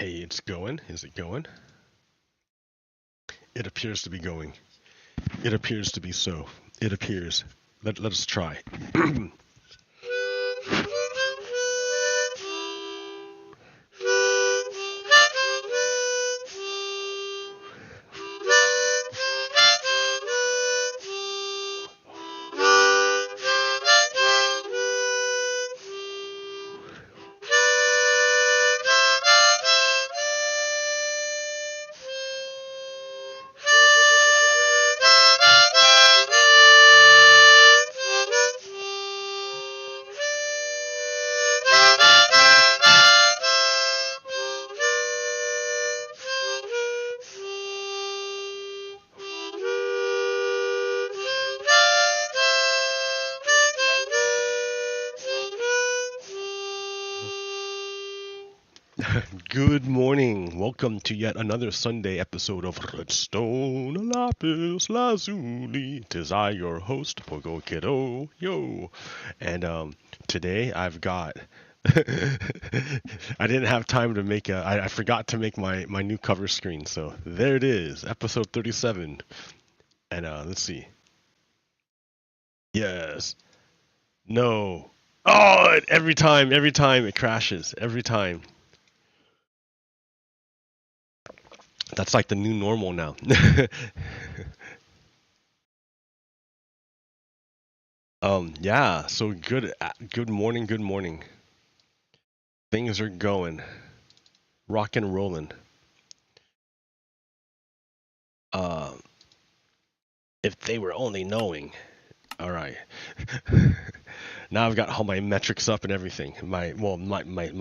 Hey, it's going. Is it going? It appears to be going. It appears to be so. It appears. Let us try. Good morning. Welcome to yet another Sunday episode of Redstone, Lapis, Lazuli. 'Tis I, your host, Pogo Kiddo. Yo. And today I've got... I didn't have time to make I forgot to make my new cover screen, so there it is, episode 37. And let's see. Yes. No. Oh, every time it crashes. Every time. That's like the new normal now. Yeah, so good morning. Things are going. Rock and rolling. If they were only knowing. All right. Now I've got all my metrics up and everything. My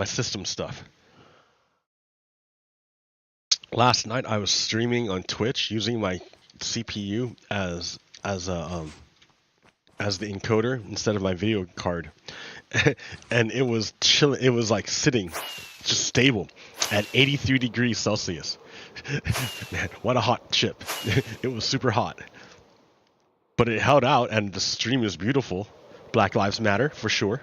system stuff. Last night I was streaming on Twitch using my CPU as the encoder instead of my video card. And it was chill. It was like sitting just stable at 83 degrees Celsius. Man, what a hot chip. It was super hot. But it held out and the stream is beautiful. Black Lives Matter for sure.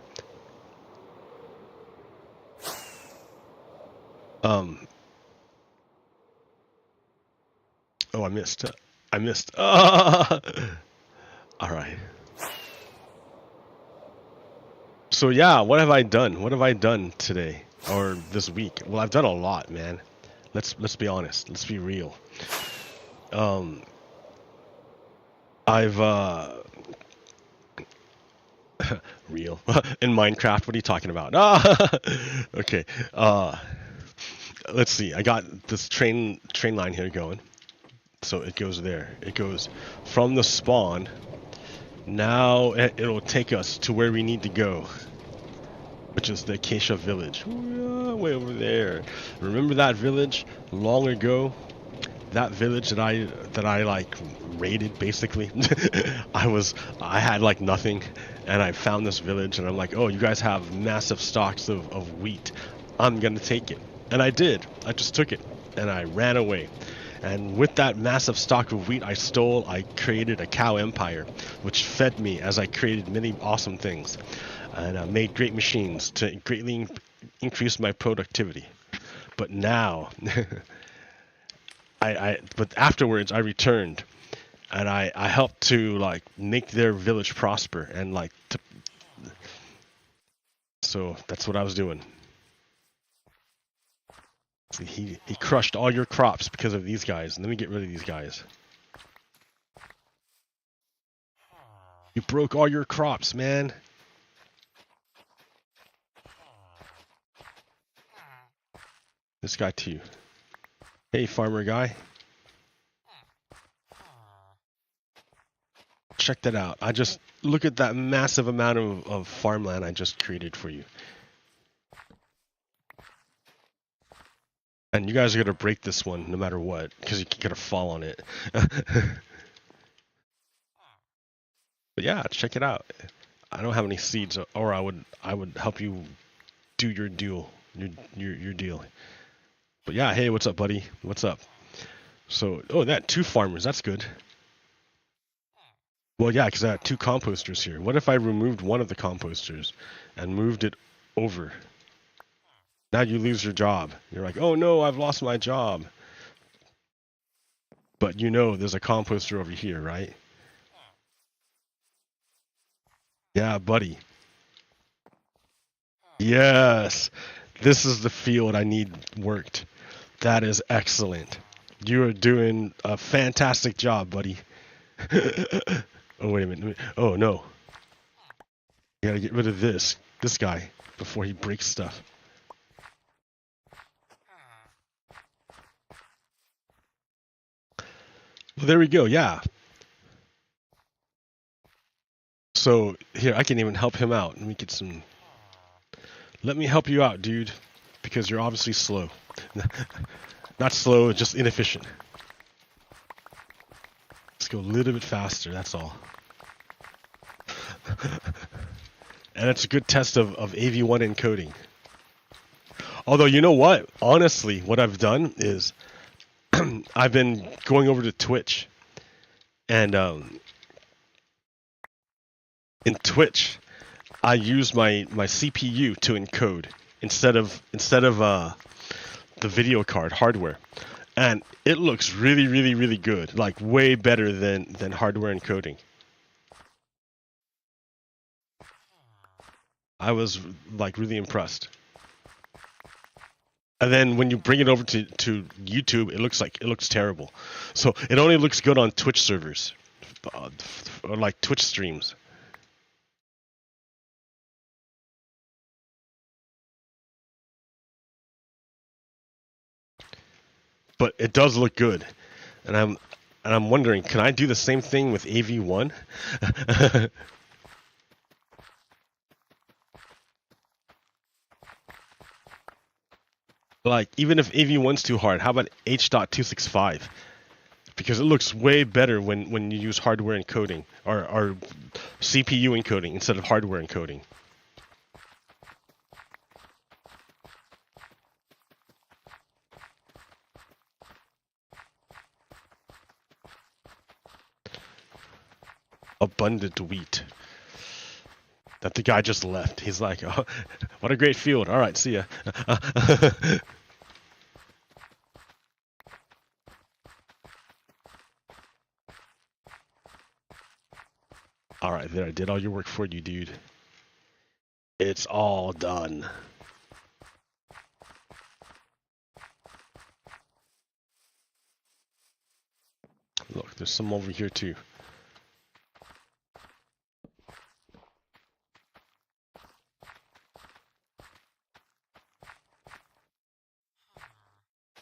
Oh, I missed. All right. So yeah, what have I done? What have I done today or this week? Well, I've done a lot, man. Let's be honest. Let's be real. I've real in Minecraft. What are you talking about? Okay. Let's see. I got this train line here going. So it goes there. It goes from the spawn. Now it'll take us to where we need to go, which is the Acacia village. Way over there. Remember that village long ago? That village that I like raided basically. I had like nothing, and I found this village, and I'm like, oh, you guys have massive stocks of wheat. I'm gonna take it, and I did. I just took it, and I ran away. And with that massive stock of wheat I stole, I created a cow empire, which fed me as I created many awesome things, and made great machines to greatly increase my productivity. But now, but afterwards I returned, and I helped to like make their village prosper, and like, so that's what I was doing. See, he crushed all your crops because of these guys. Let me get rid of these guys. You broke all your crops, man. This guy too. Hey, farmer guy. Check that out. I just look at that massive amount of farmland I just created for you. And you guys are gonna break this one no matter what, because you're gonna fall on it. But yeah, check it out. I don't have any seeds, or I would help you do your deal, your deal. But yeah, hey, what's up, buddy? What's up? So, oh, that 2 farmers, that's good. Well, yeah, because I had 2 composters here. What if I removed one of the composters and moved it over? Now you lose your job. You're like, oh no, I've lost my job. But you know there's a composter over here, right? Yeah, buddy. Yes. This is the field I need worked. That is excellent. You are doing a fantastic job, buddy. Oh, wait a minute. Oh, no. You gotta get rid of this guy, before he breaks stuff. Well, there we go, yeah. So, here, I can even help him out. Let me get some... Let me help you out, dude. Because you're obviously slow. Not slow, just inefficient. Let's go a little bit faster, that's all. And it's a good test of AV1 encoding. Although, you know what? Honestly, what I've done is I've been going over to Twitch. And in Twitch, I use my CPU to encode instead of the video card hardware. And it looks really, really, really good. Like, way better than hardware encoding. I was, like, really impressed. And then when you bring it over to YouTube, it looks terrible. So it only looks good on Twitch servers, or like Twitch streams. But it does look good, and I'm wondering, can I do the same thing with AV1? Like, even if AV1's too hard, how about H.265? Because it looks way better when you use hardware encoding or CPU encoding instead of hardware encoding. Abundant wheat. That the guy just left. He's like, oh, what a great field. All right, see ya. All right, there. I did all your work for you, dude. It's all done. Look, there's some over here too.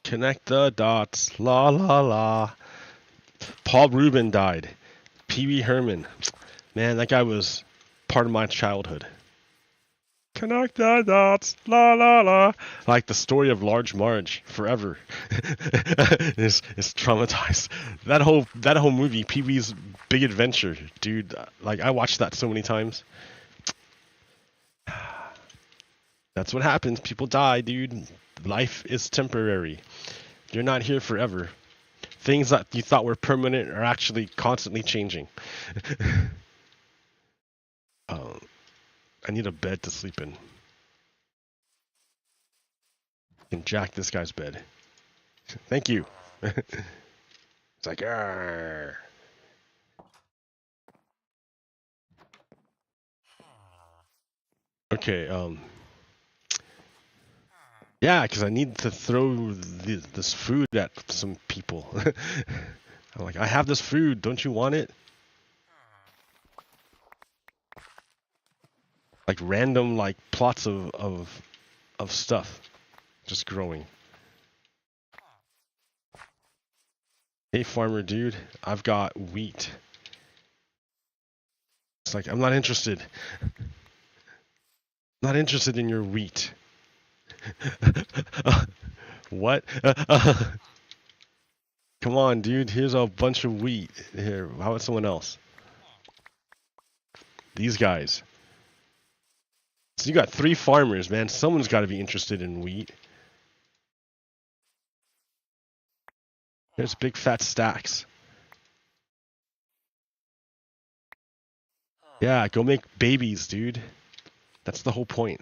Connect the dots. La la la. Paul Rubin died. Pee Wee Herman. Man, that guy was part of my childhood. Connect the dots. La la la. Like the story of Large Marge forever. is traumatized. That whole movie, Pee Wee's Big Adventure, dude. Like, I watched that so many times. That's what happens. People die, dude. Life is temporary. You're not here forever. Things that you thought were permanent are actually constantly changing. I need a bed to sleep in. I can jack this guy's bed. Thank you. It's like, argh. Okay, yeah, because I need to throw this food at some people. I'm like, I have this food, don't you want it? Like random, like, plots of stuff just growing. Hey, farmer dude, I've got wheat. It's like, I'm not interested. Not interested in your wheat. What? Come on, dude. Here's a bunch of wheat. Here, how about someone else? These guys. So you got 3 farmers, man. Someone's got to be interested in wheat. There's big fat stacks. Yeah, go make babies, dude. That's the whole point.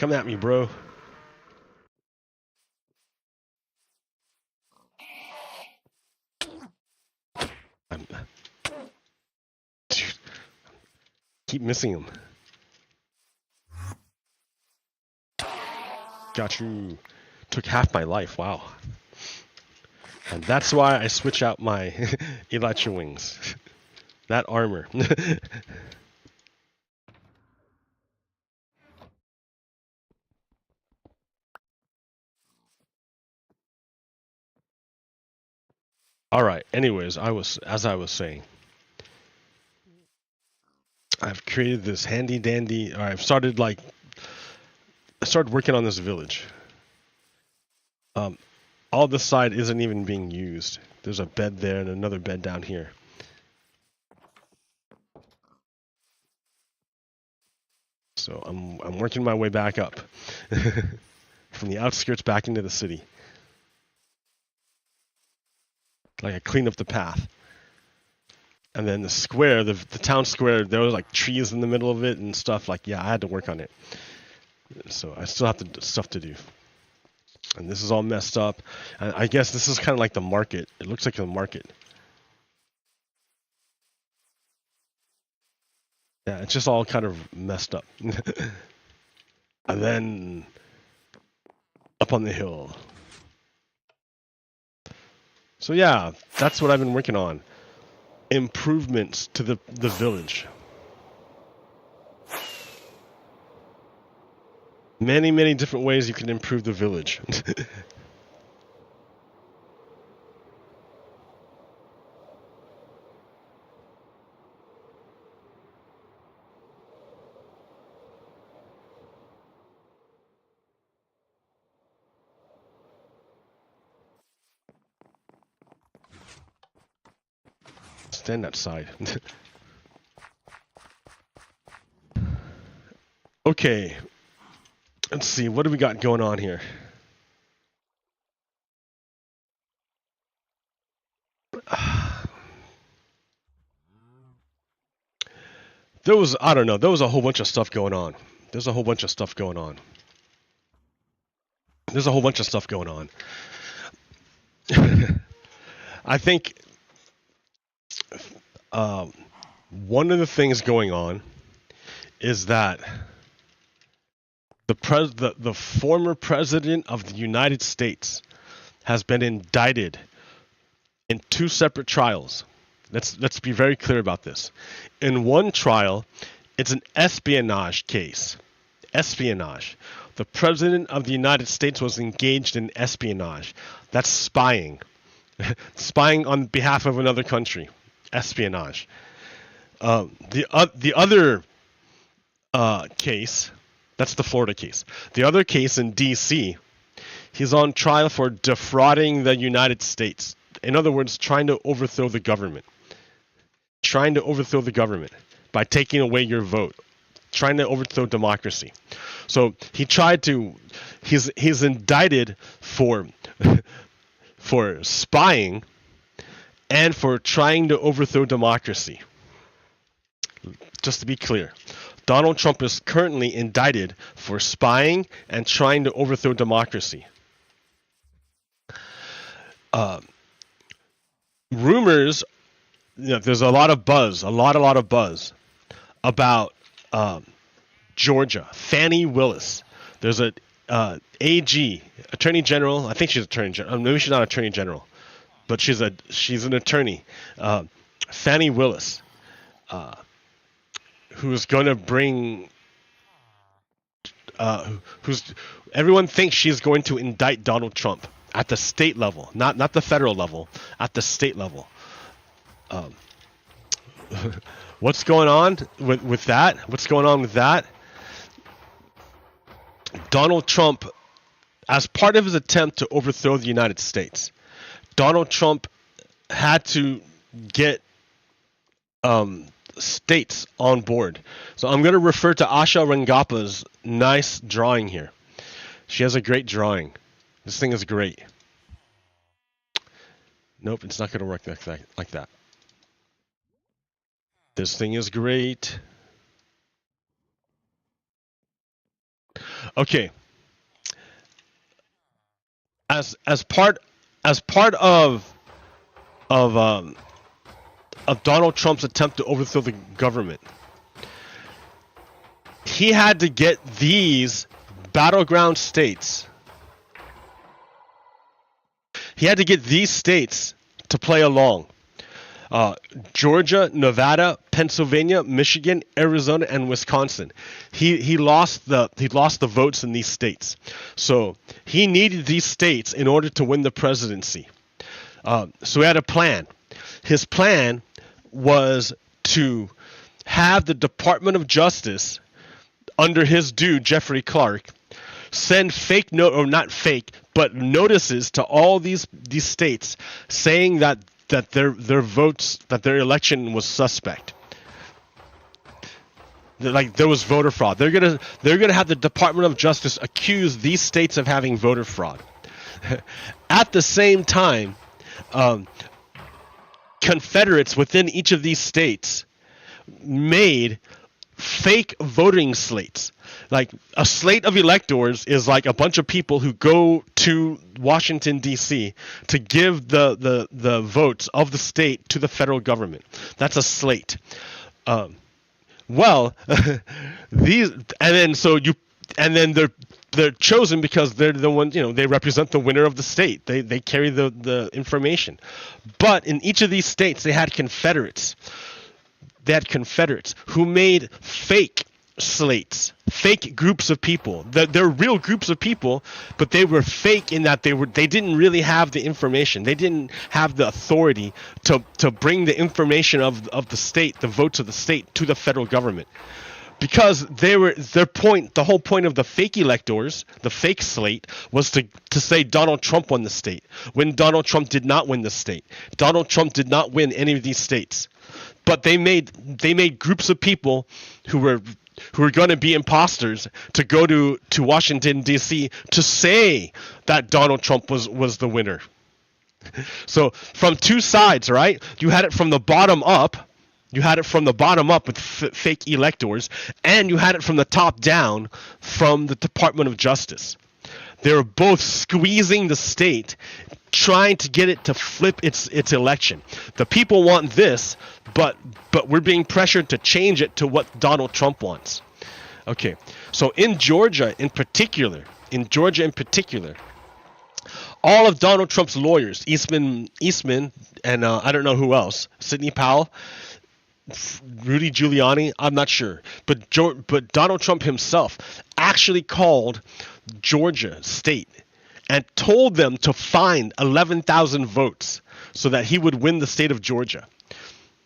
Come at me, bro. Dude, keep missing him. Got you. Took half my life. Wow. And that's why I switch out my Elytra wings. That armor. All right. Anyways, as I was saying, I've created this handy dandy. Or I started working on this village. All this side isn't even being used. There's a bed there and another bed down here. So I'm working my way back up from the outskirts back into the city. Like I cleaned up the path. And then the square, the town square, there was like trees in the middle of it and stuff. Like, yeah, I had to work on it. So I still have stuff to do. And this is all messed up. And I guess this is kind of like the market. It looks like a market. Yeah, it's just all kind of messed up. And then up on the hill. So yeah, that's what I've been working on. Improvements to the village. Many, many different ways you can improve the village. Stand outside. Okay. Let's see, what do we got going on here? I don't know, there was a whole bunch of stuff going on. There's a whole bunch of stuff going on. I think one of the things going on is that the former president of the United States has been indicted in 2 separate trials. Let's be very clear about this. In one trial, it's an espionage case. Espionage. The president of the United States was engaged in espionage. That's spying. Spying on behalf of another country. Espionage. The other case, that's the Florida case. The other case in D.C., he's on trial for defrauding the United States. In other words, trying to overthrow the government. Trying to overthrow the government by taking away your vote. Trying to overthrow democracy. So he's indicted for spying and for trying to overthrow democracy. Just to be clear, Donald Trump is currently indicted for spying and trying to overthrow democracy. Rumors, there's a lot of buzz about Georgia, Fani Willis. There's a AG, Attorney General. I think she's Attorney General. Maybe she's not Attorney General, but she's an attorney. Fani Willis, who's going to bring. Everyone thinks she's going to indict Donald Trump at the state level, not the federal level, at the state level. What's going on with that? What's going on with that? Donald Trump, as part of his attempt to overthrow the United States, Donald Trump had to get states on board. So I'm going to refer to Asha Rangapa's nice drawing here. She has a great drawing. This thing is great. Nope, it's not going to work like that. This thing is great. Okay, as part of of um of Donald Trump's attempt to overthrow the government, he had to get these battleground states. He had to get these states to play along. Georgia, Nevada, Pennsylvania, Michigan, Arizona, and Wisconsin. He lost the votes in these states, so he needed these states in order to win the presidency. So he had a plan. His plan was to have the Department of Justice, under his dude Jeffrey Clark, send fake or not fake, but notices to all these states saying that their votes, that their election was suspect. Like there was voter fraud. They're gonna have the Department of Justice accuse these states of having voter fraud. At the same time, Confederates within each of these states made fake voting slates. Like a slate of electors is like a bunch of people who go to Washington D.C. to give the votes of the state to the federal government. That's a slate. Well, these and then they're chosen because they're the ones, they represent the winner of the state. They carry the information. But in each of these states, they had Confederates. They had Confederates who made fake slates, fake groups of people. They're real groups of people, but they were fake in that they didn't really have the information. They didn't have the authority to bring the information of the state, the votes of the state, to the federal government. Because the whole point of the fake electors, the fake slate, was to say Donald Trump won the state, when Donald Trump did not win the state. Donald Trump did not win any of these states. But they made groups of people who were going to be imposters to go to Washington D.C. to say that Donald Trump was the winner. So from two sides, right? You had it from the bottom up. You had it from the bottom up with fake electors, and you had it from the top down from the Department of Justice. They were both squeezing the state, trying to get it to flip its election. The people want this, but we're being pressured to change it to what Donald Trump wants. Okay, so in Georgia in particular, all of Donald Trump's lawyers, Eastman, and I don't know who else, Sidney Powell, Rudy Giuliani, I'm not sure, but Donald Trump himself actually called Georgia state and told them to find 11,000 votes so that he would win the state of Georgia.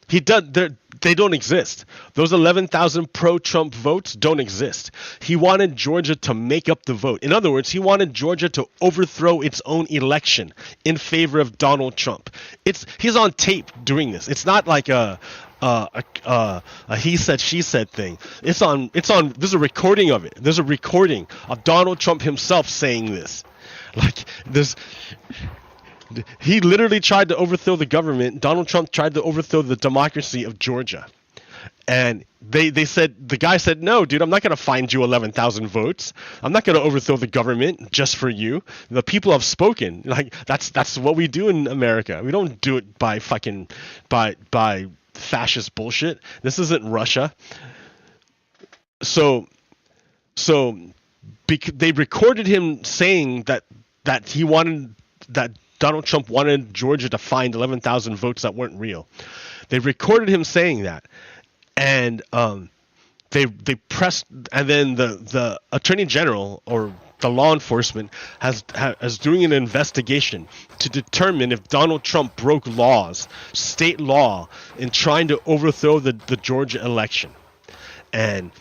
They don't exist. Those 11,000 pro-Trump votes don't exist. He wanted Georgia to make up the vote. In other words, he wanted Georgia to overthrow its own election in favor of Donald Trump. He's on tape doing this. It's not like a he said she said thing. It's on there's a recording of it. There's a recording of Donald Trump himself saying this. Like this, he literally tried to overthrow the government. Donald Trump tried to overthrow the democracy of Georgia. And they said, the guy said, no, dude, I'm not going to find you 11,000 votes. I'm not going to overthrow the government just for you. The people have spoken. Like that's what we do in America. We don't do it by by fascist bullshit. This isn't Russia. So they recorded him saying that Donald Trump wanted Georgia to find 11,000 votes that weren't real. They recorded him saying that, and they pressed, and then the Attorney General or the law enforcement is doing an investigation to determine if Donald Trump broke laws, state law, in trying to overthrow the Georgia election. And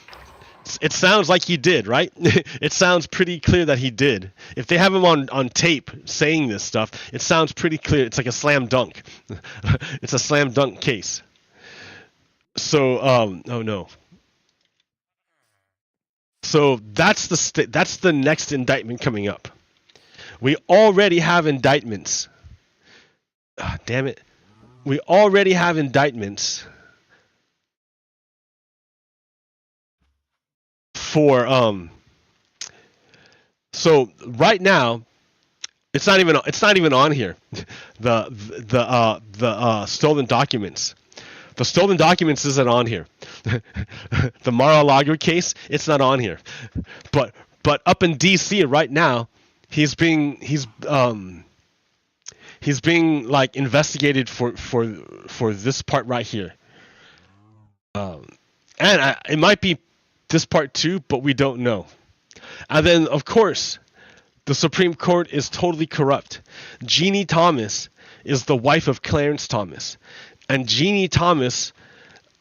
it sounds like he did, right? It sounds pretty clear that he did. If they have him on tape saying this stuff, it sounds pretty clear. It's like a slam dunk. It's a slam dunk case. So, oh no. So that's the next indictment coming up. We already have indictments. Damn it. We already have indictments for So right now, it's not even on here. The stolen documents. The stolen documents isn't on here. The Mar-a-Lago case, it's not on here. But up in D.C. right now, he's being like investigated for this part right here. And it might be this part too, but we don't know. And then of course, the Supreme Court is totally corrupt. Jeannie Thomas is the wife of Clarence Thomas. And Jeannie Thomas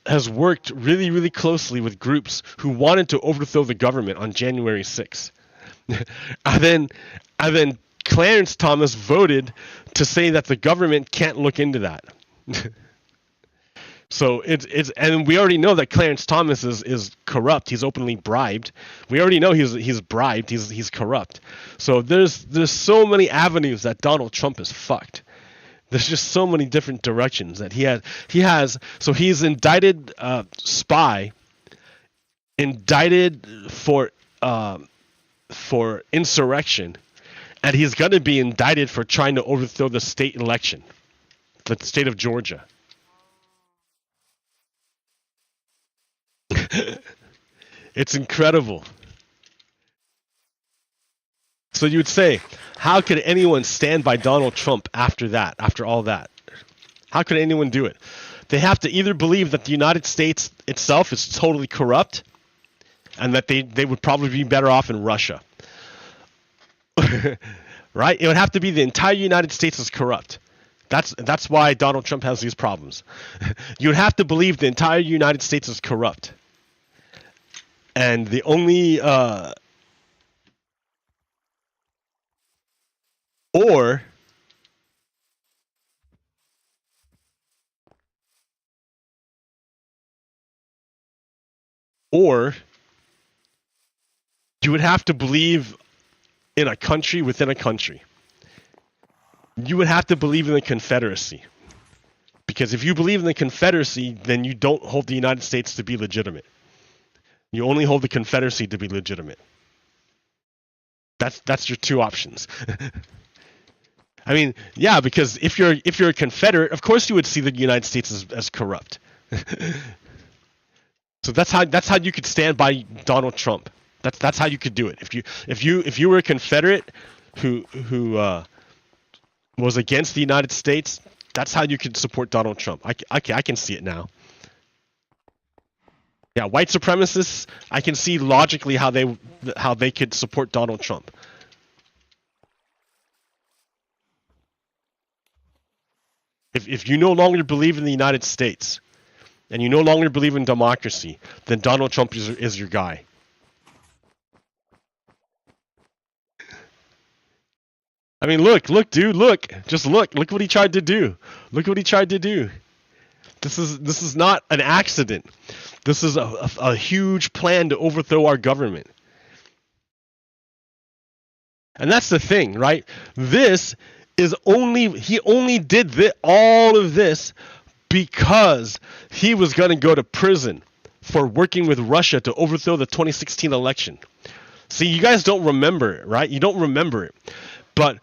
has worked really, really closely with groups who wanted to overthrow the government on January 6th. and then Clarence Thomas voted to say that the government can't look into that. So it's and we already know that Clarence Thomas is corrupt. He's openly bribed. We already know he's bribed. He's corrupt. So there's so many avenues that Donald Trump is fucked. There's just so many different directions that he has. So he's indicted spy, indicted for insurrection, and he's going to be indicted for trying to overthrow the state election, the state of Georgia. It's incredible. So you would say, how could anyone stand by Donald Trump after that, after all that? How could anyone do it? They have to either believe that the United States itself is totally corrupt and that they would probably be better off in Russia. Right? It would have to be the entire United States is corrupt. That's why Donald Trump has these problems. You would have to believe the entire United States is corrupt. And the only or you would have to believe in a country within a country. You would have to believe in the Confederacy. Because if you believe in the Confederacy, then you don't hold the United States to be legitimate. You only hold the Confederacy to be legitimate. That's your two options. I mean, yeah, because if you're a Confederate, of course you would see the United States as corrupt. So that's how you could stand by Donald Trump. That's how you could do it. If you were a Confederate who was against the United States, that's how you could support Donald Trump. I can see it now. Yeah, white supremacists, I can see logically how they could support Donald Trump. If you no longer believe in the United States and you no longer believe in democracy, then Donald Trump is your guy. I mean, look, dude, look. Just look. Look what he tried to do. Look what he tried to do. This is not an accident. This is a huge plan to overthrow our government. And that's the thing, right? He only did all of this because he was going to go to prison for working with Russia to overthrow the 2016 election. See, you guys don't remember it, right? You don't remember it. But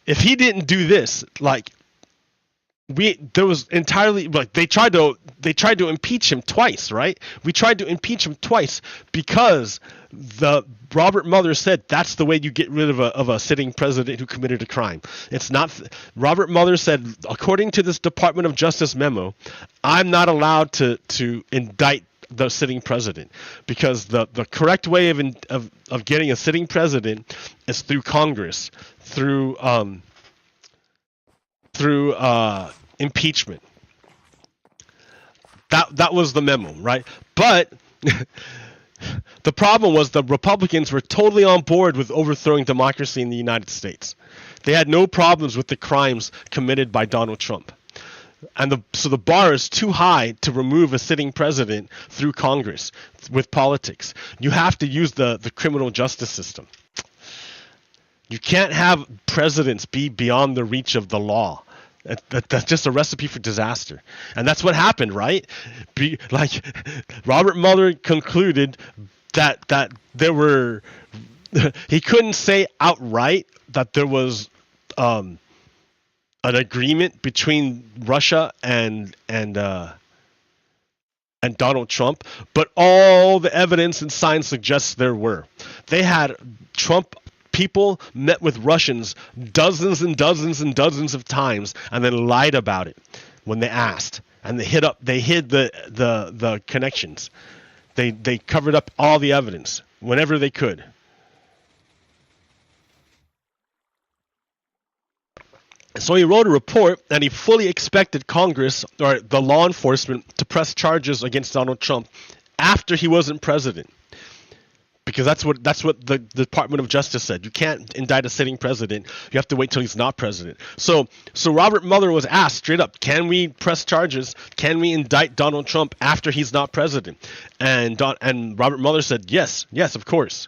if he didn't do this, like, they tried to impeach him twice, right? We tried to impeach him twice because Robert Mueller said that's the way you get rid of a sitting president who committed a crime. It's not. Robert Mueller said, according to this Department of Justice memo, I'm not allowed to indict the sitting president because the correct way of getting a sitting president is through Congress, through impeachment. That was the memo, right? But the problem was the Republicans were totally on board with overthrowing democracy in the United States. They had no problems with the crimes committed by Donald Trump. And so the bar is too high to remove a sitting president through Congress with politics. You have to use the criminal justice system. You can't have presidents be beyond the reach of the law. That's just a recipe for disaster. And that's what happened, right? Robert Mueller concluded that there were he couldn't say outright that there was an agreement between Russia and Donald Trump, but all the evidence and signs suggest there were. They had Trump people met with Russians dozens and dozens and dozens of times and then lied about it when they asked. And they hid the connections. They covered up all the evidence whenever they could. So he wrote a report, and he fully expected Congress or the law enforcement to press charges against Donald Trump after he wasn't president, because that's what the Department of Justice said. You can't indict a sitting president. You have to wait till he's not president. So Robert Mueller was asked straight up, can we press charges? Can we indict Donald Trump after he's not president? And Robert Mueller said, yes, of course.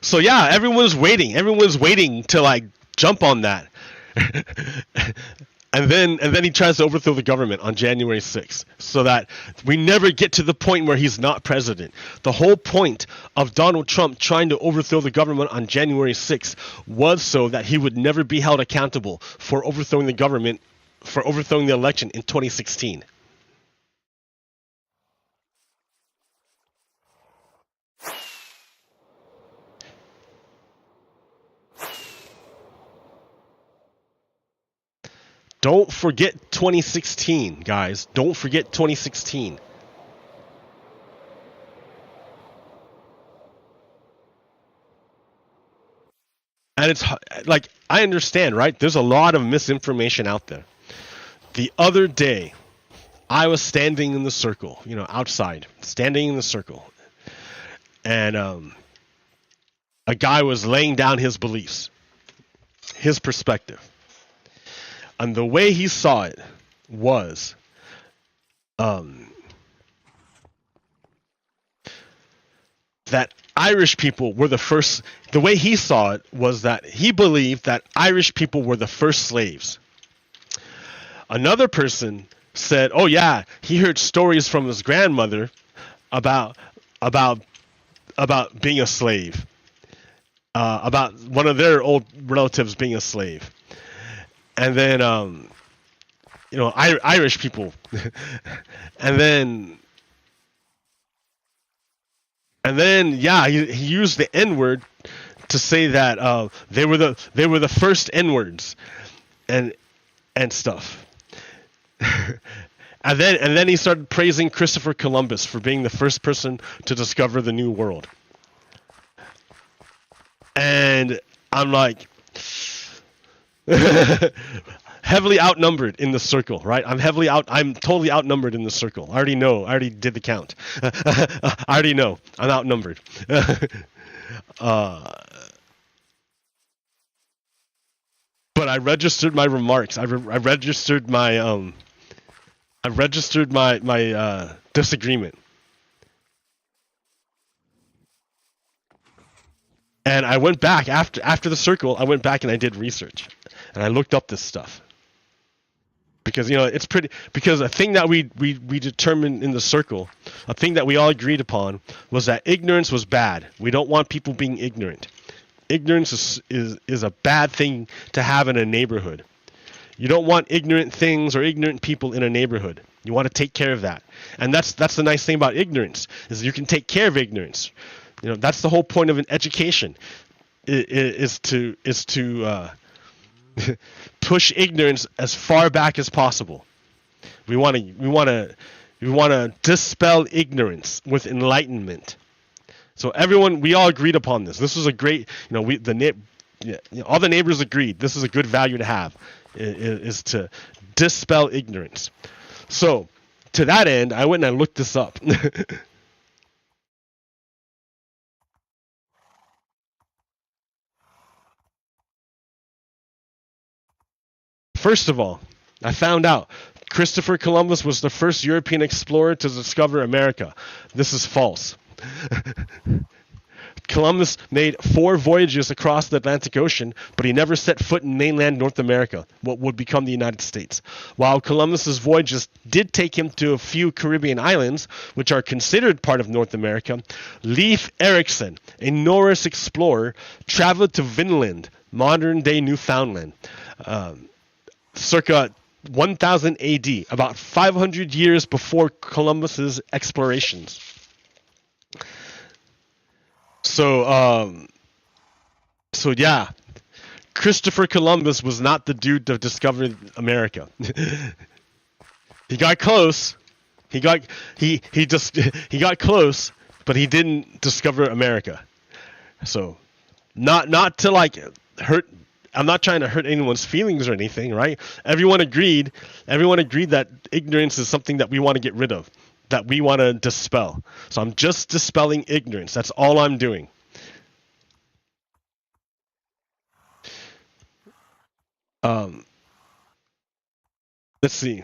So yeah, everyone's waiting to like jump on that. and then he tries to overthrow the government on January 6th, so that we never get to the point where he's not president. The whole point of Donald Trump trying to overthrow the government on January 6th was so that he would never be held accountable for overthrowing the government, for overthrowing the election in 2016. Don't forget 2016, guys. Don't forget 2016. And it's like, I understand, right? There's a lot of misinformation out there. The other day, I was standing in the circle, outside, standing in the circle. And a guy was laying down his beliefs, his perspective. And the way he saw it was that Irish people were the first. The way he saw it was that he believed that Irish people were the first slaves. Another person said, oh yeah, he heard stories from his grandmother about being a slave, about one of their old relatives being a slave. And then, Irish people, and then, yeah, he used the N-word to say that they were the first N-words, and stuff. and then he started praising Christopher Columbus for being the first person to discover the New World. And I'm like, heavily outnumbered in the circle, right? I'm totally outnumbered in the circle. I already know. I already did the count. I already know. I'm outnumbered. But I registered my remarks. I registered my disagreement. And I went back after the circle. I went back and I did research, and I looked up this stuff, because it's pretty. Because a thing that we determined in the circle, a thing that we all agreed upon, was that ignorance was bad. We don't want people being ignorant. Ignorance is a bad thing to have in a neighborhood. You don't want ignorant things or ignorant people in a neighborhood. You want to take care of that, and that's the nice thing about ignorance, is you can take care of ignorance. That's the whole point of an education, is to push ignorance as far back as possible. We want to dispel ignorance with enlightenment. So we all agreed upon this. This was a great, all the neighbors agreed this is a good value to have, is to dispel ignorance. So to that end, I went and I looked this up. First of all, I found out Christopher Columbus was the first European explorer to discover America. This is false. Columbus made 4 voyages across the Atlantic Ocean, but he never set foot in mainland North America, what would become the United States. While Columbus's voyages did take him to a few Caribbean islands, which are considered part of North America, Leif Erikson, a Norse explorer, traveled to Vinland, modern-day Newfoundland, circa 1000 AD, about 500 years before Columbus's explorations. So yeah, Christopher Columbus was not the dude that discovered America. He got close. He got close, but he didn't discover America. So, not to like hurt. I'm not trying to hurt anyone's feelings or anything, right? Everyone agreed that ignorance is something that we want to get rid of, that we want to dispel. So I'm just dispelling ignorance. That's all I'm doing. Let's see.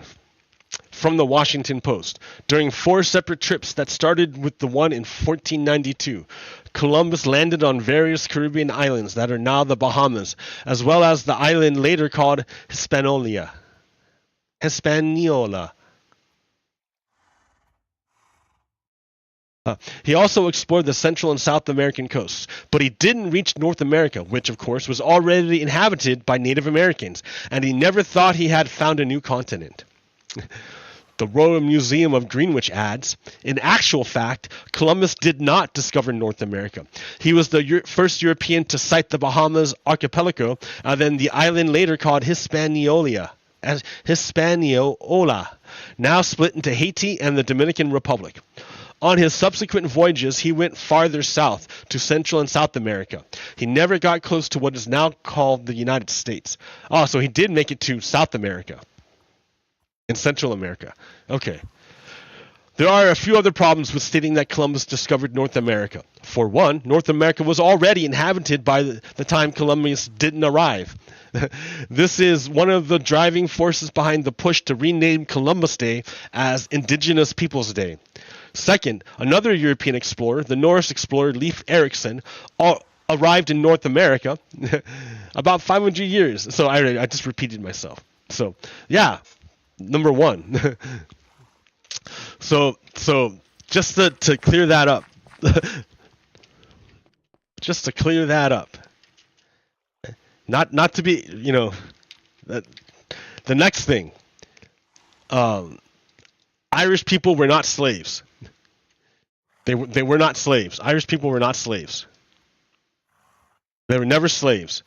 From the Washington Post. During 4 separate trips that started with the one in 1492, Columbus landed on various Caribbean islands that are now the Bahamas, as well as the island later called Hispaniola. He also explored the Central and South American coasts, but he didn't reach North America, which of course was already inhabited by Native Americans, and he never thought he had found a new continent. The Royal Museum of Greenwich adds, in actual fact, Columbus did not discover North America. He was the first European to sight the Bahamas archipelago, and then the island later called Hispaniola, now split into Haiti and the Dominican Republic. On his subsequent voyages, he went farther south to Central and South America. He never got close to what is now called the United States. Oh, so he did make it to South America. In Central America. Okay. There are a few other problems with stating that Columbus discovered North America. For one, North America was already inhabited by the time Columbus didn't arrive. This is one of the driving forces behind the push to rename Columbus Day as Indigenous Peoples Day. Second, another European explorer, the Norse explorer Leif Erikson, arrived in North America about 500 years. So I just repeated myself. So, yeah. Number one. So just to clear that up. Just to clear that up. Not to be, the next thing. Irish people were not slaves. They were not slaves. Irish people were not slaves. They were never slaves.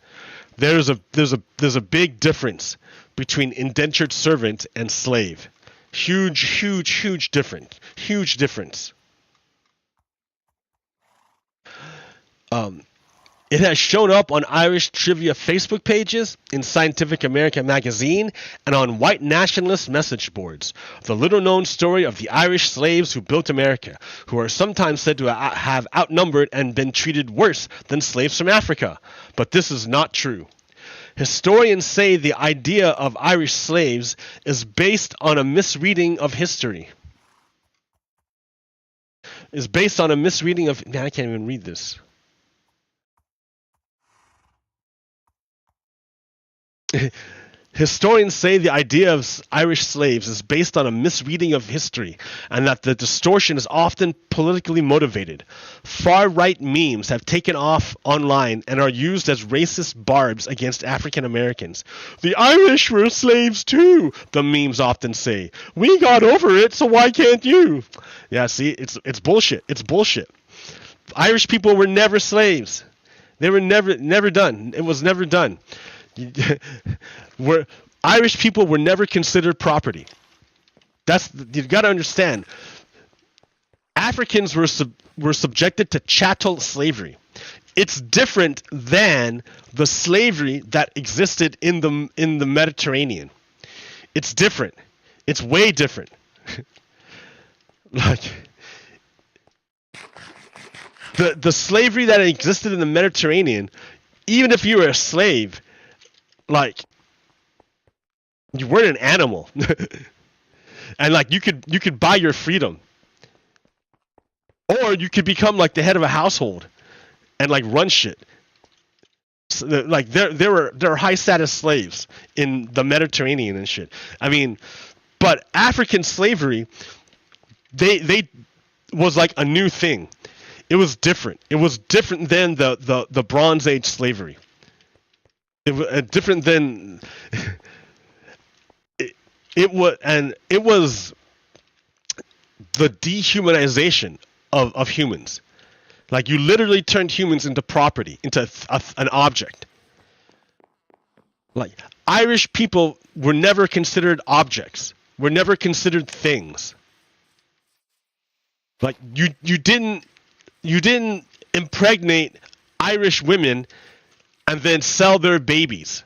There's a big difference between indentured servant and slave. Huge difference. Huge difference. It has shown up on Irish trivia Facebook pages, in Scientific American magazine, and on white nationalist message boards. The little-known story of the Irish slaves who built America, who are sometimes said to have outnumbered and been treated worse than slaves from Africa. But this is not true. Historians say the idea of Irish slaves is based on a misreading of history. Man, I can't even read this. Historians say the idea of Irish slaves is based on a misreading of history, and that the distortion is often politically motivated. Far-right memes have taken off online and are used as racist barbs against African Americans. The Irish were slaves too, the memes often say. We got over it, so why can't you? Yeah, see, it's bullshit. It's bullshit. Irish people were never slaves. They were never done. It was never done. Irish people were never considered property. You've got to understand. Africans were subjected to chattel slavery. It's different than the slavery that existed in the Mediterranean. It's different. It's way different. Like the slavery that existed in the Mediterranean, even if you were a slave, like, you weren't an animal. And like you could buy your freedom. Or you could become like the head of a household and like run shit. So, like there were high status slaves in the Mediterranean and shit. I mean, but African slavery, they was like a new thing. It was different. It was different than the Bronze Age slavery. It was different than it was the dehumanization of humans. Like, you literally turned humans into property, into an object. Like, Irish people were never considered objects. Were never considered things. Like, you didn't impregnate Irish women and then sell their babies.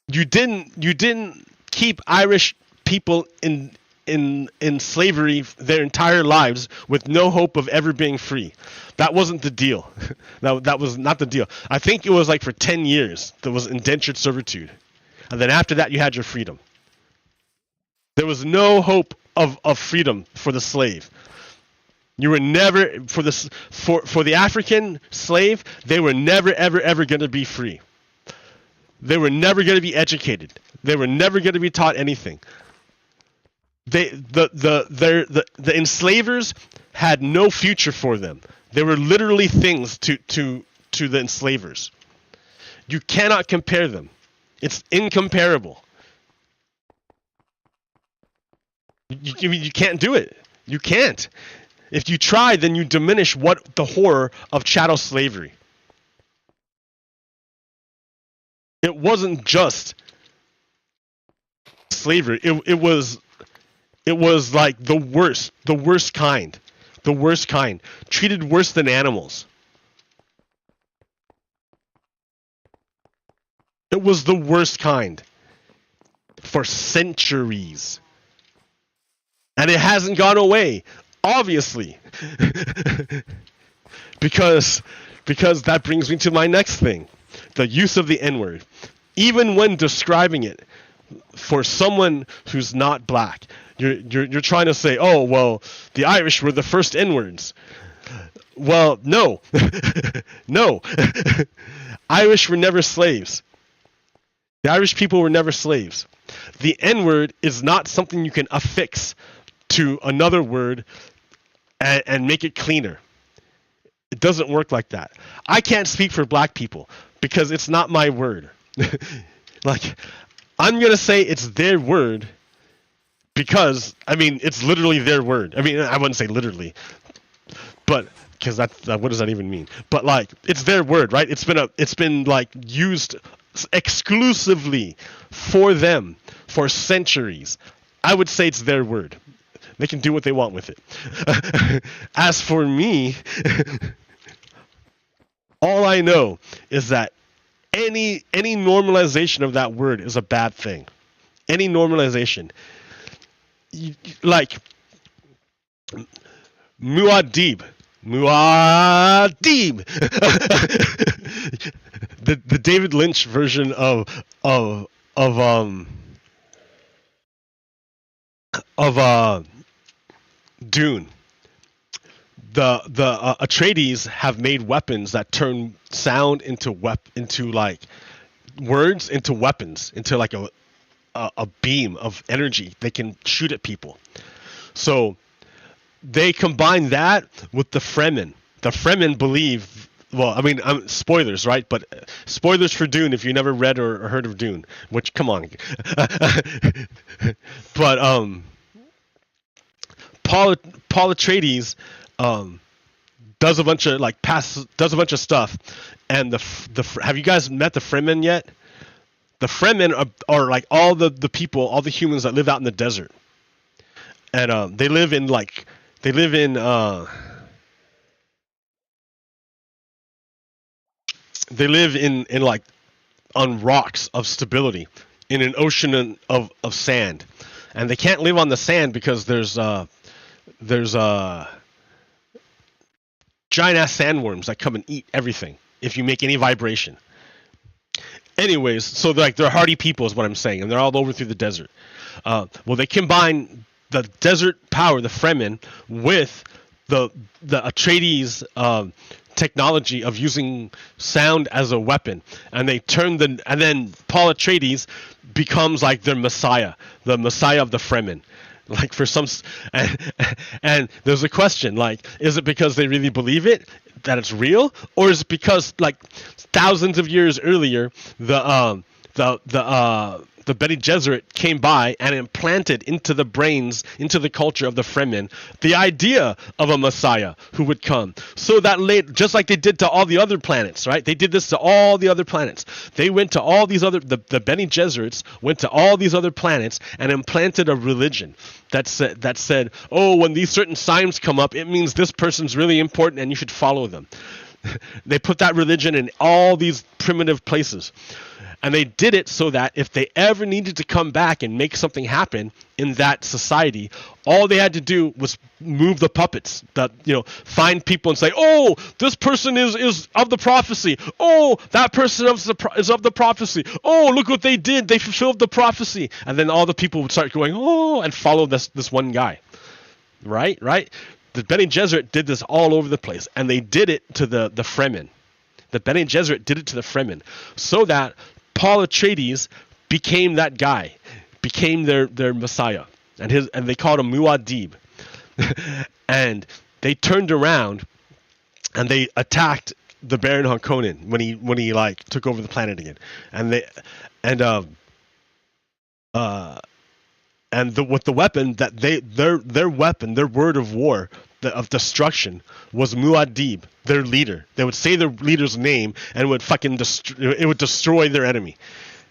You didn't keep Irish people in slavery their entire lives with no hope of ever being free. That wasn't the deal. That was not the deal. I think it was like for 10 years there was indentured servitude. And then after that you had your freedom. There was no hope of freedom for the slave. You were never for the African slave, they were never ever going to be free. They were never going to be educated. They were never going to be taught anything. The enslavers had no future for them. They were literally things to the enslavers. You cannot compare them. It's incomparable. You can't do it. You can't. If you try, then you diminish what the horror of chattel slavery. It wasn't just slavery. It was like the worst kind, treated worse than animals. It was the worst kind for centuries. And it hasn't gone away, obviously. because that brings me to my next thing, the use of the N-word. Even when describing it for someone who's not black, you're trying to say, oh, well, the Irish were the first N-words. Well, no. No. Irish were never slaves. The Irish people were never slaves. The N-word is not something you can affix to another word and make it cleaner. It doesn't work like that. I can't speak for black people because it's not my word. Like, I'm going to say it's their word because, I mean, it's literally their word. I mean, I wouldn't say literally, but because that what does that even mean? But like, it's their word, right? It's been like used exclusively for them for centuries. I would say it's their word. They can do what they want with it. As for me, all I know is that any normalization of that word is a bad thing. Any normalization. Like Muad'Dib. The David Lynch version of Dune. The Atreides have made weapons that turn sound into like words into weapons, into like a beam of energy they can shoot at people. So they combine that with the Fremen. The Fremen believe, well, I mean, spoilers, right? But spoilers for Dune if you never read or heard of Dune, which, come on. But Paul Atreides does a bunch of stuff, and have you guys met the Fremen yet? The Fremen are like all the people, all the humans that live out in the desert, and they live in like on rocks of stability in an ocean of sand, and they can't live on the sand because there's giant ass sandworms that come and eat everything if you make any vibration. Anyways, so they're hardy people is what I'm saying, and they're all over through the desert. Well, they combine the desert power, the Fremen, with the Atreides technology of using sound as a weapon, and then Paul Atreides becomes like their messiah, the messiah of the Fremen. Like for some, and there's a question, like, is it because they really believe it, that it's real, or is it because like thousands of years earlier the Bene Gesserit came by and implanted into the brains, into the culture of the Fremen, the idea of a Messiah who would come. So that just like they did to all the other planets, right? They did this to all the other planets. They went to all these other, the Bene Gesserits went to all these other planets and implanted a religion that said, oh, when these certain signs come up, it means this person's really important and you should follow them. They put that religion in all these primitive places. And they did it so that if they ever needed to come back and make something happen in that society, all they had to do was move the puppets. That, find people and say, "Oh, this person is of the prophecy. Oh, that person is of the prophecy. Oh, look what they did. They fulfilled the prophecy." And then all the people would start going, "Oh," and follow this one guy. Right? The Bene Gesserit did this all over the place, and they did it to the Fremen. The Bene Gesserit did it to the Fremen, so that Paul Atreides became that guy, became their Messiah, and they called him Muad'Dib. And they turned around and they attacked the Baron Harkonnen when he like took over the planet again, with the weapon that their weapon, their word of war, of destruction, was Muad'Dib, their leader. They would say their leader's name and it would destroy their enemy.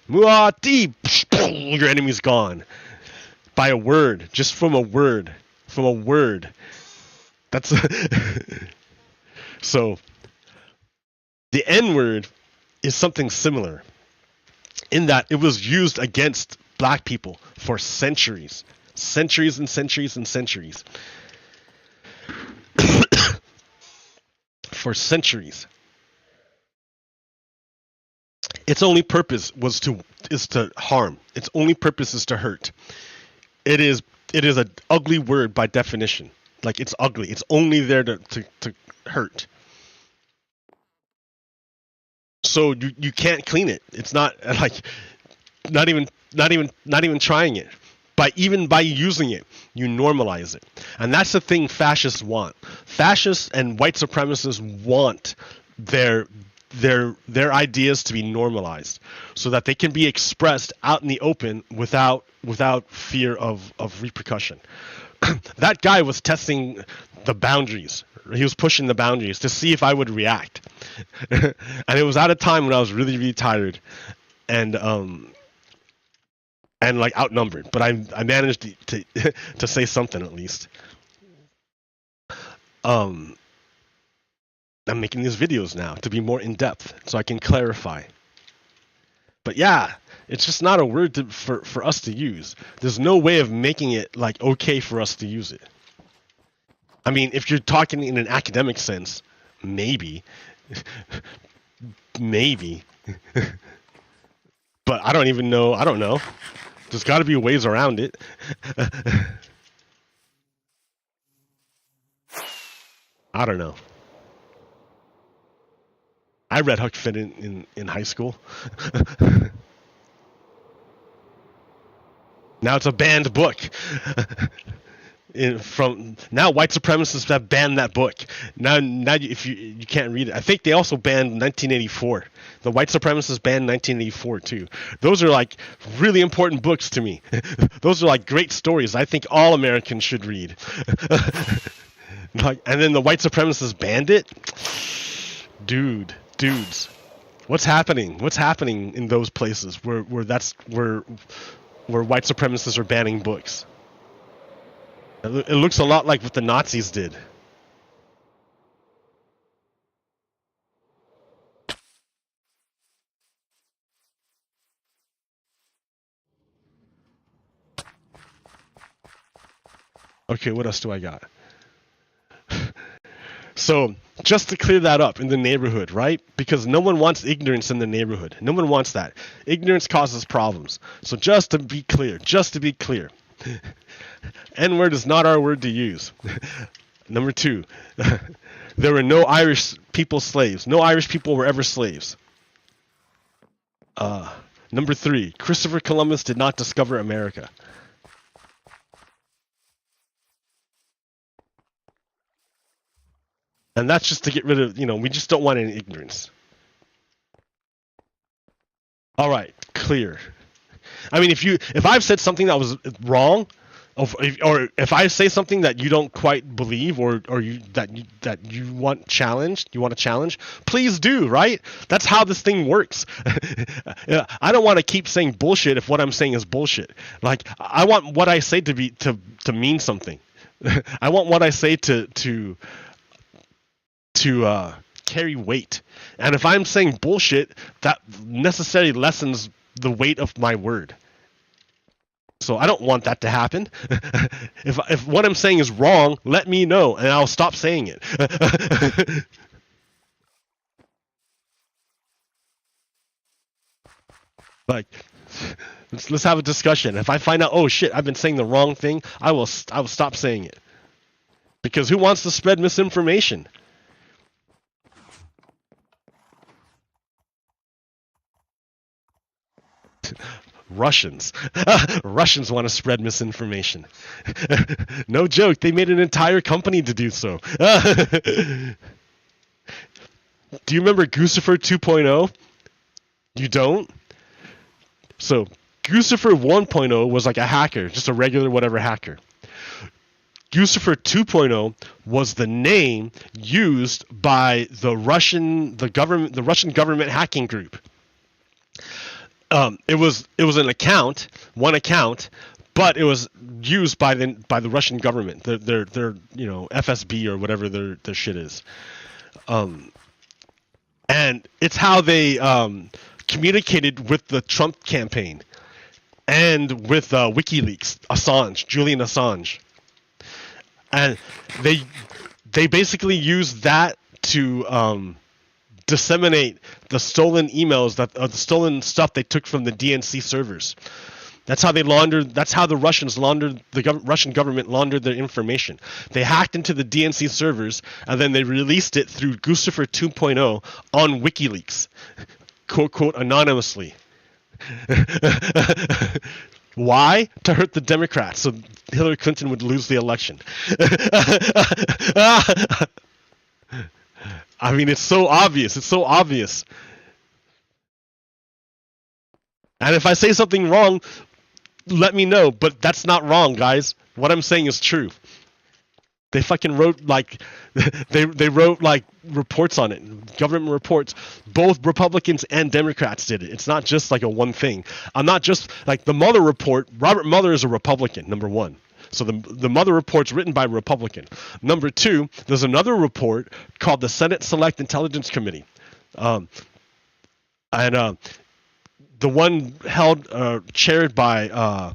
Muad'Dib, your enemy's gone. By a word, just from a word. That's so the N-word is something similar in that it was used against black people for centuries and centuries and centuries. For centuries. Its only purpose is to harm. Its only purpose is to hurt. It is an ugly word by definition. Like, it's ugly. It's only there to hurt. So you can't clean it. It's not like not even trying it. By using it, you normalize it. And that's the thing fascists want. Fascists and white supremacists want their ideas to be normalized so that they can be expressed out in the open without fear of repercussion. That guy was testing the boundaries. He was pushing the boundaries to see if I would react. And it was at a time when I was really, really tired and like outnumbered, but I managed to say something at least. I'm making these videos now to be more in depth so I can clarify. But yeah, it's just not a word for us to use. There's no way of making it like okay for us to use it. I mean, if you're talking in an academic sense, maybe. But I don't even know. I don't know. There's got to be ways around it. I don't know. I read Huck Finn in high school. Now it's a banned book. Now white supremacists have banned that book. Now if you can't read it. I think they also banned 1984. The white supremacists banned 1984 too. Those are like really important books to me. Those are like great stories I think all Americans should read. And then the white supremacists banned it? Dudes. What's happening? What's happening in those places where white supremacists are banning books? It looks a lot like what the Nazis did. Okay, what else do I got? So, just to clear that up in the neighborhood, right? Because no one wants ignorance in the neighborhood. No one wants that. Ignorance causes problems. So just to be clear, N-word is not our word to use. Number 2, There were no Irish people slaves. No Irish people were ever slaves. Number 3, Christopher Columbus did not discover America. And that's just to get rid of, we just don't want any ignorance. All right, clear. I mean, if I've said something that was wrong, or if I say something that you don't quite believe, or that you want challenged, you want to challenge, please do, right? That's how this thing works. I don't want to keep saying bullshit if what I'm saying is bullshit. Like, I want what I say to mean something. I want what I say to carry weight. And if I'm saying bullshit, that necessarily lessens the weight of my word. So I don't want that to happen. If what I'm saying is wrong, let me know, and I'll stop saying it. Like, let's have a discussion. If I find out, oh shit, I've been saying the wrong thing, I will stop saying it. Because who wants to spread misinformation? Russians. Russians want to spread misinformation. No joke, they made an entire company to do so. Do you remember Guccifer 2.0? You don't? So, Guccifer 1.0 was like a hacker, just a regular whatever hacker. Guccifer 2.0 was the name used by the Russian government hacking group. It was an account, one account, but it was used by the Russian government, their FSB or whatever their shit is, and it's how they communicated with the Trump campaign and with WikiLeaks, Julian Assange, and they basically used that to disseminate the stolen emails the stolen stuff they took from the DNC servers. That's how they laundered. That's how the Russians laundered. Russian government laundered their information. They hacked into the DNC servers and then they released it through Guccifer 2.0 on WikiLeaks, quote anonymously. Why? To hurt the Democrats, so Hillary Clinton would lose the election. I mean, it's so obvious. It's so obvious. And if I say something wrong, let me know. But that's not wrong, guys. What I'm saying is true. They fucking wrote they wrote reports on it, government reports. Both Republicans and Democrats did it. It's not just like a one thing. I'm not just like the Mueller report. Robert Mueller is a Republican, number one. So the Mueller report's written by a Republican. Number two, there's another report called the Senate Select Intelligence Committee, and the one chaired by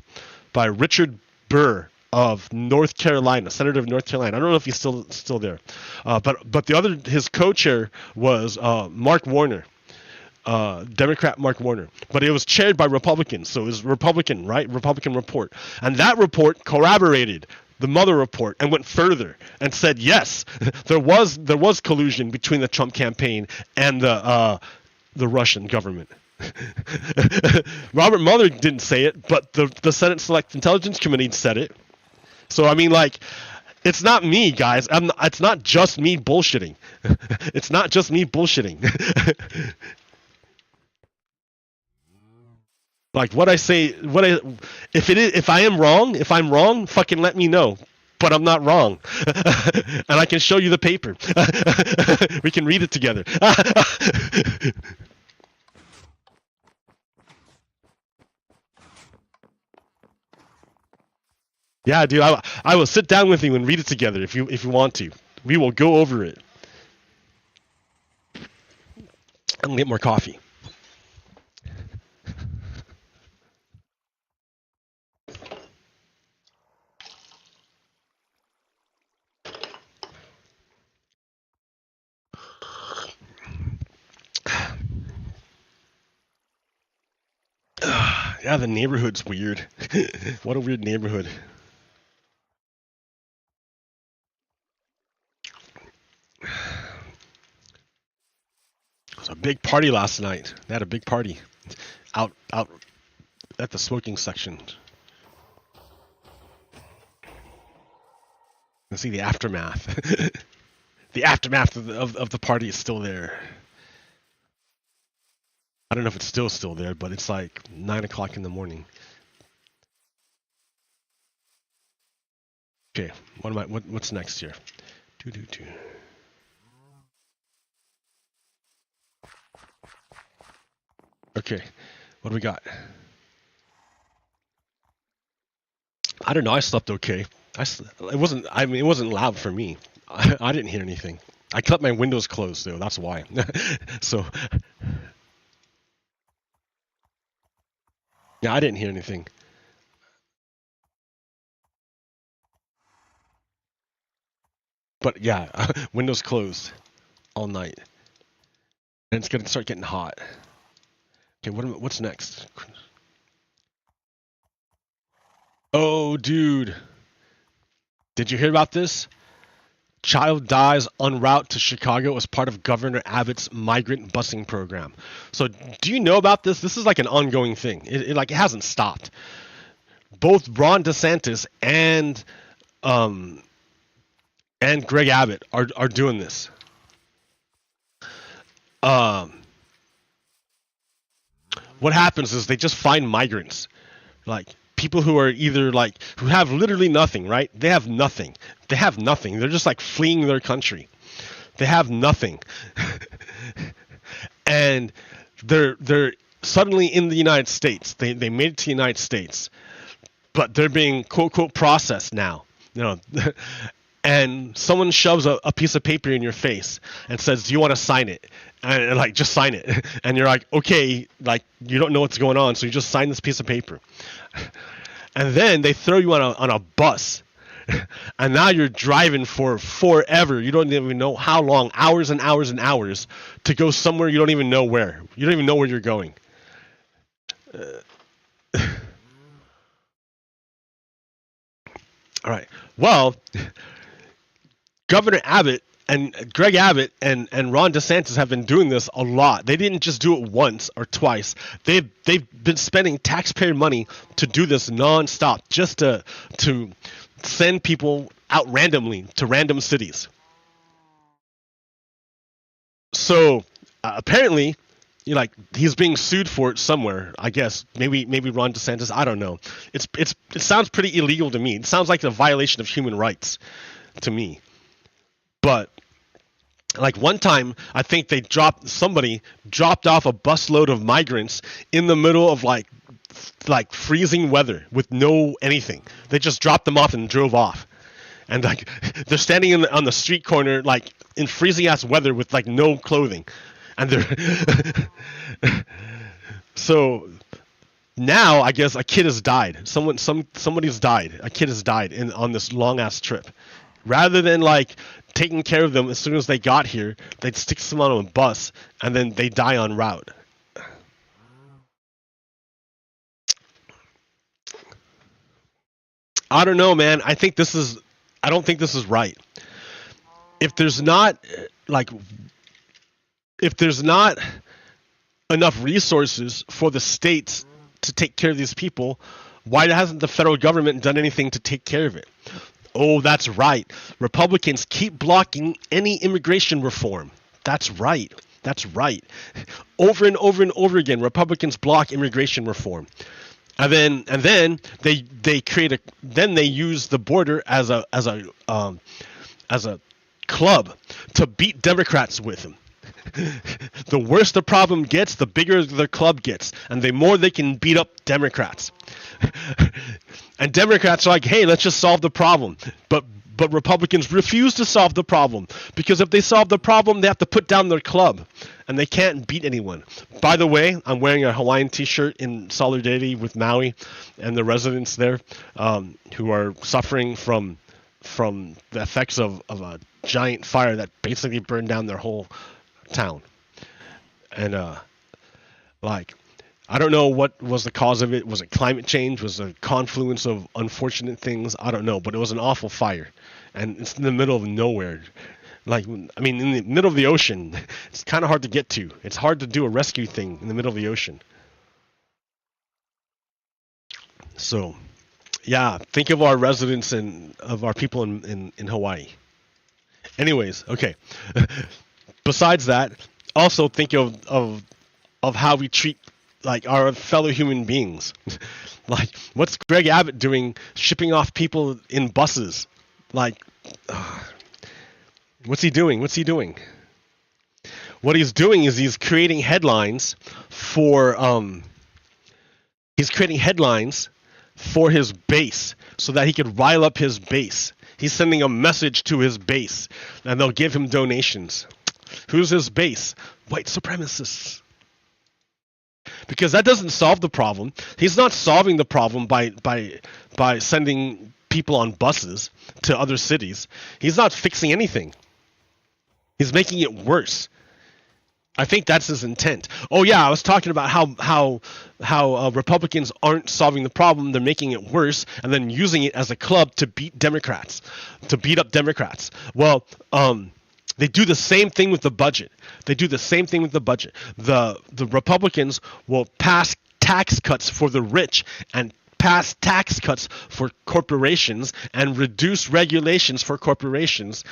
Richard Burr of North Carolina, Senator of North Carolina. I don't know if he's still there, but his co-chair was Mark Warner. Democrat Mark Warner, but it was chaired by Republicans, so it was Republican, right? Republican report, and that report corroborated the Mueller report and went further and said yes, there was collusion between the Trump campaign and the Russian government. Robert Mueller didn't say it, but the Senate Select Intelligence Committee said it. So I mean, it's not me, guys. It's not just me bullshitting. It's not just me bullshitting. Like what I say, if I am wrong, if I'm wrong, fucking let me know. But I'm not wrong, and I can show you the paper. We can read it together. Yeah, dude, I will sit down with you and read it together if you want to. We will go over it. I'm gonna get more coffee. Yeah, the neighborhood's weird. What a weird neighborhood. was a big party last night. They had a big party out at the smoking section. You see the aftermath. The aftermath of the party is still there. I don't know if it's still there, but it's like 9 o'clock in the morning. Okay, what's next here? Okay, what do we got? I don't know. I slept okay. It wasn't loud for me. I didn't hear anything. I kept my windows closed though. That's why. So yeah, I didn't hear anything. But yeah, windows closed all night, and it's gonna start getting hot. Okay, what's next? Oh, dude. Did you hear about this? Child dies en route to Chicago as part of Governor Abbott's migrant busing program. So, do you know about this? This is like an ongoing thing. It hasn't stopped. Both Ron DeSantis and Greg Abbott are doing this. What happens is they just find migrants, like people who are either who have literally nothing, right? They have nothing. They're just like fleeing their country. They have nothing. And they're suddenly in the United States. They made it to the United States. But they're being quote unquote processed now. And someone shoves a piece of paper in your face and says, "Do you want to sign it?" And just sign it. And you're like, okay, you don't know what's going on, so you just sign this piece of paper. And then they throw you on a bus, and now you're driving for forever. You don't even know how long, hours and hours and hours, to go somewhere you don't even know where. You don't even know where you're going. All right. Well, Governor Abbott and Greg Abbott and Ron DeSantis have been doing this a lot. They didn't just do it once or twice. They've been spending taxpayer money to do this nonstop, just to send people out randomly to random cities. So apparently, he's being sued for it somewhere. I guess maybe Ron DeSantis. I don't know. It sounds pretty illegal to me. It sounds like a violation of human rights to me. But one time, I think somebody dropped off a busload of migrants in the middle of like freezing weather with no anything. They just dropped them off and drove off. And they're standing on the street corner in freezing ass weather with no clothing. And they're so now I guess a kid has died. Somebody's died. A kid has died on this long ass trip. Rather than taking care of them as soon as they got here, they'd stick someone on a bus and then they die en route. I don't know, man. I don't think this is right. If there's not enough resources for the states to take care of these people, why hasn't the federal government done anything to take care of it? Oh, that's right. Republicans keep blocking any immigration reform. That's right. Over and over and over again, Republicans block immigration reform. And then they use the border as a club to beat Democrats with them. The worse the problem gets, the bigger the club gets, and the more they can beat up Democrats. And Democrats are like, hey, let's just solve the problem. But Republicans refuse to solve the problem, because if they solve the problem, they have to put down their club, and they can't beat anyone. By the way, I'm wearing a Hawaiian t-shirt in solidarity with Maui and the residents there who are suffering from the effects of a giant fire that basically burned down their whole town. And I don't know what was the cause of it. Was it climate change? Was it a confluence of unfortunate things? I don't know, but it was an awful fire, and it's in the middle of nowhere. Like, I mean, in the middle of the ocean, it's kind of hard to get to. It's hard to do a rescue thing in the middle of the ocean. So, yeah, think of our residents and of our people in Hawaii. Anyways, okay. Besides that, also think of how we treat like our fellow human beings. Like, what's Greg Abbott doing shipping off people in buses? Like, what's he doing? What's he doing? What he's doing is he's creating headlines for his base so that he could rile up his base. He's sending a message to his base, and they'll give him donations. Who's his base? White supremacists. Because that doesn't solve the problem. He's not solving the problem by sending people on buses to other cities. He's not fixing anything. He's making it worse. I think that's his intent. Oh yeah, I was talking about how Republicans aren't solving the problem; they're making it worse, and then using it as a club to beat Democrats, to beat up Democrats. Well, they do the same thing with the budget. The Republicans will pass tax cuts for the rich and pass tax cuts for corporations and reduce regulations for corporations.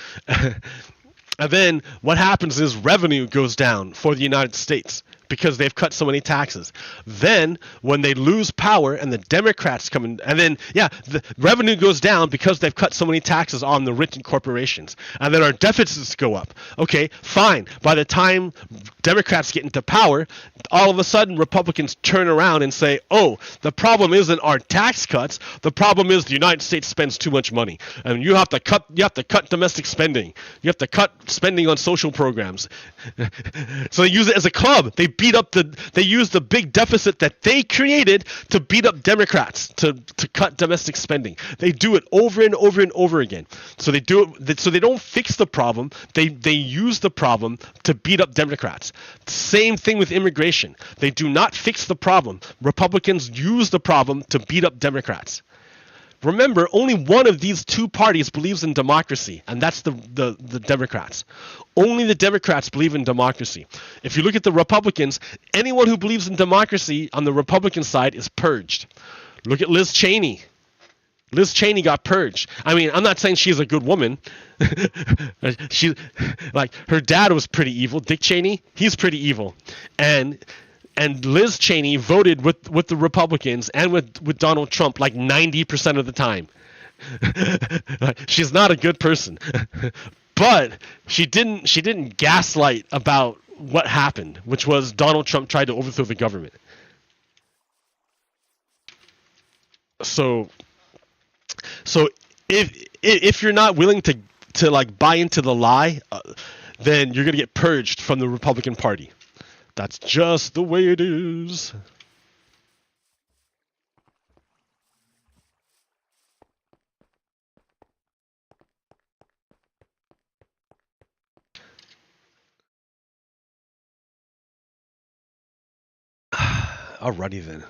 And then what happens is revenue goes down for the United States because they've cut so many taxes. Then when they lose power and the Democrats come in, and then, yeah, the revenue goes down because they've cut so many taxes on the rich and corporations. And then our deficits go up. Okay, fine. By the time Democrats get into power, all of a sudden Republicans turn around and say, oh, the problem isn't our tax cuts. The problem is the United States spends too much money. And you have to cut domestic spending. You have to cut spending on social programs. So they use it as a club. They use the big deficit that they created to beat up Democrats, to cut domestic spending. They do it over and over and over again. So they do it, so they don't fix the problem. They use the problem to beat up Democrats. Same thing with immigration. They do not fix the problem. Republicans use the problem to beat up Democrats. Remember, only one of these two parties believes in democracy, and that's the Democrats. Only the Democrats believe in democracy. If you look at the Republicans, anyone who believes in democracy on the Republican side is purged. Look at Liz Cheney. Liz Cheney got purged. I mean, I'm not saying she's a good woman. Her dad was pretty evil. Dick Cheney, he's pretty evil. And Liz Cheney voted with the Republicans and with Donald Trump like 90% of the time. She's not a good person. But she didn't gaslight about what happened, which was Donald Trump tried to overthrow the government. So if you're not willing to like buy into the lie, then you're gonna get purged from the Republican Party. That's just the way it is. Alrighty then.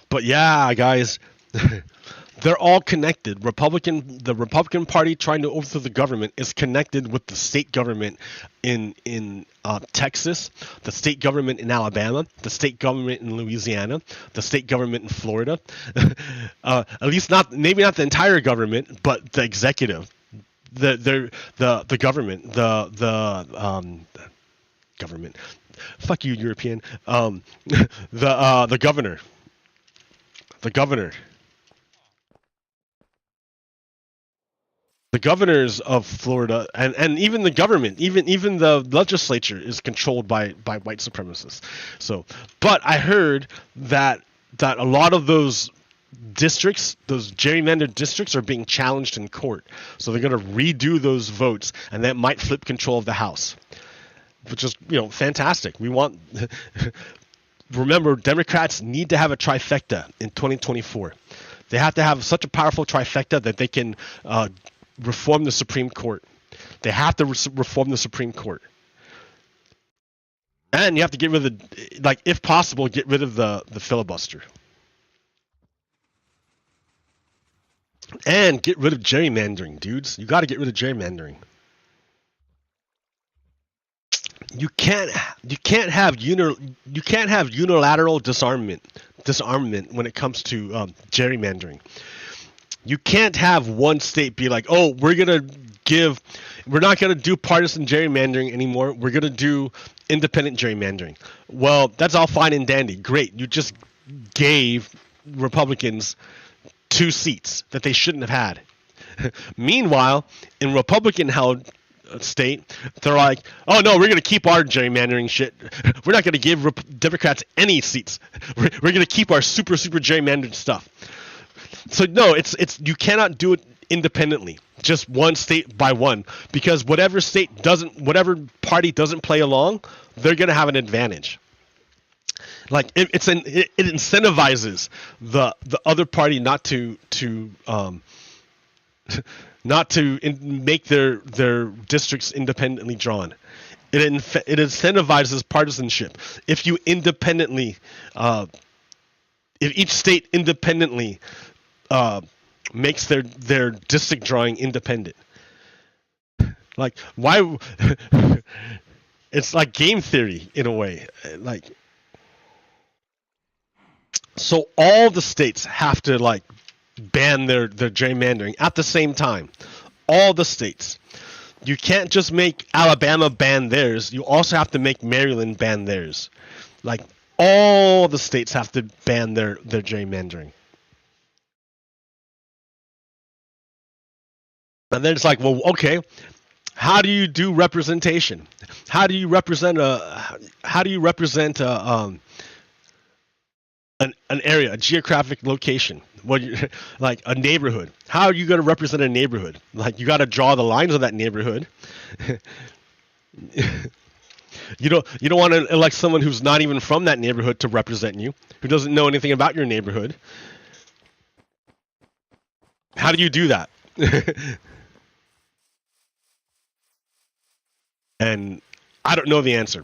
But yeah, guys, they're all connected. The Republican Party trying to overthrow the government is connected with the state government in Texas, the state government in Alabama, the state government in Louisiana, the state government in Florida. At least maybe not the entire government, but the executive, the government, the government. Fuck you, European. The governor. The governor. The governors of Florida and even the government, even the legislature is controlled by white supremacists. So, but I heard that a lot of those districts, those gerrymandered districts, are being challenged in court. So they're going to redo those votes, and that might flip control of the House, which is, fantastic. We want. Remember, Democrats need to have a trifecta in 2024. They have to have such a powerful trifecta that they can reform the Supreme Court. They have to reform the Supreme Court. And you have to get rid of if possible, get rid of the filibuster. And get rid of gerrymandering, dudes. You got to get rid of gerrymandering. you can't have unilateral disarmament when it comes to gerrymandering. You can't have one state be like, oh, we're not gonna do partisan gerrymandering anymore. We're gonna do independent gerrymandering. Well, that's all fine and dandy. Great. You just gave Republicans 2 seats that they shouldn't have had. Meanwhile, in Republican-held state, they're like, oh no, we're going to keep our gerrymandering shit. We're not going to give Democrats any seats. We're going to keep our super gerrymandered stuff. So no, it's you cannot do it independently, just one state by one, because whatever party doesn't play along, they're going to have an advantage. Like it incentivizes the other party not to make their districts independently drawn. It incentivizes partisanship. If you independently, if each state independently makes their district drawing independent, like why? It's like game theory in a way, like. So all the states have to like ban their gerrymandering at the same time. All the states. You can't just make Alabama ban theirs. You also have to make Maryland ban theirs. Like all the states have to ban their gerrymandering. And then it's like, well, okay, how do you do representation? How do you represent an area, a geographic location, like a neighborhood? How are you going to represent a neighborhood? Like, you got to draw the lines of that neighborhood. You don't want to elect someone who's not even from that neighborhood to represent you, who doesn't know anything about your neighborhood. How do you do that? And I don't know the answer.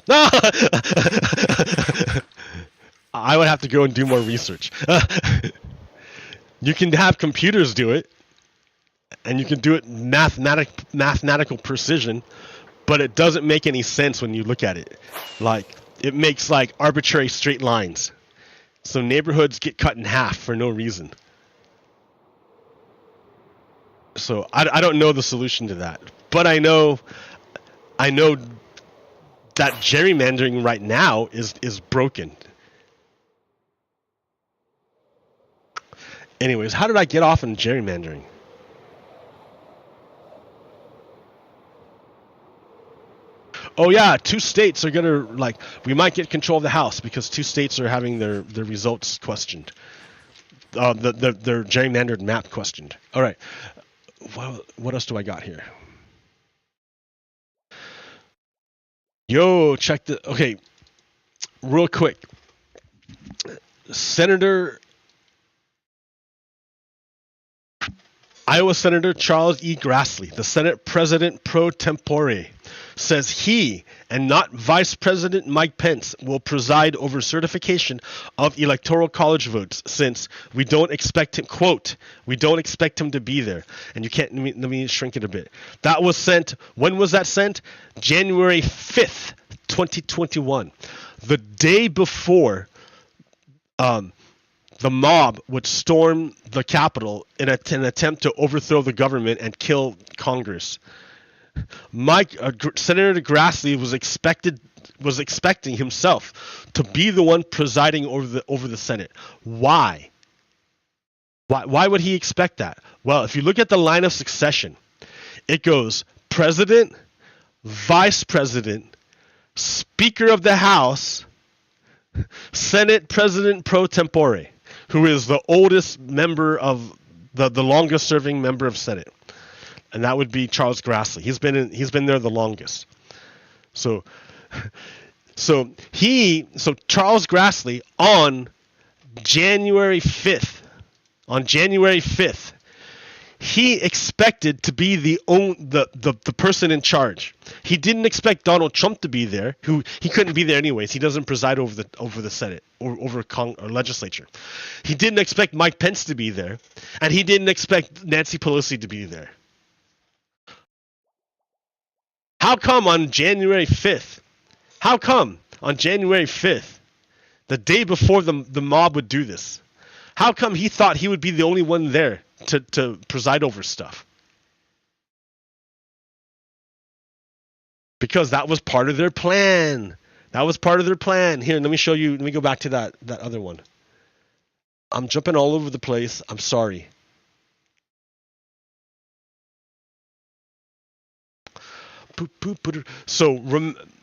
I would have to go and do more research. You can have computers do it, and you can do it mathematical precision, but it doesn't make any sense when you look at it. Like, it makes like arbitrary straight lines. So neighborhoods get cut in half for no reason. So I don't know the solution to that, but I know that gerrymandering right now is broken. Anyways, how did I get off on gerrymandering? Oh yeah, 2 states are gonna, like, we might get control of the House because 2 states are having their results questioned. Their gerrymandered map questioned. All right, what else do I got here? Yo, check the, okay, real quick. Iowa Senator Charles E. Grassley, the Senate President pro tempore, says he and not Vice President Mike Pence will preside over certification of Electoral College votes, since we don't expect him, quote, we don't expect him to be there. And you can't, let me shrink it a bit. That was sent, when was that sent? January 5th, 2021. The day before the mob would storm the Capitol in an attempt to overthrow the government and kill Congress. Senator Grassley was expecting himself to be the one presiding over the Senate. Why? Why would he expect that? Well, if you look at the line of succession, it goes President, Vice President, Speaker of the House, Senate President pro tempore, who is the oldest member of the longest serving member of Senate. And that would be Charles Grassley. He's been there the longest. So Charles Grassley on January 5th, he expected to be the person in charge. He didn't expect Donald Trump to be there, who he couldn't be there anyways. He doesn't preside over the Senate or over or legislature. He didn't expect Mike Pence to be there, and he didn't expect Nancy Pelosi to be there. How come on January 5th How come on January 5th, the day before the mob would do this, how come he thought he would be the only one there to preside over stuff? Because that was part of their plan. That was part of their plan. Here, let me show you. Let me go back to that other one. I'm jumping all over the place. I'm sorry.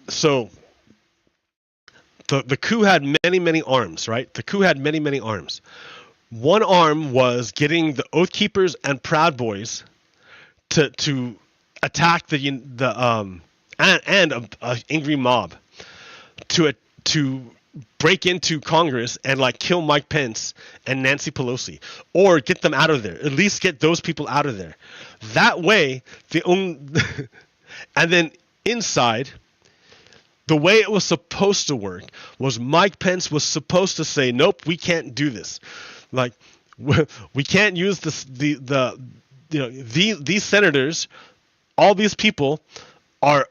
So the coup had many arms, right? The coup had many arms. One arm was getting the Oath Keepers and Proud Boys to attack the angry mob to break into Congress and like kill Mike Pence and Nancy Pelosi, or get them out of there. At least get those people out of there. That way, and then inside, the way it was supposed to work was Mike Pence was supposed to say, "Nope, we can't do this. Like, we can't use this. These senators, all these people, are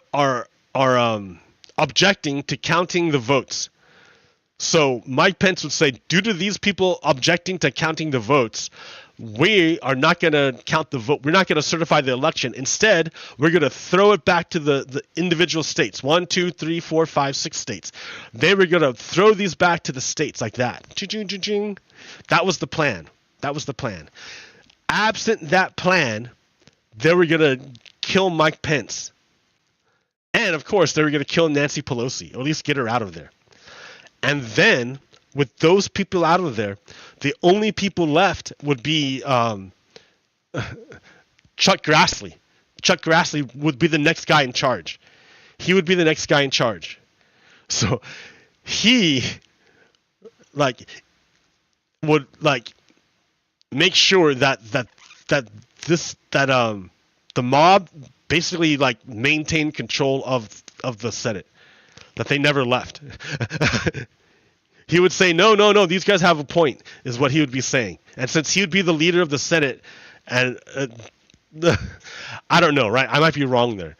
objecting to counting the votes." So Mike Pence would say, due to these people objecting to counting the votes, we are not going to count the vote. We're not going to certify the election. Instead, we're going to throw it back to the individual states. 1, 2, 3, 4, 5, 6 states. They were going to throw these back to the states like that. That was the plan. That was the plan. Absent that plan, they were going to kill Mike Pence. And, of course, they were going to kill Nancy Pelosi, or at least get her out of there. And then, with those people out of there, the only people left would be Chuck Grassley. Chuck Grassley would be the next guy in charge. He would be the next guy in charge. So he would make sure that the mob basically maintained control of the Senate. That they never left. He would say, no, these guys have a point, is what he would be saying. And since he would be the leader of the Senate, and I don't know, right? I might be wrong there.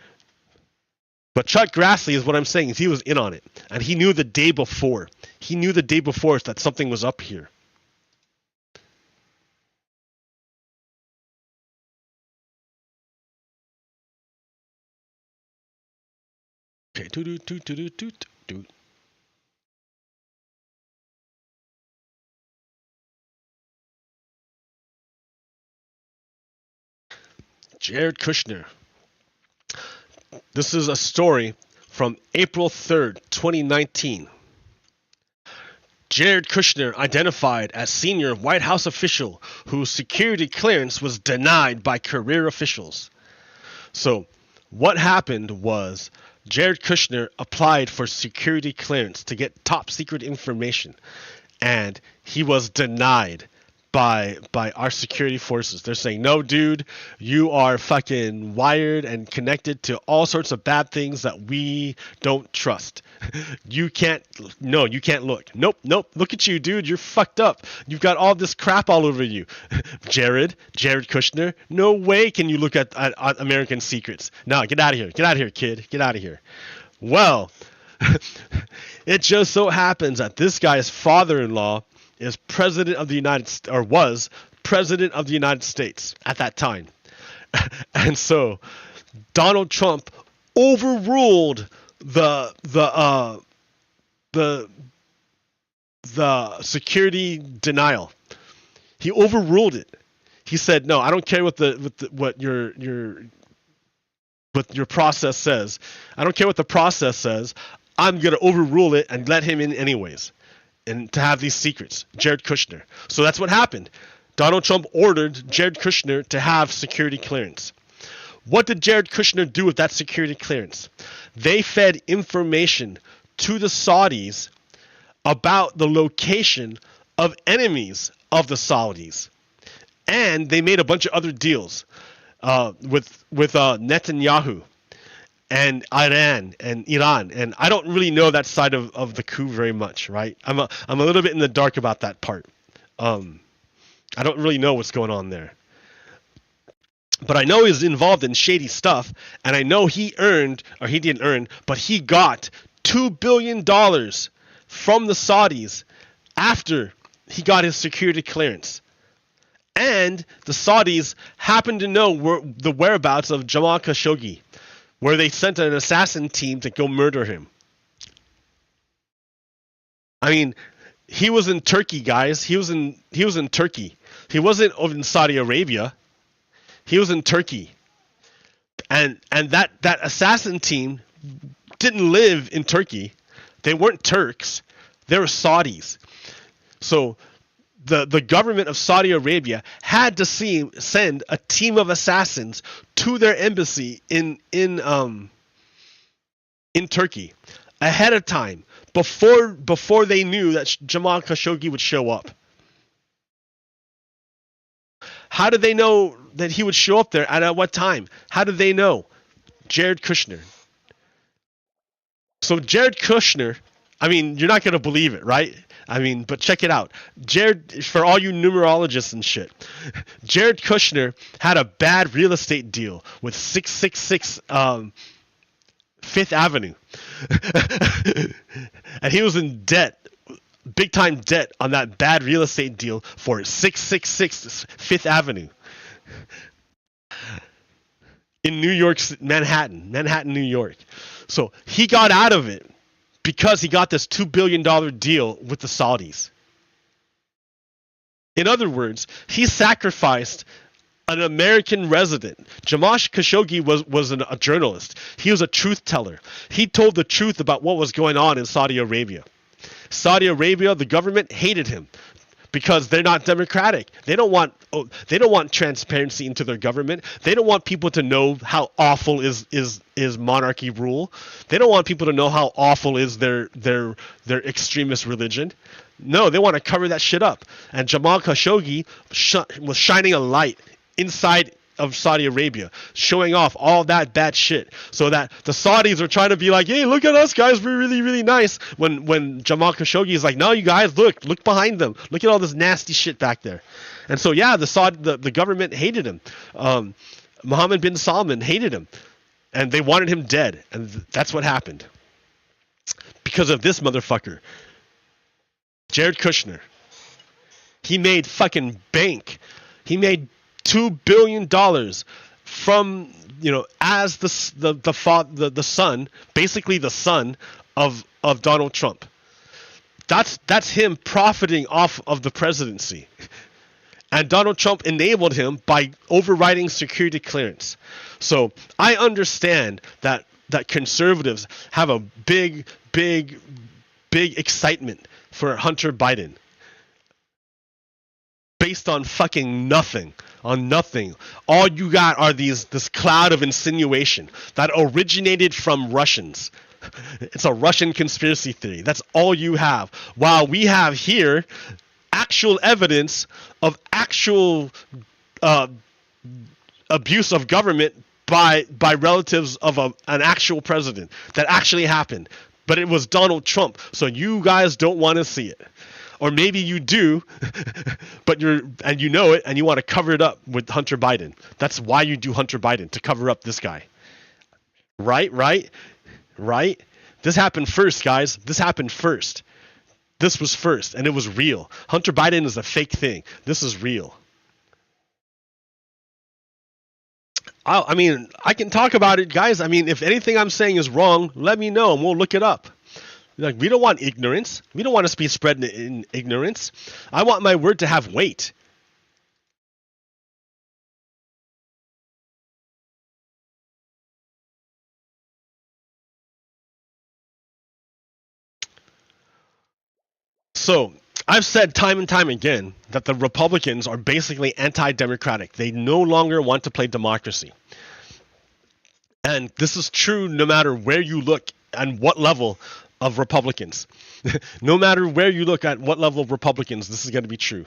But Chuck Grassley is what I'm saying, is he was in on it. And he knew the day before. He knew the day before that something was up here. Okay, Jared Kushner. This is a story from April 3rd, 2019. Jared Kushner identified as senior White House official whose security clearance was denied by career officials. So, what happened was Jared Kushner applied for security clearance to get top secret information, and he was denied by our security forces. They're saying, no, dude, you are fucking wired and connected to all sorts of bad things that we don't trust. You can't look. Nope, look at you, dude, you're fucked up. You've got all this crap all over you. Jared Kushner, no way can you look at American secrets. No, get out of here, kid, get out of here. Well, it just so happens that this guy's father-in-law is president of the was president of the United States at that time. And so Donald Trump overruled the security denial. He overruled it. He said, "No, I don't care what your process says. I don't care what the process says. I'm going to overrule it and let him in anyways." And to have these secrets, Jared Kushner. So that's what happened. Donald Trump ordered Jared Kushner to have security clearance. What did Jared Kushner do with that security clearance? They fed information to the Saudis about the location of enemies of the Saudis. And they made a bunch of other deals with Netanyahu and Iran, and I don't really know that side of the coup very much, right? I'm a little bit in the dark about that part. I don't really know what's going on there, but I know he's involved in shady stuff, and I know he didn't earn, but he got $2 billion from the Saudis after he got his security clearance. And the Saudis happened to know the whereabouts of Jamal Khashoggi, where they sent an assassin team to go murder him. I mean, he was in Turkey, guys. He was in Turkey. He wasn't in Saudi Arabia. He was in Turkey. And that assassin team didn't live in Turkey. They weren't Turks. They were Saudis. So the government of Saudi Arabia had to send a team of assassins to their embassy in Turkey ahead of time, before they knew that Jamal Khashoggi would show up. How did they know that he would show up there, and at what time? How did they know? Jared Kushner. So Jared Kushner, I mean, you're not going to believe it, right? I mean, but check it out. Jared, for all you numerologists and shit, Jared Kushner had a bad real estate deal with 666 Fifth Avenue. And he was in debt, big time debt on that bad real estate deal for 666 Fifth Avenue. In New York, Manhattan, New York. So he got out of it because he got this $2 billion deal with the Saudis. In other words, he sacrificed an American resident. Jamal Khashoggi was a journalist. He was a truth teller. He told the truth about what was going on in Saudi Arabia. Saudi Arabia, the government hated him because they're not democratic. They don't want transparency into their government. They don't want people to know how awful is monarchy rule. They don't want people to know how awful is their extremist religion. No, they want to cover that shit up. And Jamal Khashoggi was shining a light inside of Saudi Arabia, showing off all that bad shit, so that the Saudis are trying to be like, hey, look at us guys, we're really, really nice, when Jamal Khashoggi is like, no, you guys, look behind them, look at all this nasty shit back there. And so yeah, the government hated him. Mohammed bin Salman hated him, and they wanted him dead, and that's what happened because of this motherfucker, Jared Kushner. He made fucking bank. He made $2 billion from, as the son, basically the son of Donald Trump. That's him profiting off of the presidency. And Donald Trump enabled him by overriding security clearance. So I understand that conservatives have a big excitement for Hunter Biden based on fucking nothing. On nothing. All you got are this cloud of insinuation that originated from Russians. It's a Russian conspiracy theory. That's all you have. While we have here actual evidence of actual abuse of government by relatives of an actual president that actually happened. But it was Donald Trump. So you guys don't want to see it. Or maybe you do, but you know it, and you want to cover it up with Hunter Biden. That's why you do Hunter Biden, to cover up this guy. Right? This happened first, guys. This happened first. This was first, and it was real. Hunter Biden is a fake thing. This is real. I mean, I can talk about it, guys. I mean, if anything I'm saying is wrong, let me know, and we'll look it up. Like, we don't want ignorance. We don't want us to be spread in ignorance. I want my word to have weight. So, I've said time and time again that the Republicans are basically anti-democratic. They no longer want to play democracy. And this is true no matter where you look and what level of Republicans. No matter where you look at what level of Republicans, this is going to be true.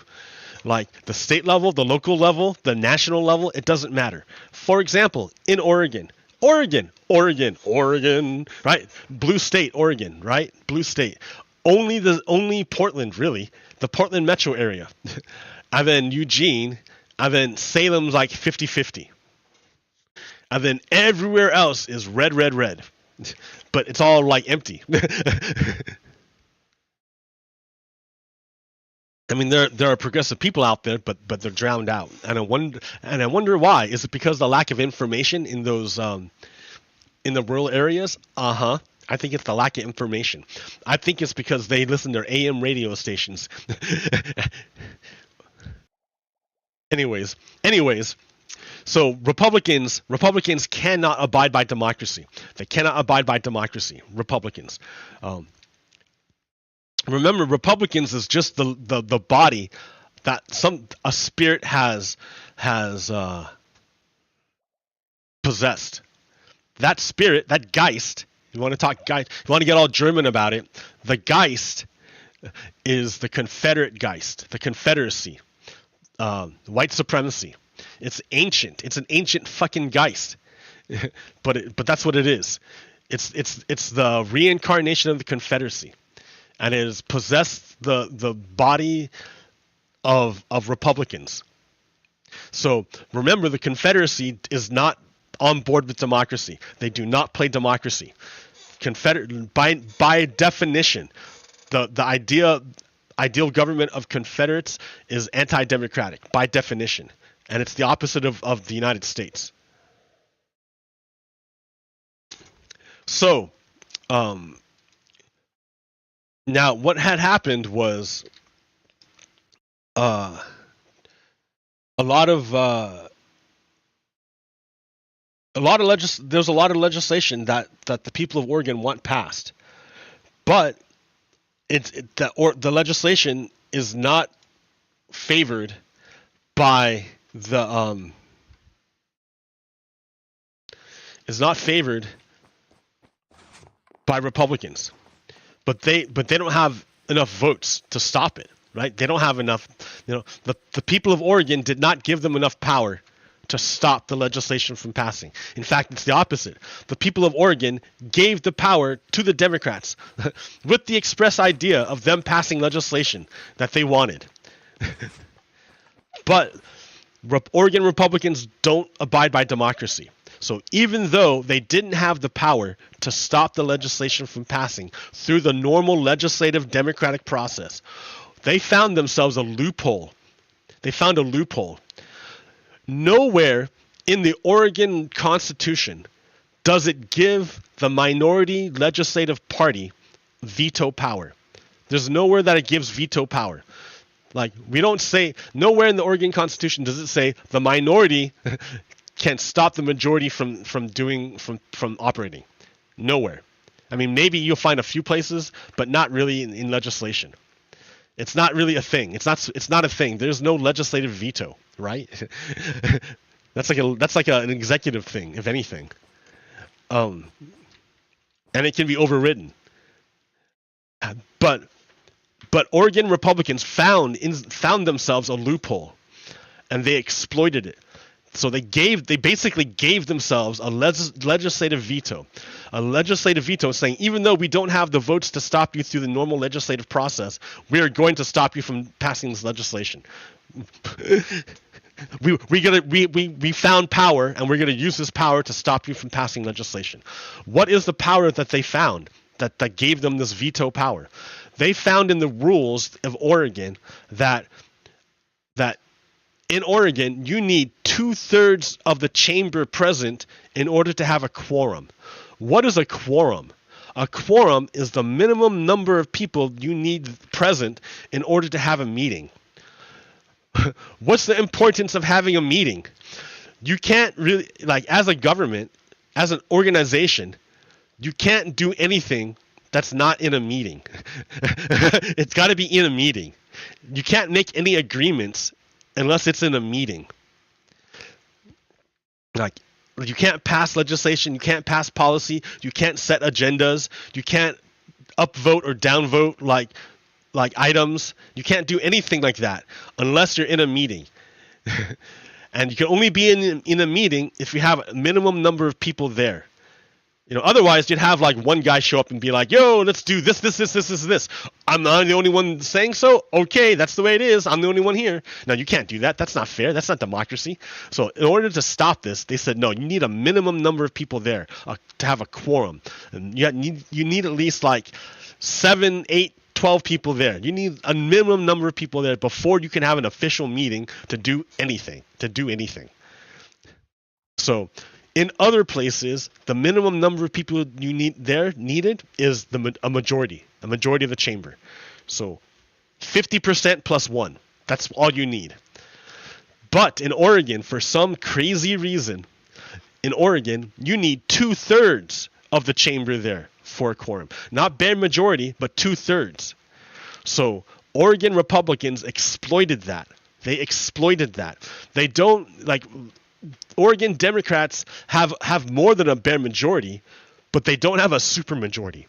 Like the state level, the local level, the national level, it doesn't matter. For example, in Oregon, right? Blue state, Oregon, right? Blue state. Only Portland, really, the Portland metro area. And then Eugene, and then Salem's like 50-50. And then everywhere else is red. but it's all like empty. I mean, there are progressive people out there, but they're drowned out, and I wonder why. Is it because of the lack of information in those in the rural areas? I think it's the lack of information. I think it's because they listen to AM radio stations. anyways, so Republicans cannot abide by democracy. They cannot abide by democracy. Republicans. Remember, Republicans is just the body that a spirit has possessed. That spirit, that Geist. You want to talk Geist? You want to get all German about it? The Geist is the Confederate Geist, the Confederacy, white supremacy. It's ancient. It's an ancient fucking Geist, but that's what it is. It's the reincarnation of the Confederacy, and it has possessed the body of Republicans. So remember, the Confederacy is not on board with democracy. They do not play democracy. By definition, the ideal government of Confederates is anti-democratic by definition, and it's the opposite of the United States. So, now what had happened was a lot of there's a lot of legislation that the people of Oregon want passed, but the legislation is not favored by the by Republicans, but they don't have enough votes to stop it, right? They don't have enough. The people of Oregon did not give them enough power to stop the legislation from passing. In fact, it's the opposite. The people of Oregon gave the power to the Democrats with the express idea of them passing legislation that they wanted. But Oregon Republicans don't abide by democracy. So even though they didn't have the power to stop the legislation from passing through the normal legislative democratic process, they found themselves a loophole. They found a loophole. Nowhere in the Oregon Constitution does it give the minority legislative party veto power. There's nowhere that it gives veto power. Like, we don't say, nowhere in the Oregon Constitution does it say the minority can stop the majority from operating. Nowhere. I mean, maybe you'll find a few places, but not really in legislation. It's not really a thing. It's not a thing. There's no legislative veto, right? That's like an executive thing, if anything. And it can be overridden. But Oregon Republicans found themselves a loophole, and they exploited it. So they basically gave themselves a legislative veto. A legislative veto saying, even though we don't have the votes to stop you through the normal legislative process, we are going to stop you from passing this legislation. we found power, and we're going to use this power to stop you from passing legislation. What is the power that they found that gave them this veto power? They found in the rules of Oregon that in Oregon, you need 2/3 of the chamber present in order to have a quorum. What is a quorum? A quorum is the minimum number of people you need present in order to have a meeting. What's the importance of having a meeting? You can't really, like, as a government, as an organization, you can't do anything that's not in a meeting. It's got to be in a meeting. You can't make any agreements unless it's in a meeting. Like, you can't pass legislation, you can't pass policy, you can't set agendas, you can't upvote or downvote like items. You can't do anything like that unless you're in a meeting. And you can only be in a meeting if you have a minimum number of people there. Otherwise you'd have like one guy show up and be like, yo, let's do this. I'm not the only one saying so. Okay, that's the way it is. I'm the only one here. No, you can't do that. That's not fair. That's not democracy. So in order to stop this, they said, no, you need a minimum number of people there to have a quorum. And you need at least like 7, 8, 12 people there. You need a minimum number of people there before you can have an official meeting to do anything. So in other places, the minimum number of people you needed is a majority of the chamber. So 50% plus 1. That's all you need. But in Oregon, for some crazy reason, in Oregon, you need 2/3 of the chamber there for a quorum. Not bare majority, but 2/3. So Oregon Republicans exploited that. They don't like. Oregon Democrats have more than a bare majority, but they don't have a supermajority.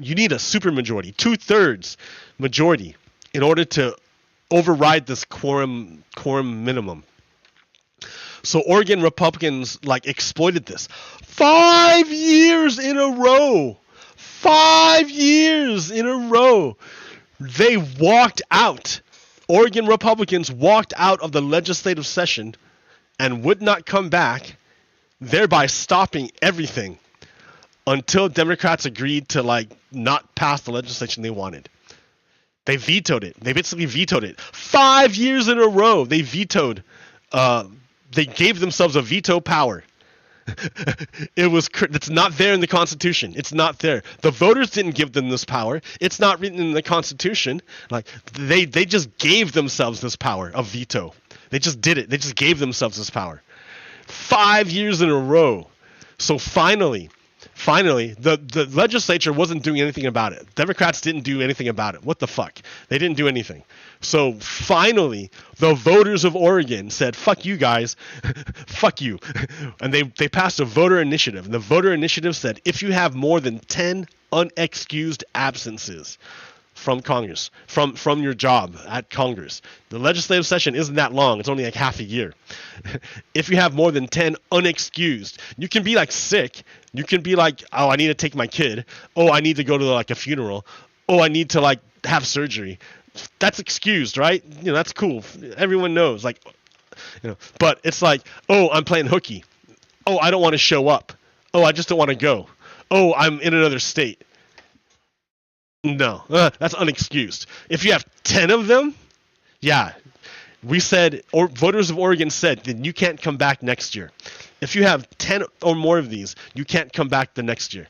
You need a supermajority, 2/3 majority, in order to override this quorum minimum. So Oregon Republicans exploited this. 5 years in a row. 5 years in a row. They walked out. Oregon Republicans walked out of the legislative session and would not come back, thereby stopping everything until Democrats agreed to not pass the legislation they wanted. They vetoed it. They basically vetoed it. 5 years in a row, they vetoed. They gave themselves a veto power. It's not there in the Constitution. It's not there. The voters didn't give them this power. It's not written in the Constitution. They just gave themselves this power of veto. They just did it. They just gave themselves this power. 5 years in a row. So finally, the legislature wasn't doing anything about it. Democrats didn't do anything about it. What the fuck? They didn't do anything. So finally, the voters of Oregon said, fuck you guys, fuck you. And they passed a voter initiative. And the voter initiative said, if you have more than 10 unexcused absences from Congress, from your job at Congress. The legislative session isn't that long. It's only half a year. If you have more than 10 unexcused, you can be sick. You can be oh, I need to take my kid. Oh, I need to go to a funeral. Oh, I need to have surgery. That's excused, right? That's cool. Everyone knows. But it's oh, I'm playing hooky. Oh, I don't want to show up. Oh, I just don't want to go. Oh, I'm in another state. No, that's unexcused. If you have 10 of them, yeah, we said, or voters of Oregon said, then you can't come back next year. If you have 10 or more of these, you can't come back the next year.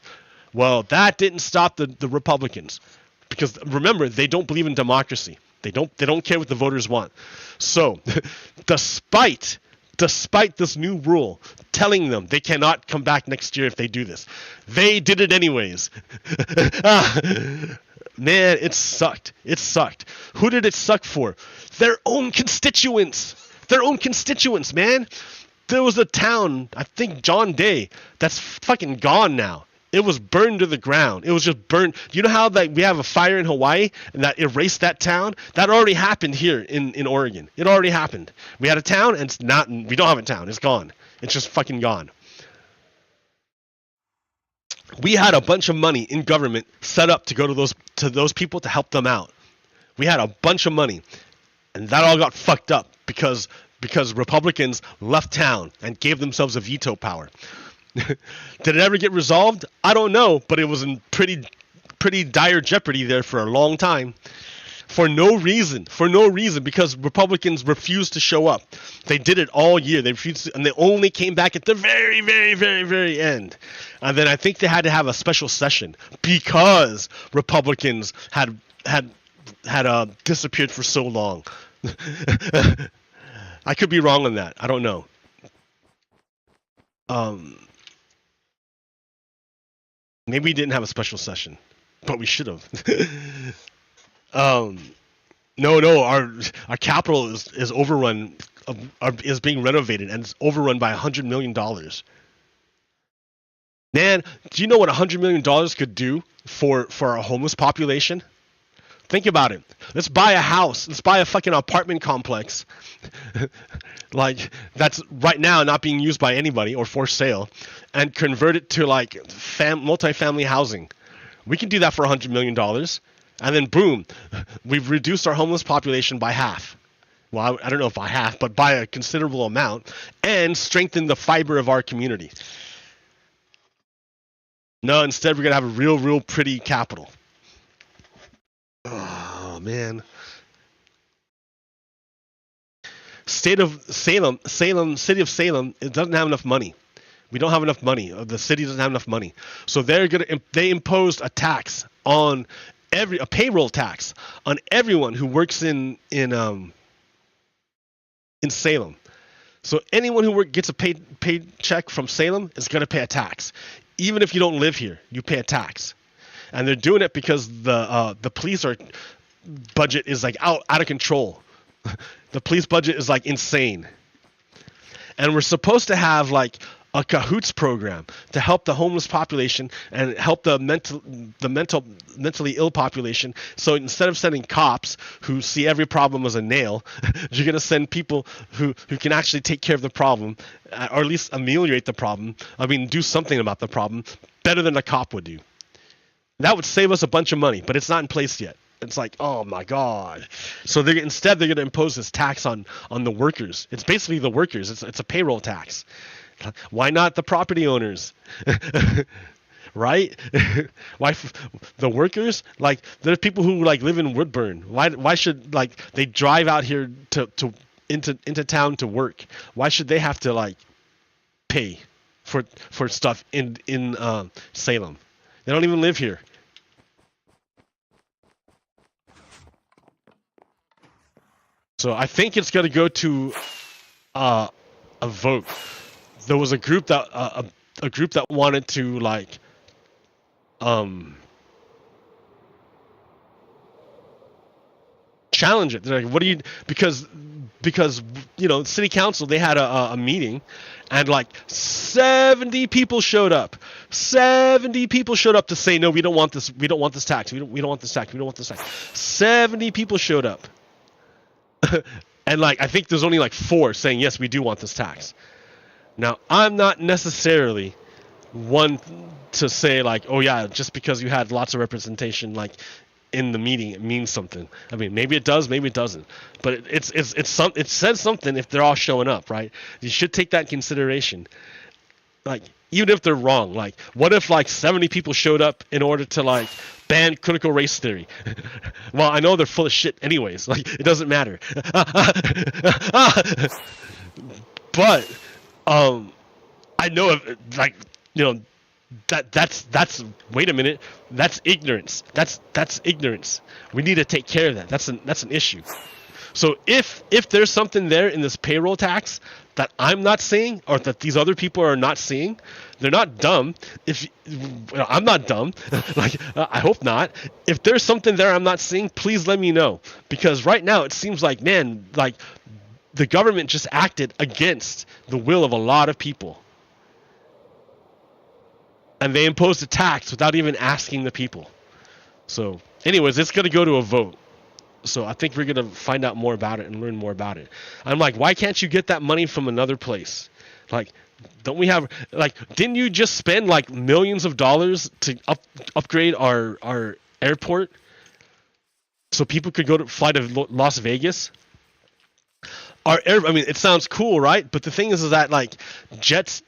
Well, that didn't stop the Republicans, because remember, they don't believe in democracy. They don't care what the voters want. So, despite this new rule telling them they cannot come back next year if they do this, they did it anyways. Man, it sucked. Who did it suck for? Their own constituents, man. There was a town, I think John Day, that's fucking gone now. It was burned to the ground. It was just burned. You know how we have a fire in Hawaii and that erased that town? That already happened here in Oregon. It already happened. We had a town and we don't have a town. It's gone. It's just fucking gone. We had a bunch of money in government set up to go to those people to help them out. We had a bunch of money, and that all got fucked up because Republicans left town and gave themselves a veto power. Did it ever get resolved? I don't know, but it was in pretty dire jeopardy there for a long time. For no reason, because Republicans refused to show up. They did it all year. They refused to, and they only came back at the very, very, very, very end. And then I think they had to have a special session because Republicans had disappeared for so long. I could be wrong on that. I don't know. Maybe we didn't have a special session, but we should have. No, our capital is overrun, is being renovated, and it's overrun by $100 million. Man, do you know what $100 million could do for our homeless population? Think about it. Let's buy a house. Let's buy a fucking apartment complex. Like, that's right now not being used by anybody or for sale, and convert it to like multi-family housing. We can do that for $100 million. And then boom, we've reduced our homeless population by half. Well, I don't know if by half, but by a considerable amount, and strengthen the fiber of our community. No, instead we're going to have a real pretty capital. Oh, man. City of Salem, it doesn't have enough money. We don't have enough money. The city doesn't have enough money. So they imposed a tax on a payroll tax on everyone who works in Salem. So anyone who gets a paycheck from Salem is going to pay a tax. Even if you don't live here, you pay a tax. And they're doing it because the police budget is like out of control. The police budget is like insane. And we're supposed to have like a cahoots program to help the homeless population and help the mentally ill population. So instead of sending cops who see every problem as a nail, you're going to send people who can actually take care of the problem, or at least ameliorate the problem. I mean, do something about the problem better than a cop would do. That would save us a bunch of money, but it's not in place yet. It's like, oh my God. So instead they're going to impose this tax on the workers. It's basically the workers. It's a payroll tax. Why not the property owners? Right? Why the workers? Like, there's people who like live in Woodburn. Why should like they drive out here into town to work? Why should they have to like pay for stuff in Salem? They don't even live here. So I think it's going to go to a vote. There was a group that wanted to like challenge it. They're like, what do you, because you know, city council, they had a meeting, and like 70 people showed up. 70 people showed up to say, no, we don't want this. We don't want this tax. We don't want this tax. We don't want this tax. 70 people showed up. And like, I think there's only like 4 saying, yes, we do want this tax. Now, I'm not necessarily one to say like, oh yeah, just because you had lots of representation like in the meeting, it means something. I mean, maybe it does, maybe it doesn't. But it says something if they're all showing up, right? You should take that in consideration. Like, even if they're wrong, like, what if like 70 people showed up in order to like ban critical race theory? Well, I know they're full of shit anyways. Like, it doesn't matter. But I know, like, you know, that's wait a minute, that's ignorance. That's ignorance. We need to take care of that. That's an issue. So if there's something there in this payroll tax that I'm not seeing, or that these other people are not seeing, they're not dumb. I'm not dumb, like, I hope not. If there's something there I'm not seeing, please let me know, because right now it seems like, man, like the government just acted against the will of a lot of people. And they imposed a tax without even asking the people. So, anyways, it's going to go to a vote. So I think we're going to find out more about it and learn more about it. I'm like, why can't you get that money from another place? Like, don't we have, like, didn't you just spend like millions of dollars to upgrade our airport so people could fly to Las Vegas? I mean, it sounds cool, right? But the thing is that like jets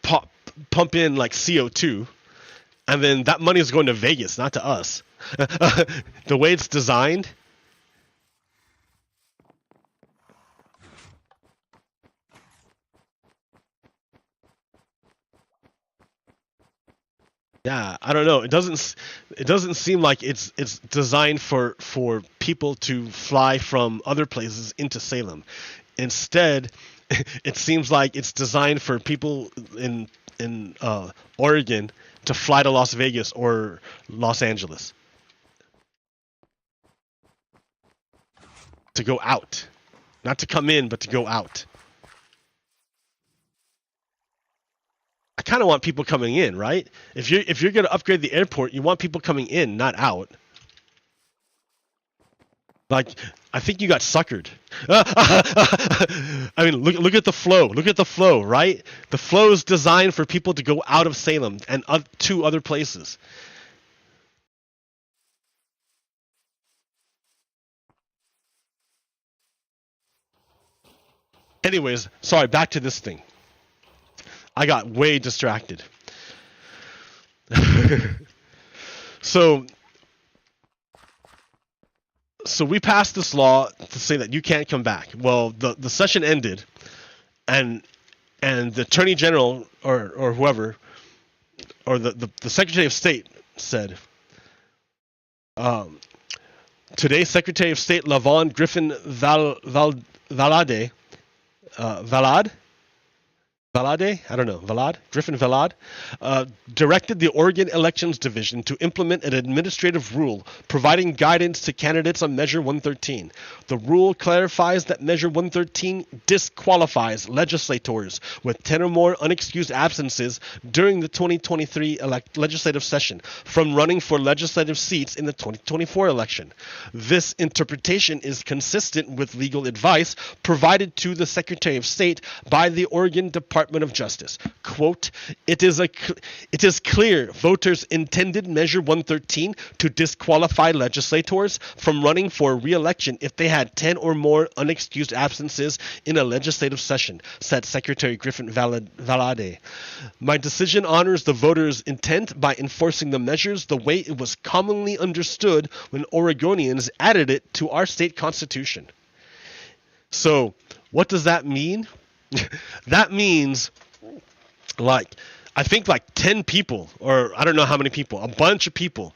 pump in like CO2, and then that money is going to Vegas, not to us. The way it's designed. Yeah, I don't know. It doesn't seem like it's designed for people to fly from other places into Salem. Instead, it seems like it's designed for people in Oregon to fly to Las Vegas or Los Angeles. To go out. Not to come in, but to go out. I kind of want people coming in, right? If you're going to upgrade the airport, you want people coming in, not out. Like, I think you got suckered. I mean, look at the flow. Look at the flow, right? The flow is designed for people to go out of Salem and to other places. Anyways, sorry, back to this thing. I got way distracted. So we passed this law to say that you can't come back. Well, the session ended, and the Attorney General or whoever, or the Secretary of State said, today Secretary of State Lavon Griffin Valade, Valade, I don't know, Griffin Valade, directed the Oregon Elections Division to implement an administrative rule providing guidance to candidates on Measure 113. The rule clarifies that Measure 113 disqualifies legislators with 10 or more unexcused absences during the 2023 legislative session from running for legislative seats in the 2024 election. This interpretation is consistent with legal advice provided to the Secretary of State by the Oregon Department of Justice. Quote, it is clear voters intended Measure 113 to disqualify legislators from running for re-election if they had 10 or more unexcused absences in a legislative session, said Secretary Griffin Valade. My decision honors the voters' intent by enforcing the measures the way it was commonly understood when Oregonians added it to our state constitution. So, what does that mean? That means, like, I think like 10 people, or I don't know how many people, a bunch of people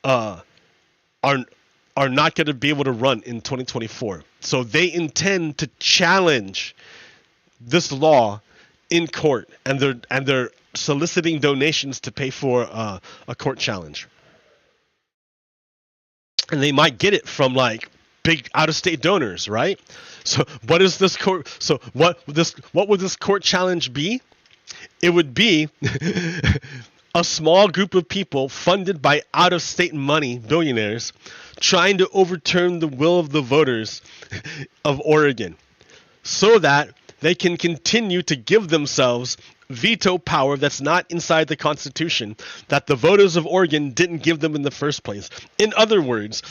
are not going to be able to run in 2024. So they intend to challenge this law in court, and they're soliciting donations to pay for a court challenge. And they might get it from like big out-of-state donors, right? So what is this court? So what would this court challenge be? It would be a small group of people funded by out-of-state money, billionaires, trying to overturn the will of the voters of Oregon, so that they can continue to give themselves veto power that's not inside the Constitution, that the voters of Oregon didn't give them in the first place. In other words,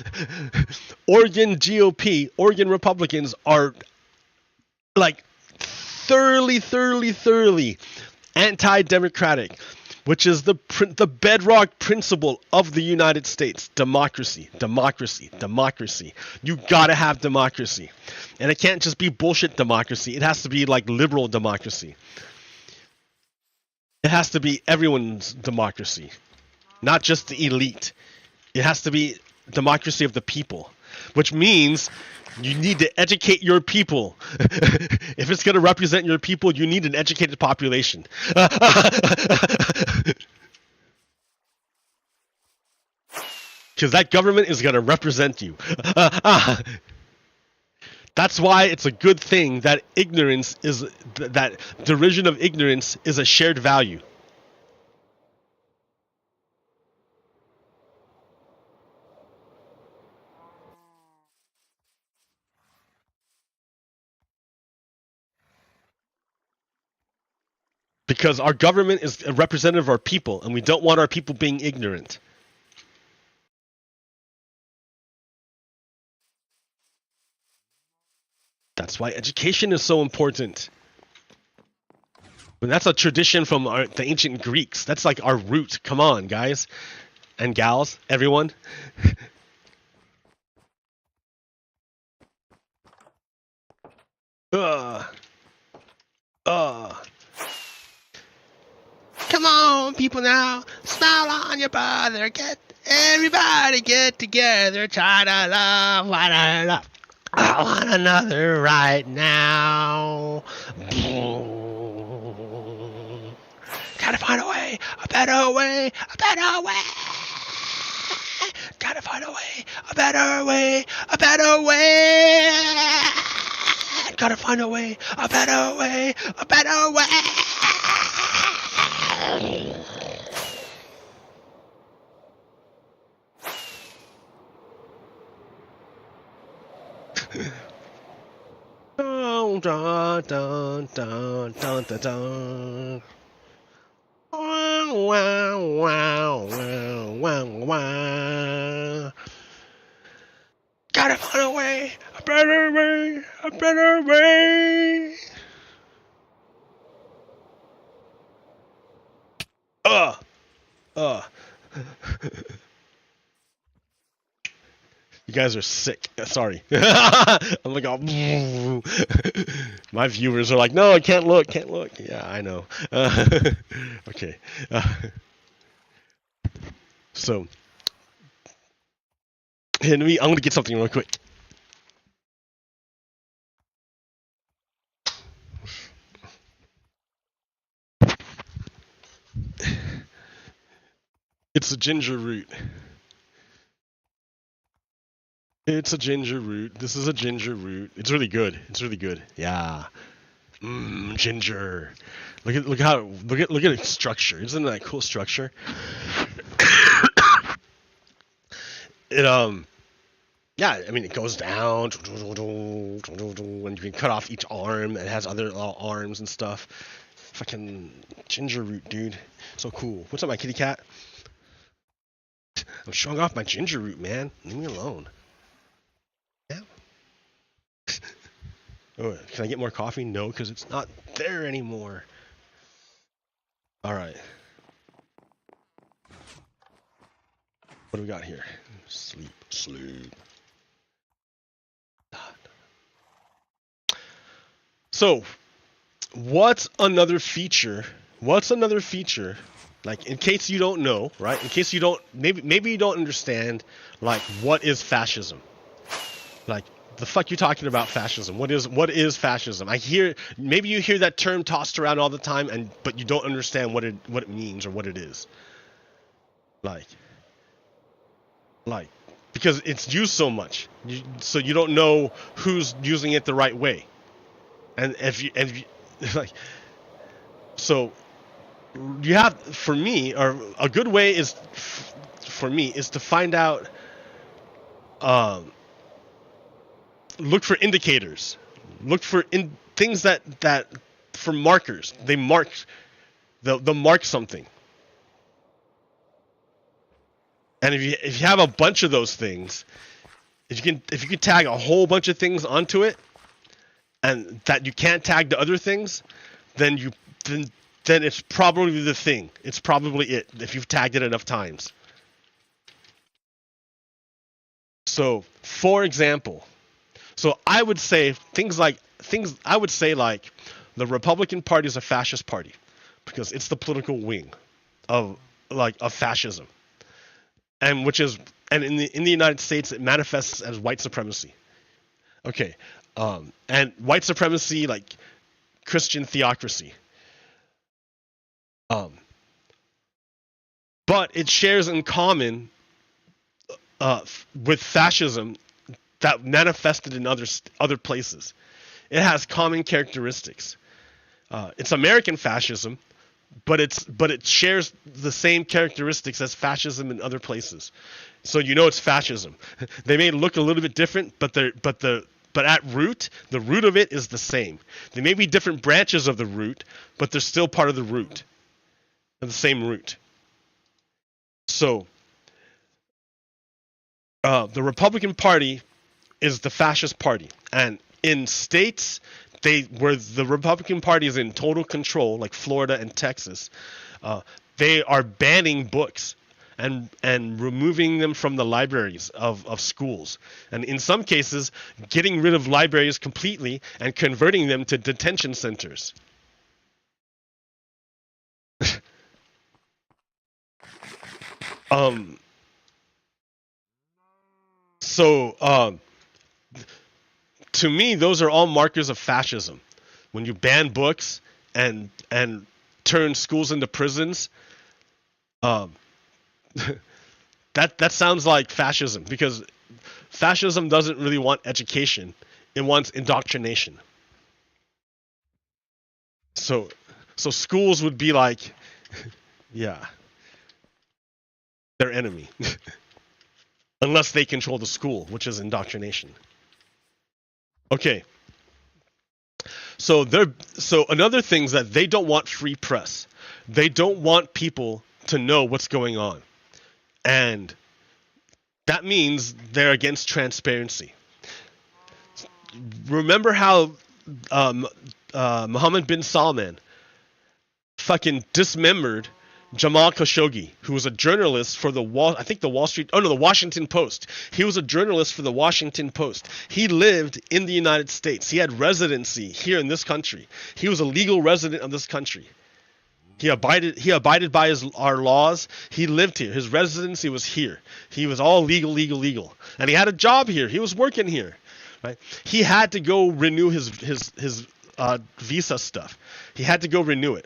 Oregon GOP, Oregon Republicans are like thoroughly anti-democratic, which is the bedrock principle of the United States. Democracy. You gotta have democracy. And it can't just be bullshit democracy. It has to be like liberal democracy. It has to be everyone's democracy, not just the elite. It has to be democracy of the people, which means you need to educate your people. If it's going to represent your people, you need an educated population. Because that government is going to represent you. That's why it's a good thing that that derision of ignorance is a shared value. Because our government is a representative of our people, and we don't want our people being ignorant. That's why education is so important. And that's a tradition from the ancient Greeks. That's like our root. Come on, guys and gals, everyone. Come on, people now. Smile on your brother. Everybody get together. Try to love one another right now. Gotta find a way, a better way, a better way. Gotta find a way, a better way, a better way. Gotta find a way, a better way, a better way. Dun, dun, dun, dun, dun, dun, dun. Wow, wow, wow, wow, wow, wow. Gotta find a way, a better way, a better way. Uh, uh. You guys are sick. Sorry. I'm like, oh, my viewers are like, no, I can't look, can't look. Yeah, I know. Okay. So, hey, I'm gonna get something real quick. It's a ginger root. It's a ginger root. This is a ginger root. It's really good. It's really good. Yeah. Ginger. Look at its structure. Isn't that a cool structure? It yeah, I mean it goes down and you can cut off each arm. It has other little arms and stuff. Fucking ginger root, dude. So cool. What's up, my kitty cat? I'm showing off my ginger root, man. Leave me alone. Yeah. Oh, can I get more coffee? No, because it's not there anymore. Alright. What do we got here? Sleep, sleep. So, what's another feature? What's another feature? Like, in case you don't know, right? In case you don't, maybe you don't understand, like, what is fascism? Like, the fuck you talking about fascism? What is fascism? I hear, maybe you hear that term tossed around all the time, but you don't understand what it means or what it is. Like, because it's used so much, so you don't know who's using it the right way. And if you like, so you have, for me, or a good way is for me is to find out, look for indicators, look for things that for markers. They'll mark something. And if you have a bunch of those things, if you can tag a whole bunch of things onto it, and that you can't tag the other things, then it's probably the thing. It's probably it if you've tagged it enough times. So, for example, I would say I would say like the Republican Party is a fascist party because it's the political wing of fascism. And in the United States it manifests as white supremacy. Okay. And white supremacy, like Christian theocracy. But it shares in common with fascism that manifested in other places. It has common characteristics. It's American fascism, but it shares the same characteristics as fascism in other places. So you know it's fascism. They may look a little bit different, but at root, the root of it is the same. There may be different branches of the root, but they're still part of the root, of the same root. So, the Republican Party is the fascist party, and in states where the Republican Party is in total control, like Florida and Texas, they are banning books and removing them from the libraries of schools, and in some cases getting rid of libraries completely and converting them to detention centers. To me, those are all markers of fascism. When you ban books and turn schools into prisons, that sounds like fascism, because fascism doesn't really want education; it wants indoctrination. So schools would be like, yeah, their enemy, unless they control the school, which is indoctrination. Okay. So another thing is that they don't want free press. They don't want people to know what's going on. And that means they're against transparency. Remember how Mohammed bin Salman fucking dismembered Jamal Khashoggi, who was a journalist for the Washington Post. He was a journalist for the Washington Post. He lived in the United States. He had residency here in this country. He was a legal resident of this country. He abided by our laws. He lived here. His residency was here. He was all legal. And he had a job here. He was working here. Right? He had to go renew his visa stuff. He had to go renew it.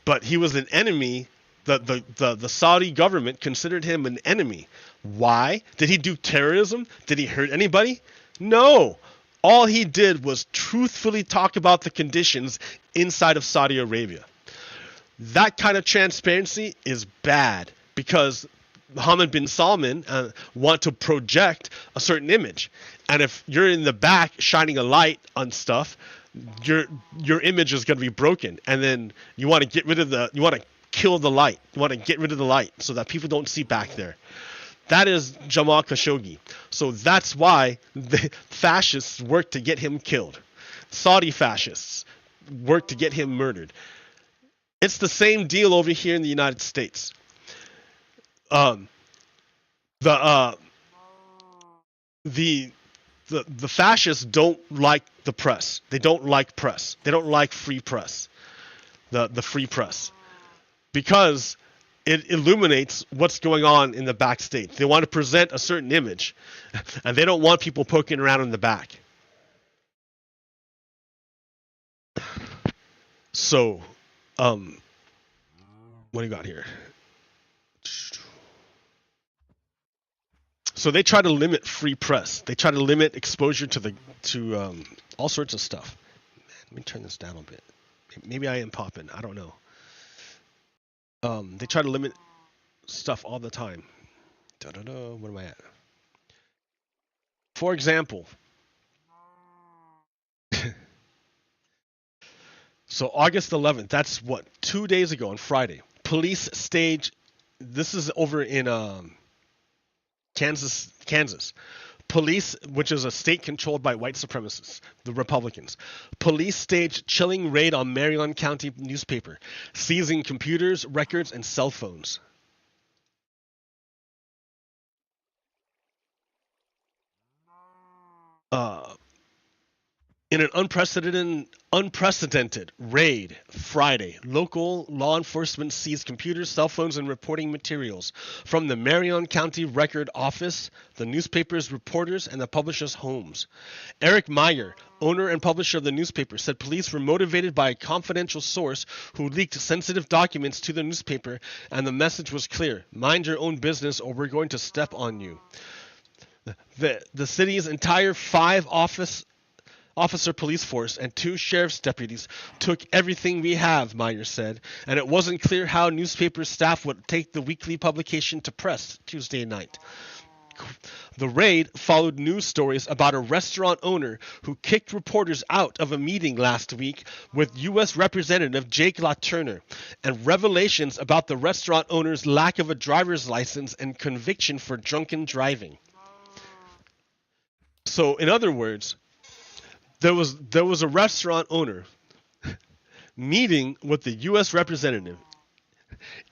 But he was an enemy. The Saudi government considered him an enemy. Why? Did he do terrorism? Did he hurt anybody? No. All he did was truthfully talk about the conditions inside of Saudi Arabia. That kind of transparency is bad because Mohammed bin Salman want to project a certain image. And if you're in the back shining a light on stuff, your image is going to be broken. And then you want to kill the light. You want to get rid of the light so that people don't see back there. That is Jamal Khashoggi. So that's why the fascists worked to get him killed. Saudi fascists worked to get him murdered. It's the same deal over here in the United States. The fascists don't like the press. They don't like press. They don't like free press. The free press. Because it illuminates what's going on in the backstage. They want to present a certain image, and they don't want people poking around in the back. So, what do you got here? So they try to limit free press. They try to limit exposure to all sorts of stuff. Man, let me turn this down a bit. Maybe I am popping. I don't know. They try to limit stuff all the time. What am I at? For example, so August 11th, that's what, 2 days ago on Friday. Police stage, this is over in Kansas. Police, which is a state controlled by white supremacists, the Republicans. Police staged chilling raid on Marion County newspaper, seizing computers, records, and cell phones. In an unprecedented raid Friday, local law enforcement seized computers, cell phones, and reporting materials from the Marion County Record Office, the newspaper's reporters, and the publishers' homes. Eric Meyer, owner and publisher of the newspaper, said police were motivated by a confidential source who leaked sensitive documents to the newspaper, and the message was clear: mind your own business or we're going to step on you. The city's entire 5-officer police force and 2 sheriff's deputies took everything we have, Meyer said, and it wasn't clear how newspaper staff would take the weekly publication to press Tuesday night. The raid followed news stories about a restaurant owner who kicked reporters out of a meeting last week with U.S. Representative Jake LaTurner, and revelations about the restaurant owner's lack of a driver's license and conviction for drunken driving. So, in other words, there was a restaurant owner meeting with the U.S. representative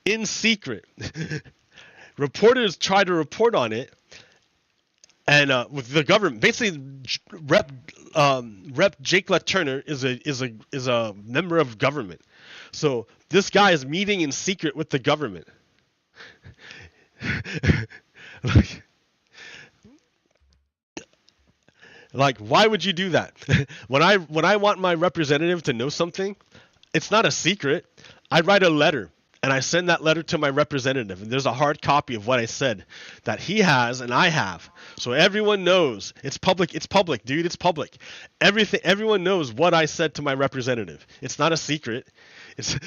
in secret. Reporters tried to report on it, and with the government, basically, Rep Jake LaTurner is a member of government. So this guy is meeting in secret with the government. Like, why would you do that? When I want my representative to know something, it's not a secret. I write a letter And I send that letter to my representative, and there's a hard copy of what I said that he has and I have. So everyone knows. It's public, dude, it's public. Everyone knows what I said to my representative. It's not a secret. It's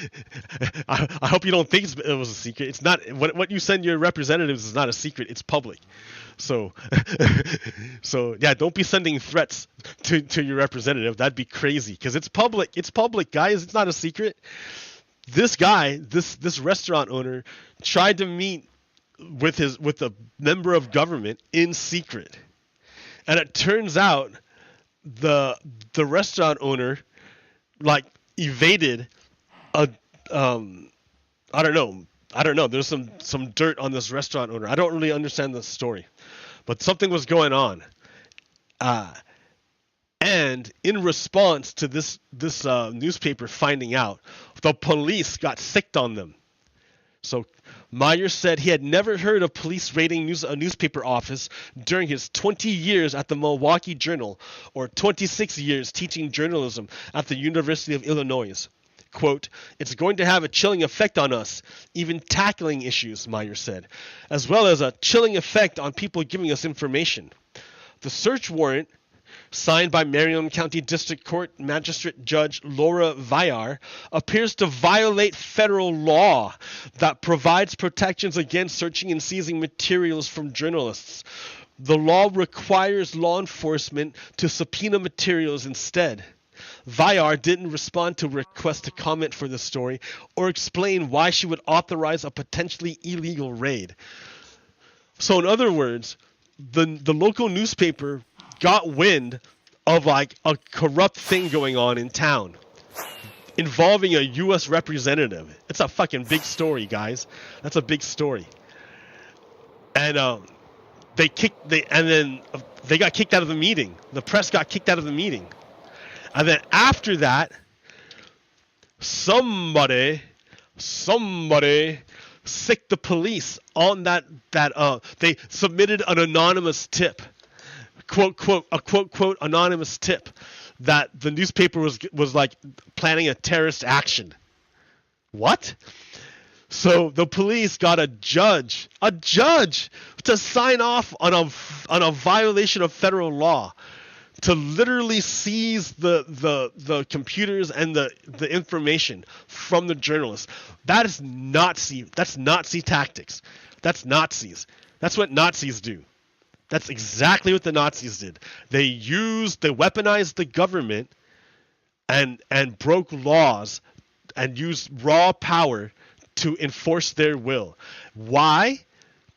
I hope you don't think it was a secret. It's not. What you send your representatives is not a secret. It's public. So so yeah, don't be sending threats to your representative. That'd be crazy because it's public. It's public, guys. It's not a secret. This guy, this restaurant owner, tried to meet with a member of government in secret, and it turns out the restaurant owner like evaded a I don't know. There's some dirt on this restaurant owner. I don't really understand the story, but something was going on. And in response to this newspaper finding out, the police got sicked on them. So Meyer said he had never heard of police raiding a newspaper office during his 20 years at the Milwaukee Journal or 26 years teaching journalism at the University of Illinois. Quote, "It's going to have a chilling effect on us, even tackling issues," Meyer said, "as well as a chilling effect on people giving us information." The search warrant, signed by Marion County District Court Magistrate Judge Laura Villar, appears to violate federal law that provides protections against searching and seizing materials from journalists. The law requires law enforcement to subpoena materials instead. Villar didn't respond to requests to comment for the story or explain why she would authorize a potentially illegal raid. So in other words, the local newspaper got wind of like a corrupt thing going on in town involving a U.S. representative. It's a fucking big story, guys. That's a big story. And they got kicked out of the meeting. The press got kicked out of the meeting. And then after that, somebody sicked the police on that they submitted an anonymous tip. Quote anonymous tip that the newspaper was like planning a terrorist action. What? So the police got a judge to sign off on a violation of federal law, to literally seize the computers and the information from the journalists. That is Nazi. That's Nazi tactics. That's Nazis. That's what Nazis do. That's exactly what the Nazis did. They weaponized the government and broke laws and used raw power to enforce their will. Why?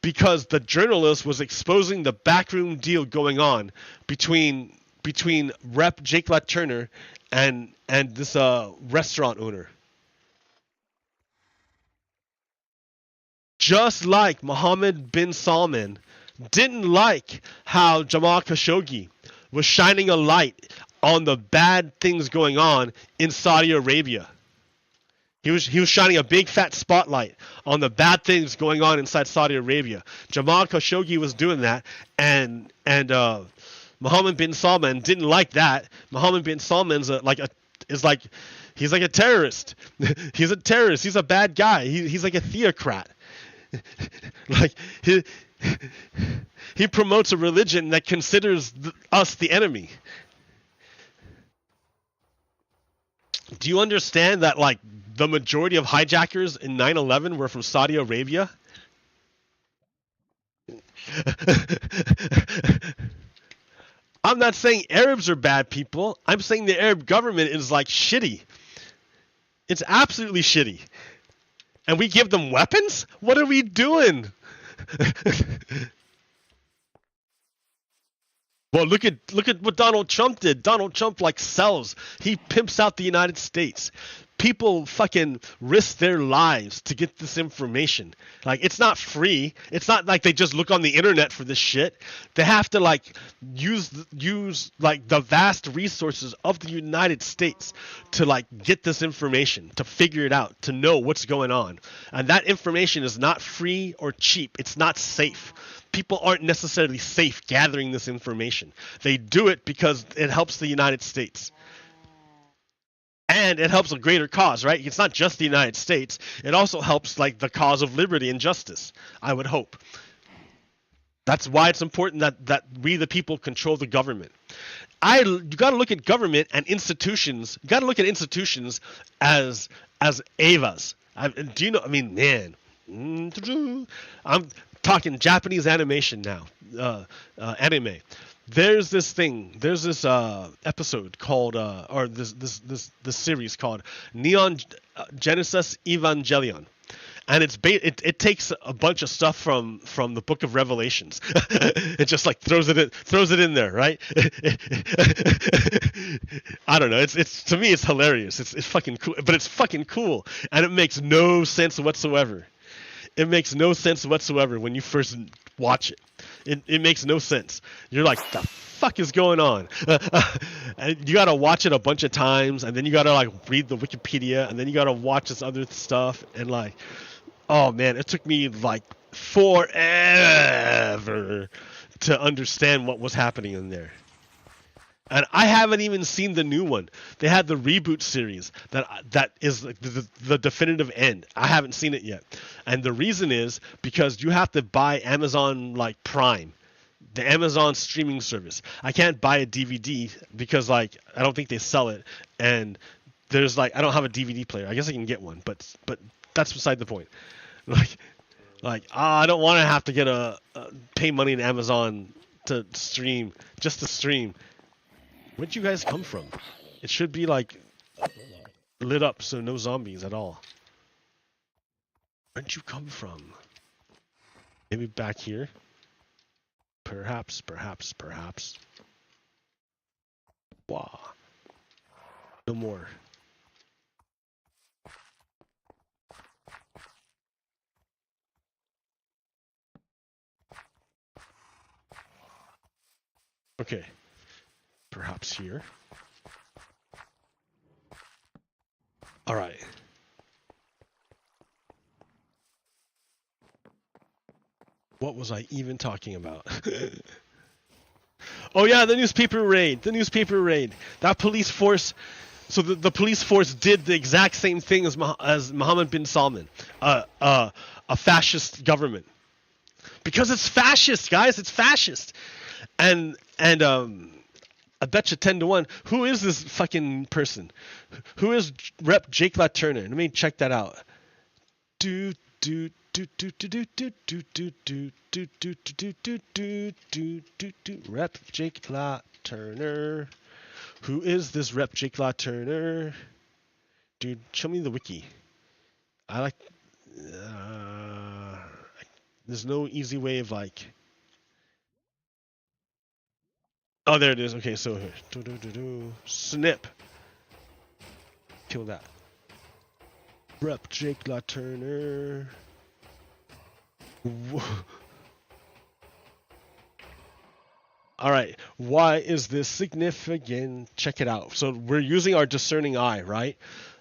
Because the journalist was exposing the backroom deal going on between Rep. Jake LaTurner and this restaurant owner. Just like Mohammed bin Salman didn't like how Jamal Khashoggi was shining a light on the bad things going on in Saudi Arabia. He was shining a big fat spotlight on the bad things going on inside Saudi Arabia. Jamal Khashoggi was doing that, and Mohammed bin Salman didn't like that. Mohammed bin Salman's he's like a terrorist. He's a terrorist. He's a bad guy. He's like a theocrat. Like he promotes a religion that considers us the enemy. Do you understand that like the majority of hijackers in 9/11 were from Saudi Arabia? I'm not saying Arabs are bad people. I'm saying the Arab government is like shitty. It's absolutely shitty. And we give them weapons? What are we doing? Well, look at what Donald Trump did. Donald Trump like sells. He pimps out the United States. People fucking risk their lives to get this information. Like, it's not free. It's not like they just look on the internet for this shit. They have to like use like the vast resources of the United States to like get this information, to figure it out, to know what's going on. And that information is not free or cheap. It's not safe. People aren't necessarily safe gathering this information. They do it because it helps the United States. and it helps a greater cause, right? It's not just the United States. It also helps like the cause of liberty and justice, I would hope. That's why it's important that we the people control the government. You got to look at government and institutions. You got to look at institutions as AVAs. Do you know? I mean, man, I'm talking Japanese animation now. Anime. There's this thing. There's this episode called, or this series called Neon Genesis Evangelion. And it takes a bunch of stuff from the book of Revelations. It just like throws it in there, right? I don't know. It's to me it's hilarious. It's fucking cool, but it's fucking cool, and it makes no sense whatsoever. It makes no sense whatsoever when you first watch it. It makes no sense. You're like, the fuck is going on? And you gotta watch it a bunch of times, and then you gotta like read the Wikipedia, and then you gotta watch this other stuff, and like, oh man, it took me like forever to understand what was happening in there. And I haven't even seen the new one. They had the reboot series that is the definitive end. I haven't seen it yet. And the reason is because you have to buy Amazon like Prime, the Amazon streaming service. I can't buy a DVD because like I don't think they sell it, and there's like I don't have a DVD player. I guess I can get one, but that's beside the point. I don't want to have to get pay money in Amazon to stream, just to stream. Where'd you guys come from? It should be like lit up, so no zombies at all. Where'd you come from? Maybe back here? Perhaps. Wow. No more. Okay. Perhaps here. All right. What was I even talking about? Oh yeah, the newspaper raid. That police force. So the police force did the exact same thing as Mohammed bin Salman, a fascist government. Because it's fascist, guys. It's fascist. And I bet you 10 to 1. Who is this fucking person? Who is Rep. Jake LaTurner? Let me check that out. Rep. Jake LaTurner. Who is this Rep. Jake LaTurner? Dude, show me the wiki. I like. There's no easy way of like. Oh, there it is. Okay, so snip. Kill that. Rep. Jake LaTurner. All right. Why is this significant? Check it out. So we're using our discerning eye, right?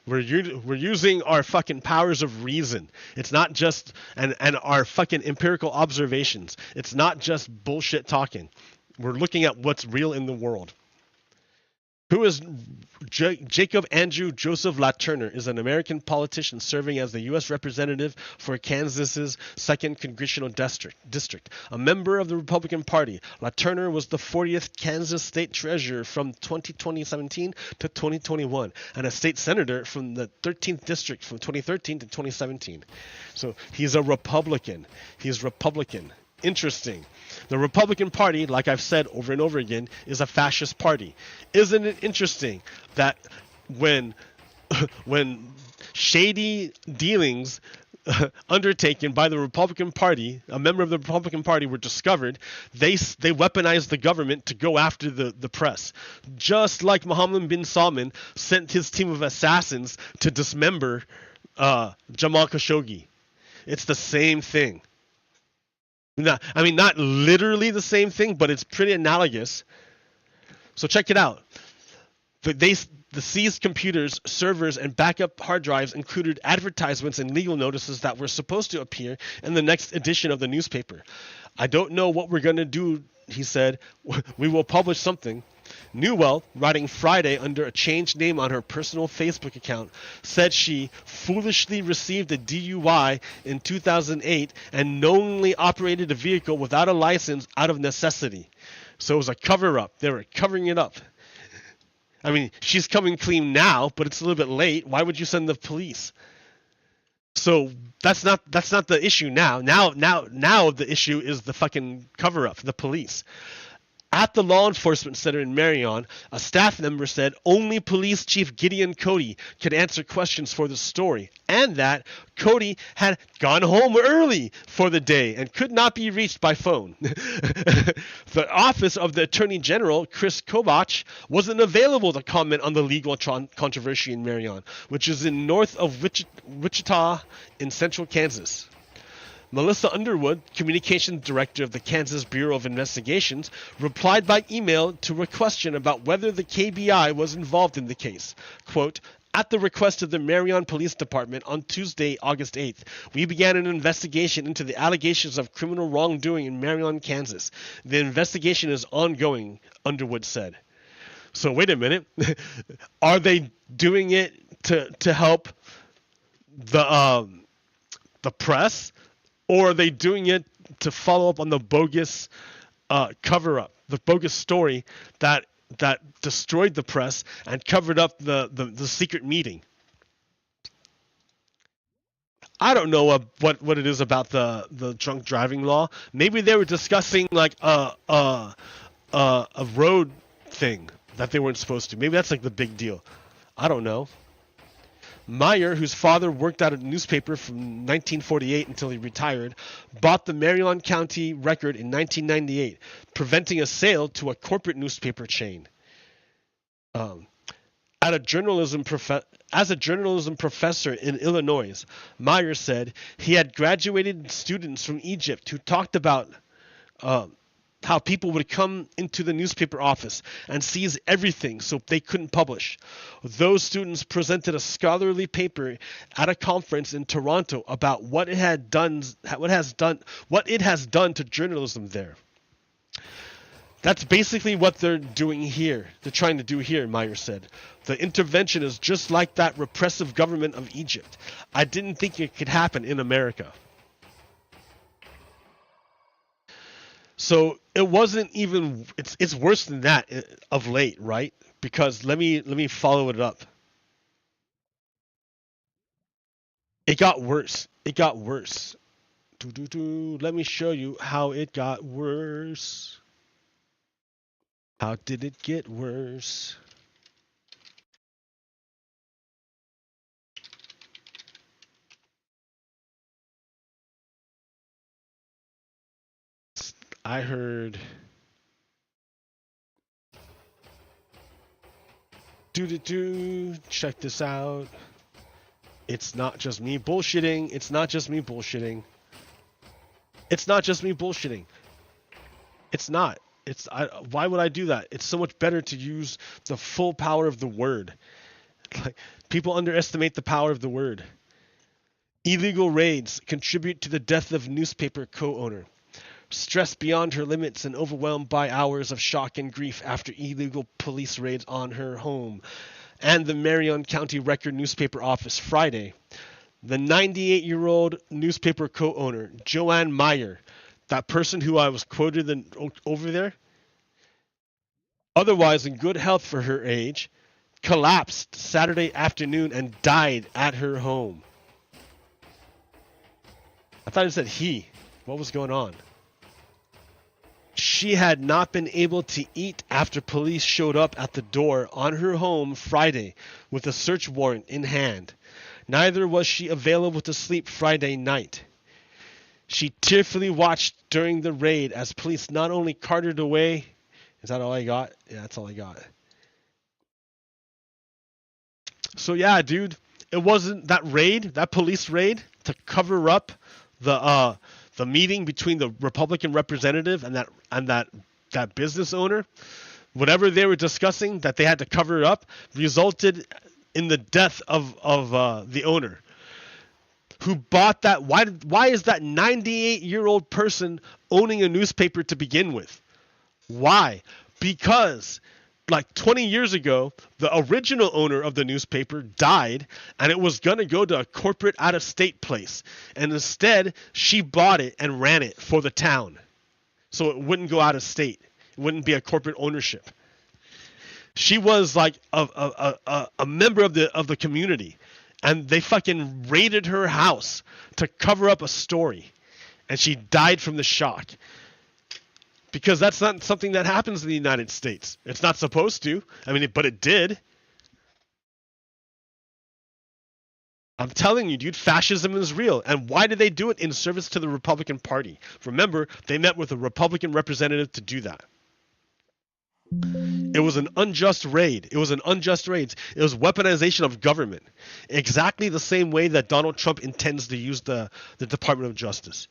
We're using our fucking powers of reason. It's not just and our fucking empirical observations. It's not just bullshit talking. We're looking at what's real in the world. Who is Jacob Andrew Joseph LaTurner? Is an American politician serving as the U.S. representative for Kansas's 2nd Congressional District. A member of the Republican Party, LaTurner was the 40th Kansas State Treasurer from 2017 to 2021 and a state senator from the 13th District from 2013 to 2017. So he's a Republican. He's Republican. Interesting. The Republican Party, like I've said over and over again, is a fascist party. Isn't it interesting that when shady dealings undertaken by the Republican Party, a member of the Republican Party, were discovered, they weaponized the government to go after the press. Just like Mohammed bin Salman sent his team of assassins to dismember Jamal Khashoggi. It's the same thing. Not literally the same thing, but it's pretty analogous. So check it out. The seized computers, servers, and backup hard drives included advertisements and legal notices that were supposed to appear in the next edition of the newspaper. I don't know what we're going to do, he said. We will publish something. Newell, writing Friday under a changed name on her personal Facebook account, said she foolishly received a DUI in 2008 and knowingly operated a vehicle without a license out of necessity. So it was a cover-up. They were covering it up. I mean, she's coming clean now, but it's a little bit late. Why would you send the police? So that's not the issue now. Now the issue is the fucking cover-up, the police. At the law enforcement center in Marion, a staff member said only Police Chief Gideon Cody could answer questions for the story, and that Cody had gone home early for the day and could not be reached by phone. The office of the Attorney General, Chris Kobach, wasn't available to comment on the legal controversy in Marion, which is in north of Wichita in central Kansas. Melissa Underwood, communications director of the Kansas Bureau of Investigations, replied by email to a question about whether the KBI was involved in the case. Quote, "At the request of the Marion Police Department on Tuesday, August 8th, we began an investigation into the allegations of criminal wrongdoing in Marion, Kansas. The investigation is ongoing," Underwood said. So wait a minute. Are they doing it to help the press? Or are they doing it to follow up on the bogus cover-up, the bogus story that destroyed the press and covered up the secret meeting? I don't know what it is about the drunk driving law. Maybe they were discussing like a road thing that they weren't supposed to. Maybe that's like the big deal. I don't know. Meyer, whose father worked at a newspaper from 1948 until he retired, bought the Marion County Record in 1998, preventing a sale to a corporate newspaper chain. As a journalism professor in Illinois, Meyer said he had graduated students from Egypt who talked about how people would come into the newspaper office and seize everything so they couldn't publish. Those students presented a scholarly paper at a conference in Toronto about what it has done to journalism there. That's basically what they're doing here. They're trying to do here, Meyer said. The intervention is just like that repressive government of Egypt. I didn't think it could happen in America. So it wasn't even. It's worse than that of late, right? Because let me follow it up. It got worse. It got worse. Let me show you how it got worse. How did it get worse? I heard check this out. It's not just me bullshitting. It's not just me bullshitting. It's not just me bullshitting. It's not. Why would I do that? It's so much better to use the full power of the word. Like, people underestimate the power of the word. Illegal raids contribute to the death of newspaper co-owner. Stressed beyond her limits and overwhelmed by hours of shock and grief after illegal police raids on her home and the Marion County Record newspaper office Friday, the 98-year-old newspaper co-owner, Joanne Meyer, that person who I was quoted over there, otherwise in good health for her age, collapsed Saturday afternoon and died at her home. I thought it said he. What was going on? She had not been able to eat after police showed up at the door on her home Friday with a search warrant in hand. Neither was she available to sleep Friday night. She tearfully watched during the raid as police not only carted away... Is that all I got? Yeah, that's all I got. So yeah, dude, it wasn't that raid, that police raid, to cover up the meeting between the Republican representative and that business owner. Whatever they were discussing that they had to cover up resulted in the death of the owner who bought that. Why is that 98-year-old person owning a newspaper to begin with? Why? Because like 20 years ago, the original owner of the newspaper died, and it was going to go to a corporate out-of-state place. And instead, she bought it and ran it for the town. So it wouldn't go out of state. It wouldn't be a corporate ownership. She was like a member of the community, and they fucking raided her house to cover up a story, and she died from the shock. Because that's not something that happens in the United States. It's not supposed to. I mean, but it did. I'm telling you, dude, fascism is real. And why did they do it? In service to the Republican Party. Remember, they met with a Republican representative to do that. It was an unjust raid. It was weaponization of government. Exactly the same way that Donald Trump intends to use the Department of Justice.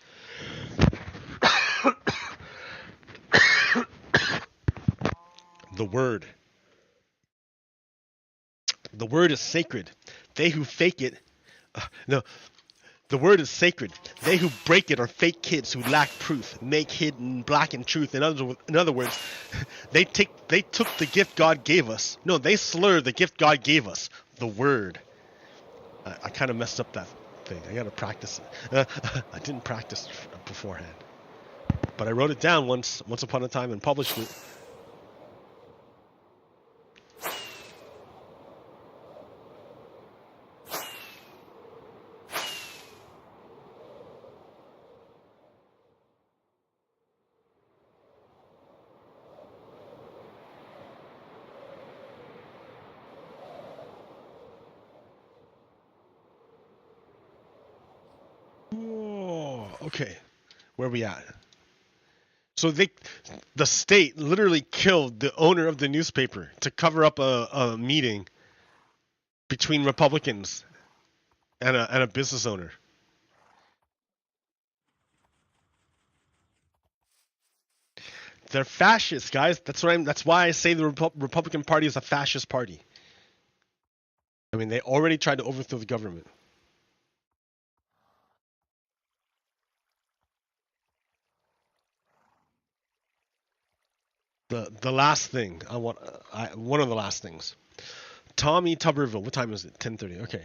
The word. The word is sacred. They who fake it... The word is sacred. They who break it are fake kids who lack proof, make hidden black and truth. In other words, they took the gift God gave us. No, they slurred the gift God gave us. The word. I kind of messed up that thing. I got to practice it. I didn't practice beforehand. But I wrote it down once upon a time and published it. Okay, where are we at? So the state literally killed the owner of the newspaper to cover up a meeting between Republicans and a business owner. They're fascists, guys. That's why I say the Republican Party is a fascist party. I mean, they already tried to overthrow the government. The last thing one of the last things. Tommy Tuberville. What time is it? 10:30. Okay.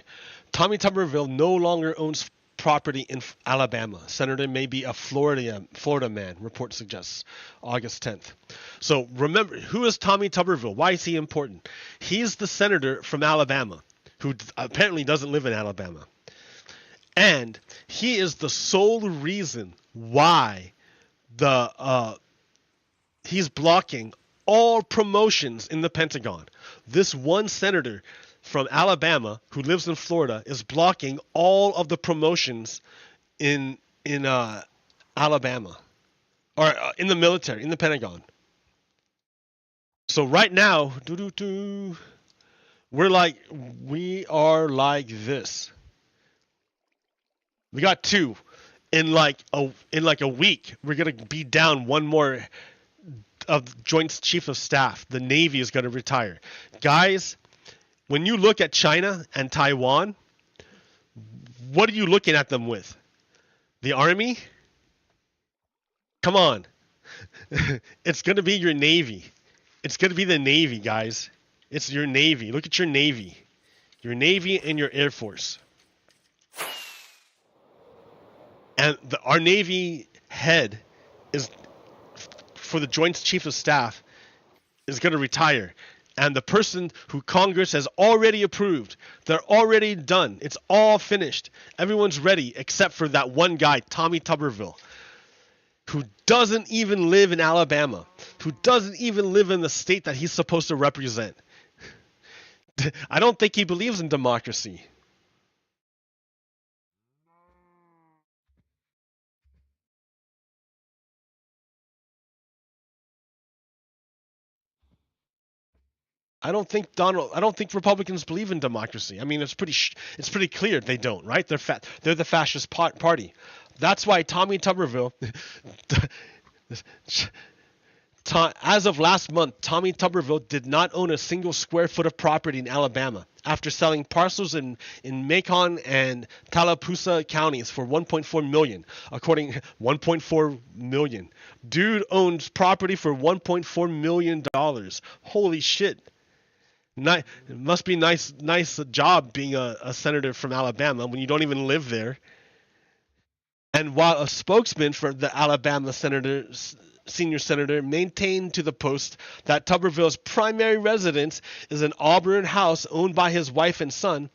Tommy Tuberville no longer owns property in Alabama. Senator may be a Florida man, report suggests. August 10th. So remember, who is Tommy Tuberville? Why is he important? He's the senator from Alabama who apparently doesn't live in Alabama. And he is the sole reason why he's blocking all promotions in the Pentagon. This one senator from Alabama who lives in Florida is blocking all of the promotions in Alabama or in the military, in the Pentagon. So right now, we are like this. We got two. In like a week, we're gonna be down one more of Joint Chief of Staff. The Navy is gonna retire. Guys, when you look at China and Taiwan, what are you looking at them with? The Army? Come on. It's gonna be your Navy. It's gonna be the Navy, guys. It's your Navy. Look at your Navy. Your Navy and your Air Force. And our Navy head is, for the Joint Chief of Staff, is going to retire. And the person who Congress has already approved, they're already done. It's all finished. Everyone's ready except for that one guy, Tommy Tuberville, who doesn't even live in Alabama, who doesn't even live in the state that he's supposed to represent. I don't think he believes in democracy. I don't think Republicans believe in democracy. I mean, it's pretty clear they don't, right? They're the fascist party. That's why Tommy Tuberville As of last month, Tommy Tuberville did not own a single square foot of property in Alabama after selling parcels in Macon and Tallapoosa counties for $1.4 million. According $1.4 million. Dude owns property for $1.4 million. Holy shit. It must be nice job being a senator from Alabama when you don't even live there. And while a spokesman for the Alabama senior senator maintained to the Post that Tuberville's primary residence is an Auburn house owned by his wife and son,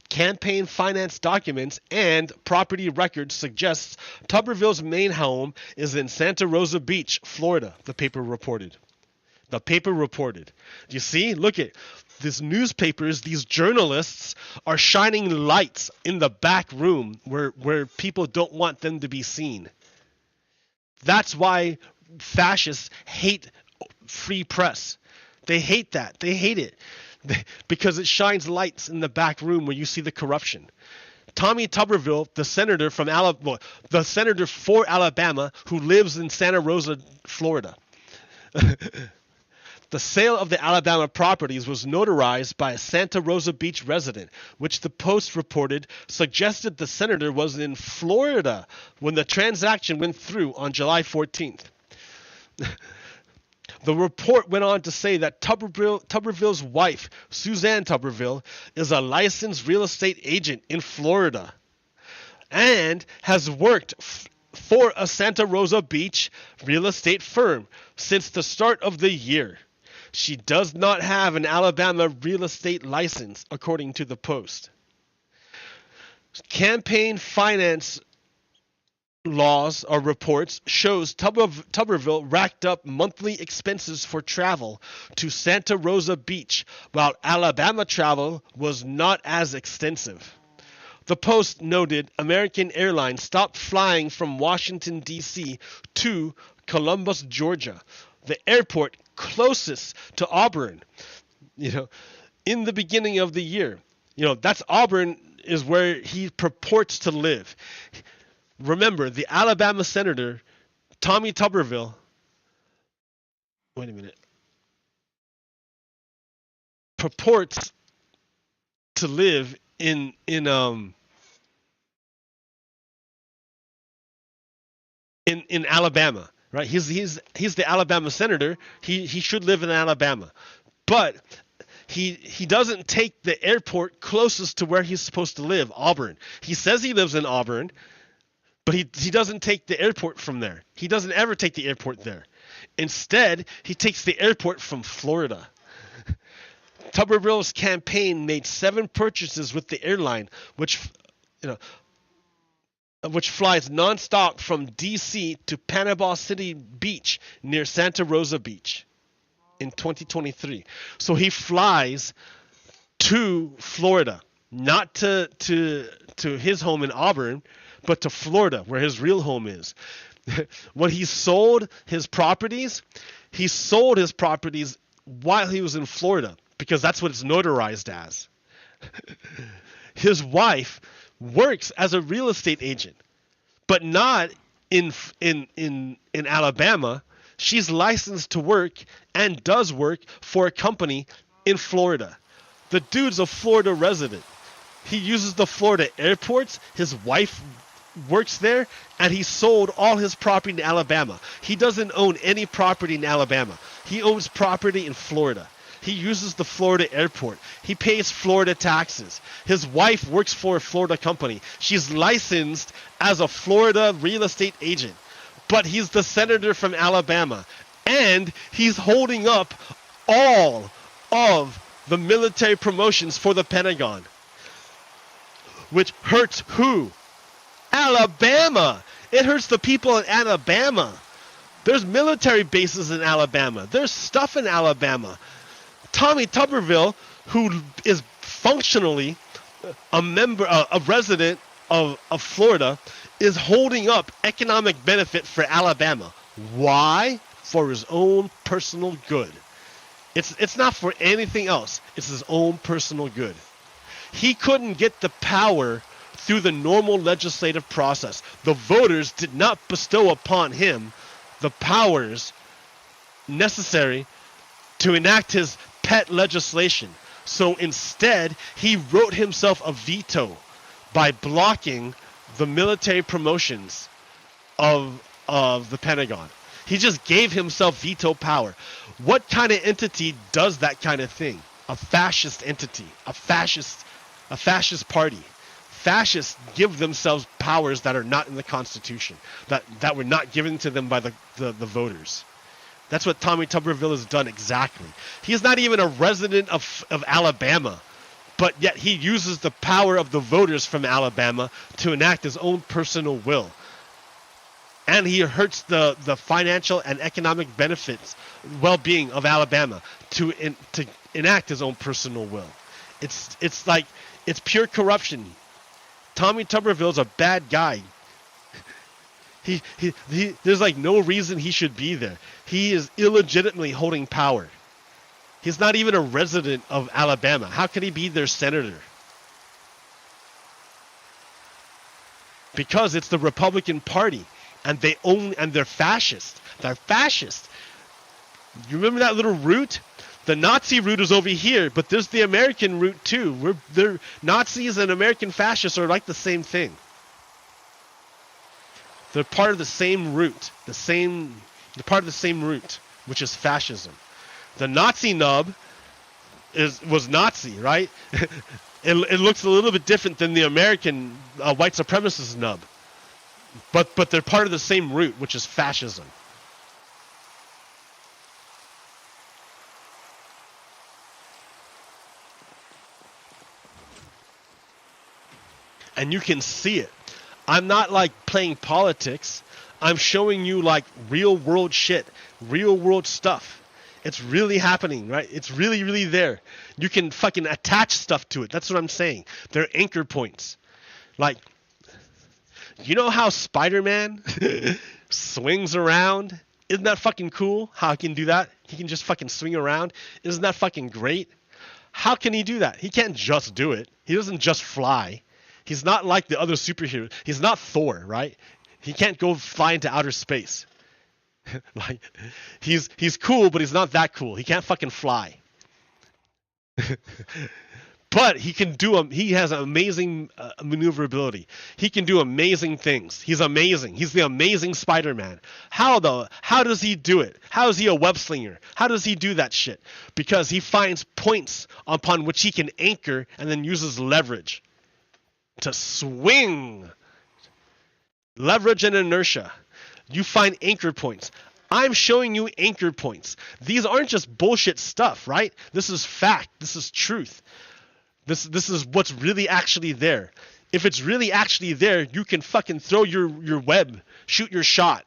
campaign finance documents and property records suggests Tuberville's main home is in Santa Rosa Beach, Florida, the paper reported. You see? Look at these newspapers, these journalists are shining lights in the back room where people don't want them to be seen. That's why fascists hate free press. They hate that. They hate it because it shines lights in the back room where you see the corruption. Tommy Tuberville, the senator for Alabama who lives in Santa Rosa, Florida. The sale of the Alabama properties was notarized by a Santa Rosa Beach resident, which the Post reported suggested the senator was in Florida when the transaction went through on July 14th. The report went on to say that Tuberville's wife, Suzanne Tuberville, is a licensed real estate agent in Florida and has worked for a Santa Rosa Beach real estate firm since the start of the year. She does not have an Alabama real estate license, according to the Post. Campaign finance laws or reports shows Tuberville racked up monthly expenses for travel to Santa Rosa Beach, while Alabama travel was not as extensive. The Post noted American Airlines stopped flying from Washington, D.C. to Columbus, Georgia, the airport closest to Auburn, in the beginning of the year. That's Auburn is where he purports to live. Remember, the Alabama senator, Tommy Tuberville, purports to live in Alabama. Right, he's the Alabama senator. He should live in Alabama, but he doesn't take the airport closest to where he's supposed to live, Auburn. He says he lives in Auburn, but he doesn't take the airport from there. He doesn't ever take the airport there. Instead, he takes the airport from Florida. Tuberville's campaign made 7 purchases with the airline, which flies nonstop from D.C. to Panama City Beach near Santa Rosa Beach in 2023. So he flies to Florida, not to his home in Auburn, but to Florida, where his real home is. When he sold his properties while he was in Florida, because that's what it's notarized as. His wife works as a real estate agent, but not in Alabama. She's licensed to work and does work for a company in Florida. The dude's a Florida resident. He uses the Florida airports. His wife works there, and he sold all his property in Alabama. He doesn't own any property in Alabama. He owns property in Florida. He uses the Florida airport. He pays Florida taxes. His wife works for a Florida company. She's licensed as a Florida real estate agent. But he's the senator from Alabama. And he's holding up all of the military promotions for the Pentagon. Which hurts who? Alabama. It hurts the people in Alabama. There's military bases in Alabama. There's stuff in Alabama. Tommy Tuberville, who is functionally a resident of Florida, is holding up economic benefit for Alabama. Why? For his own personal good. It's not for anything else. It's his own personal good. He couldn't get the power through the normal legislative process. The voters did not bestow upon him the powers necessary to enact his pet legislation. So instead, he wrote himself a veto by blocking the military promotions of the Pentagon. He just gave himself veto power. What kind of entity does that kind of thing? A fascist entity, a fascist party. Fascists give themselves powers that are not in the Constitution, that were not given to them by the voters. That's what Tommy Tuberville has done exactly. He's not even a resident of Alabama, but yet he uses the power of the voters from Alabama to enact his own personal will. And he hurts the financial and economic benefits, well-being of Alabama to enact his own personal will. It's like, it's pure corruption. Tommy Tuberville's a bad guy. He there's like no reason he should be there. He is illegitimately holding power. He's not even a resident of Alabama. How can he be their senator? Because it's the Republican Party, and they're fascist. They're fascist. You remember that little route? The Nazi route is over here, but there's the American route too. Nazis and American fascists are like the same thing. They're part of the same route, they're part of the same route, which is fascism. The Nazi nub was Nazi, right? It looks a little bit different than the American white supremacist nub, but they're part of the same route, which is fascism. And you can see it. I'm not like playing politics. I'm showing you like real world shit, real world stuff. It's really happening, right? It's really, really there. You can fucking attach stuff to it. That's what I'm saying. They're anchor points. Like, you know how Spider-Man swings around? Isn't that fucking cool? How he can do that? He can just fucking swing around. Isn't that fucking great? How can he do that? He can't just do it. He doesn't just fly. He's not like the other superheroes. He's not Thor, right? He can't go fly into outer space. Like, he's cool, but he's not that cool. He can't fucking fly. But he can do he has an amazing maneuverability. He can do amazing things. He's amazing. He's the amazing Spider-Man. How does he do it? How is he a web slinger? How does he do that shit? Because he finds points upon which he can anchor and then uses leverage to swing. Leverage and inertia. You find anchor points. I'm showing you anchor points. These aren't just bullshit stuff, right? This is fact. This is truth. This is what's really actually there. If it's really actually there, you can fucking throw your web, shoot your shot,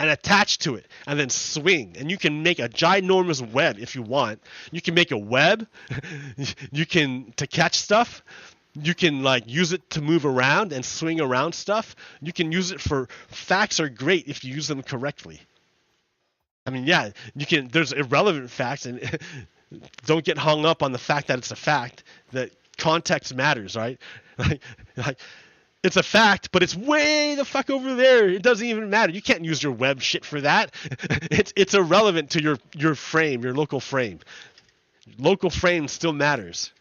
and attach to it, and then swing. And you can make a ginormous web if you want. You can make a web. You can, to catch stuff. You can like use it to move around and swing around stuff. You can use it for, facts are great if you use them correctly. I mean, yeah, you can, there's irrelevant facts, and don't get hung up on the fact that it's a fact, that context matters, right? Like it's a fact, but it's way the fuck over there. It doesn't even matter. You can't use your web shit for that. It's irrelevant to your frame, your local frame. Local frame still matters.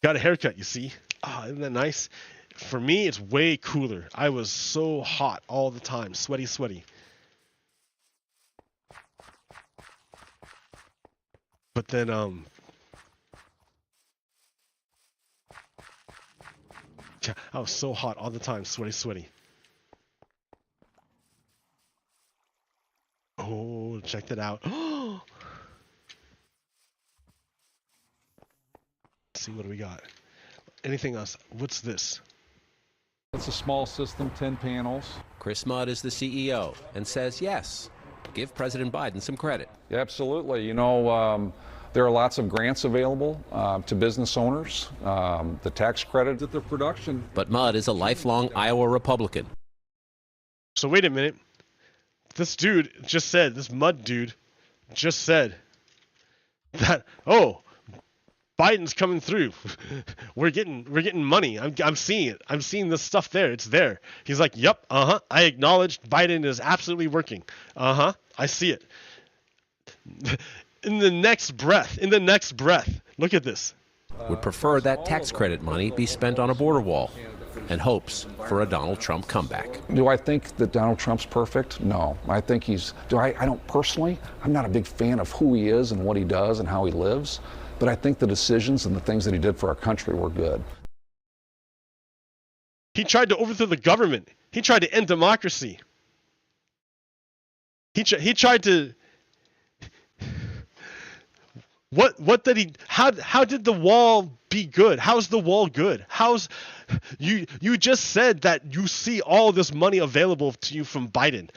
Got a haircut, you see. Oh, isn't that nice? For me, it's way cooler. I was so hot all the time. Sweaty. But then, I was so hot all the time. Sweaty. Oh, check that out. See, what do we got? Anything else? What's this? It's a small system, 10 panels. Chris Mudd is the CEO and says yes. Give President Biden some credit. Yeah, absolutely. You know, there are lots of grants available to business owners. The tax credit at the production. But Mudd is a lifelong Iowa Republican. So wait a minute. This dude just said, this mud dude just said that, oh, Biden's coming through. we're getting money. I'm seeing it. I'm seeing this stuff there. It's there. He's like, yep, I acknowledge Biden is absolutely working. I see it. In the next breath, look at this. Would prefer that tax credit money be spent on a border wall and hopes for a Donald Trump comeback. Do I think that Donald Trump's perfect? No. I think I don't personally, I'm not a big fan of who he is and what he does and how he lives. But I think the decisions and the things that he did for our country were good. He tried to overthrow the government. He tried to end democracy. He tried to. What did he? How did the wall be good? How's the wall good? You just said that you see all this money available to you from Biden.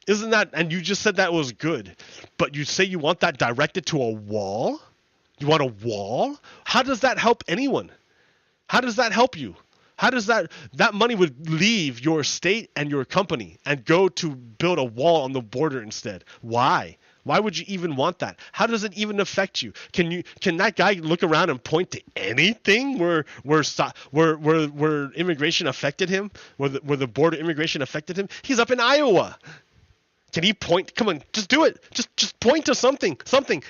Isn't that? And you just said that was good, but you say you want that directed to a wall? You want a wall? How does that help anyone? How does that help you? How does that money would leave your state and your company and go to build a wall on the border instead? Why? Why would you even want that? How does it even affect you? Can that guy look around and point to anything where immigration affected him? Where the border immigration affected him? He's up in Iowa. Can he point? Come on, just do it. Just point to something,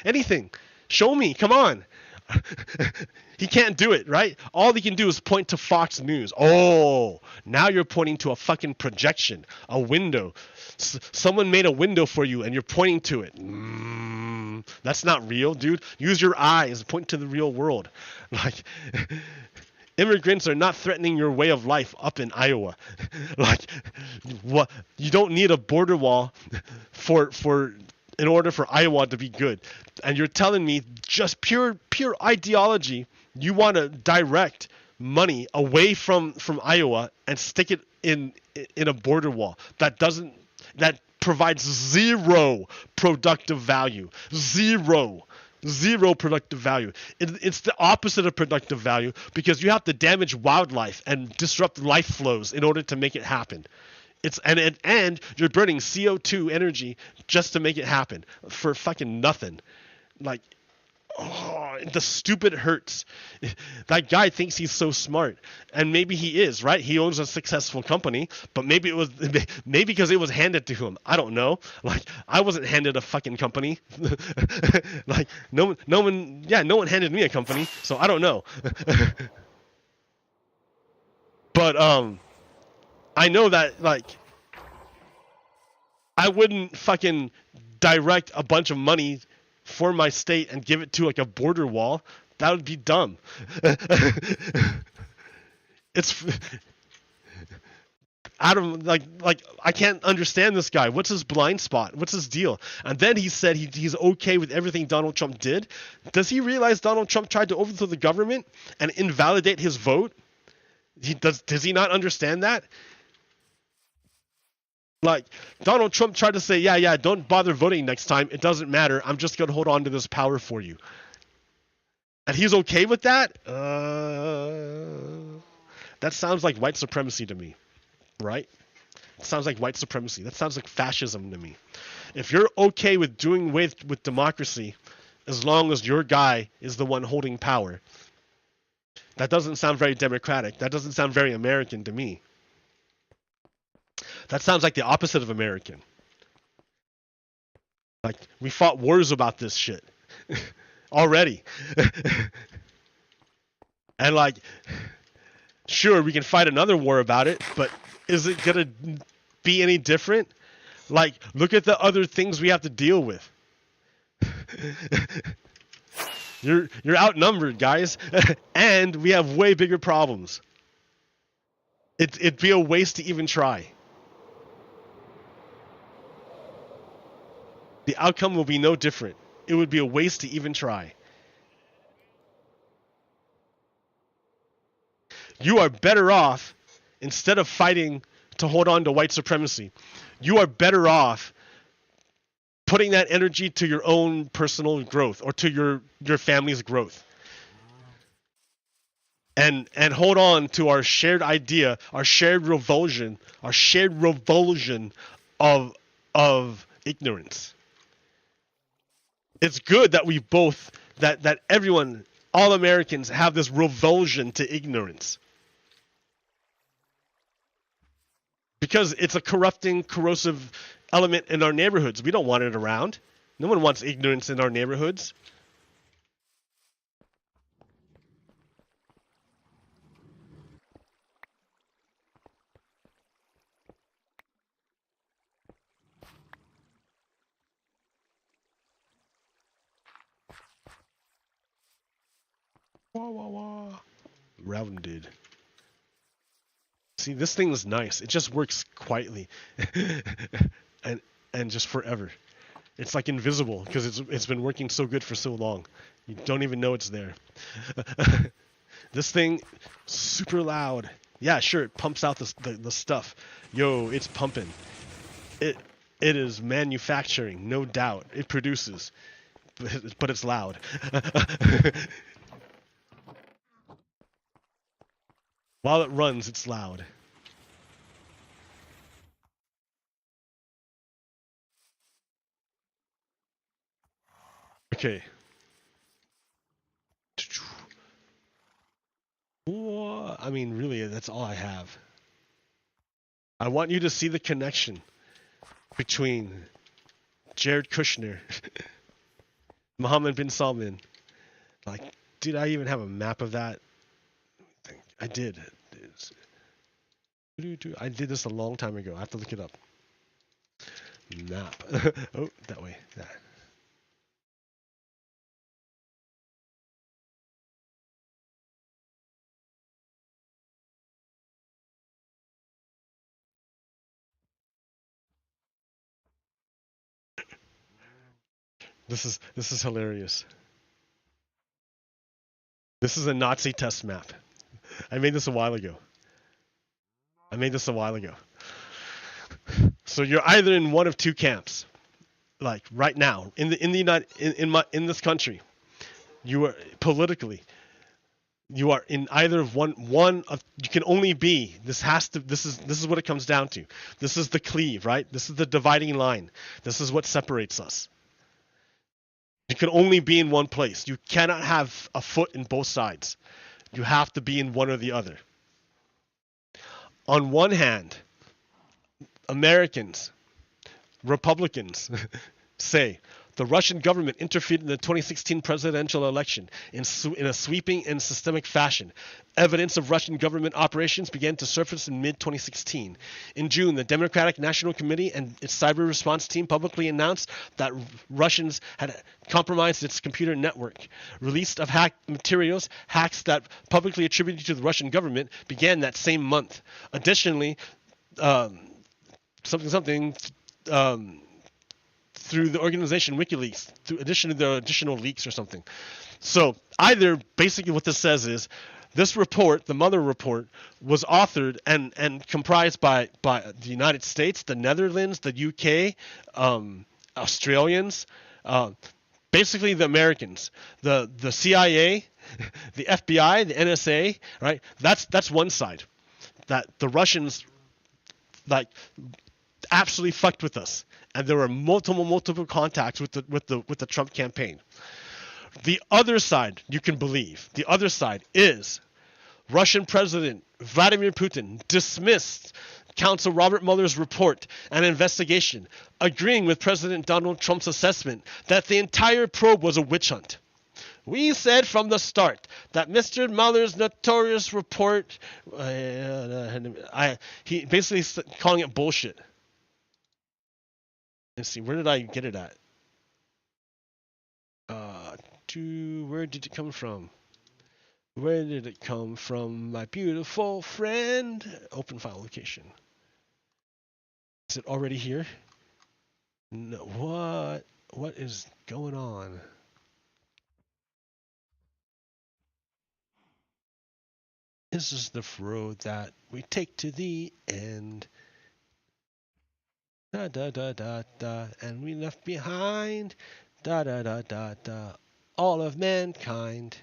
anything. Show me, come on. He can't do it, right? All he can do is point to Fox News. Oh, now you're pointing to a fucking projection, a window. Someone made a window for you and you're pointing to it. That's not real, dude. Use your eyes, point to the real world. Like, immigrants are not threatening your way of life up in Iowa. Like, what? You don't need a border wall in order for Iowa to be good. And you're telling me just pure ideology, you want to direct money away from Iowa and stick it in a border wall that provides zero productive value. Zero productive value. It's the opposite of productive value because you have to damage wildlife and disrupt life flows in order to make it happen. And you're burning CO2 energy just to make it happen for fucking nothing. Like, the stupid hurts. That guy thinks he's so smart, and maybe he is, right? He owns a successful company, but maybe because it was handed to him. I don't know. Like, I wasn't handed a fucking company. Like, no one handed me a company, so I don't know. But I know that, like, I wouldn't fucking direct a bunch of money for my state and give it to, like, a border wall. That would be dumb. It's Adam, like I can't understand this guy. What's his blind spot? What's his deal? And then he said he's okay with everything Donald Trump did. Does he realize Donald Trump tried to overthrow the government and invalidate his vote? Does he not understand that? Like, Donald Trump tried to say, yeah, don't bother voting next time. It doesn't matter. I'm just going to hold on to this power for you. And he's okay with that? That sounds like white supremacy to me, right? It sounds like white supremacy. That sounds like fascism to me. If you're okay with doing away with democracy, as long as your guy is the one holding power, that doesn't sound very democratic. That doesn't sound very American to me. That sounds like the opposite of American. Like, we fought wars about this shit already. And, like, sure, we can fight another war about it, but is it going to be any different? Like, look at the other things we have to deal with. You're outnumbered, guys, and we have way bigger problems. It'd be a waste to even try. The outcome will be no different. It would be a waste to even try. You are better off, instead of fighting to hold on to white supremacy, you are better off putting that energy to your own personal growth or to your family's growth. and hold on to our shared idea, our shared revulsion of ignorance. It's good that we both that everyone, all Americans, have this revulsion to ignorance. Because it's a corrupting, corrosive element in our neighborhoods. We don't want it around. No one wants ignorance in our neighborhoods. Wah, wah, wah. Revel did. See, this thing is nice. It just works quietly, and just forever. It's like invisible because it's been working so good for so long. You don't even know it's there. This thing, super loud. Yeah, sure, it pumps out the stuff. Yo, it's pumping. It is manufacturing, no doubt. It produces, but it's loud. While it runs, it's loud. Okay. I mean, really, that's all I have. I want you to see the connection between Jared Kushner, Mohammed bin Salman. Like, did I even have a map of that? I did. I did this a long time ago. I have to look it up. Map. Oh, that way. That. This is hilarious. This is a Nazi test map. I made this a while ago. So you're either in one of two camps. Like right now, in this country, you are politically, you are in either of one of, you can only be, this is what it comes down to. This is the cleave, right? This is the dividing line. This is what separates us. You can only be in one place. You cannot have a foot in both sides. You have to be in one or the other. On one hand, Americans, Republicans say the Russian government interfered in the 2016 presidential election in a sweeping and systemic fashion. Evidence of Russian government operations began to surface in mid-2016. In June, the Democratic National Committee and its cyber response team publicly announced that Russians had compromised its computer network. Release of hacked materials, hacks that publicly attributed to the Russian government, began that same month. Additionally, through the organization WikiLeaks, through additional leaks or something. So either basically what this says is this report, the Mueller report, was authored and comprised by the United States, the Netherlands, the UK, Australians, basically the Americans, the CIA, the FBI, the NSA, right? That's one side. That the Russians like absolutely fucked with us, and there were multiple contacts with the Trump campaign. The other side, you can believe, the other side is Russian President Vladimir Putin dismissed Counsel Robert Mueller's report and investigation, agreeing with President Donald Trump's assessment that the entire probe was a witch hunt. We said from the start that Mr. Mueller's notorious report, he basically calling it bullshit. Let's see, where did I get it at? Where did it come from? Where did it come from, my beautiful friend? Open file location. Is it already here? No, what is going on? This is the road that we take to the end. Da da da da da, and we left behind da da da da da all of mankind.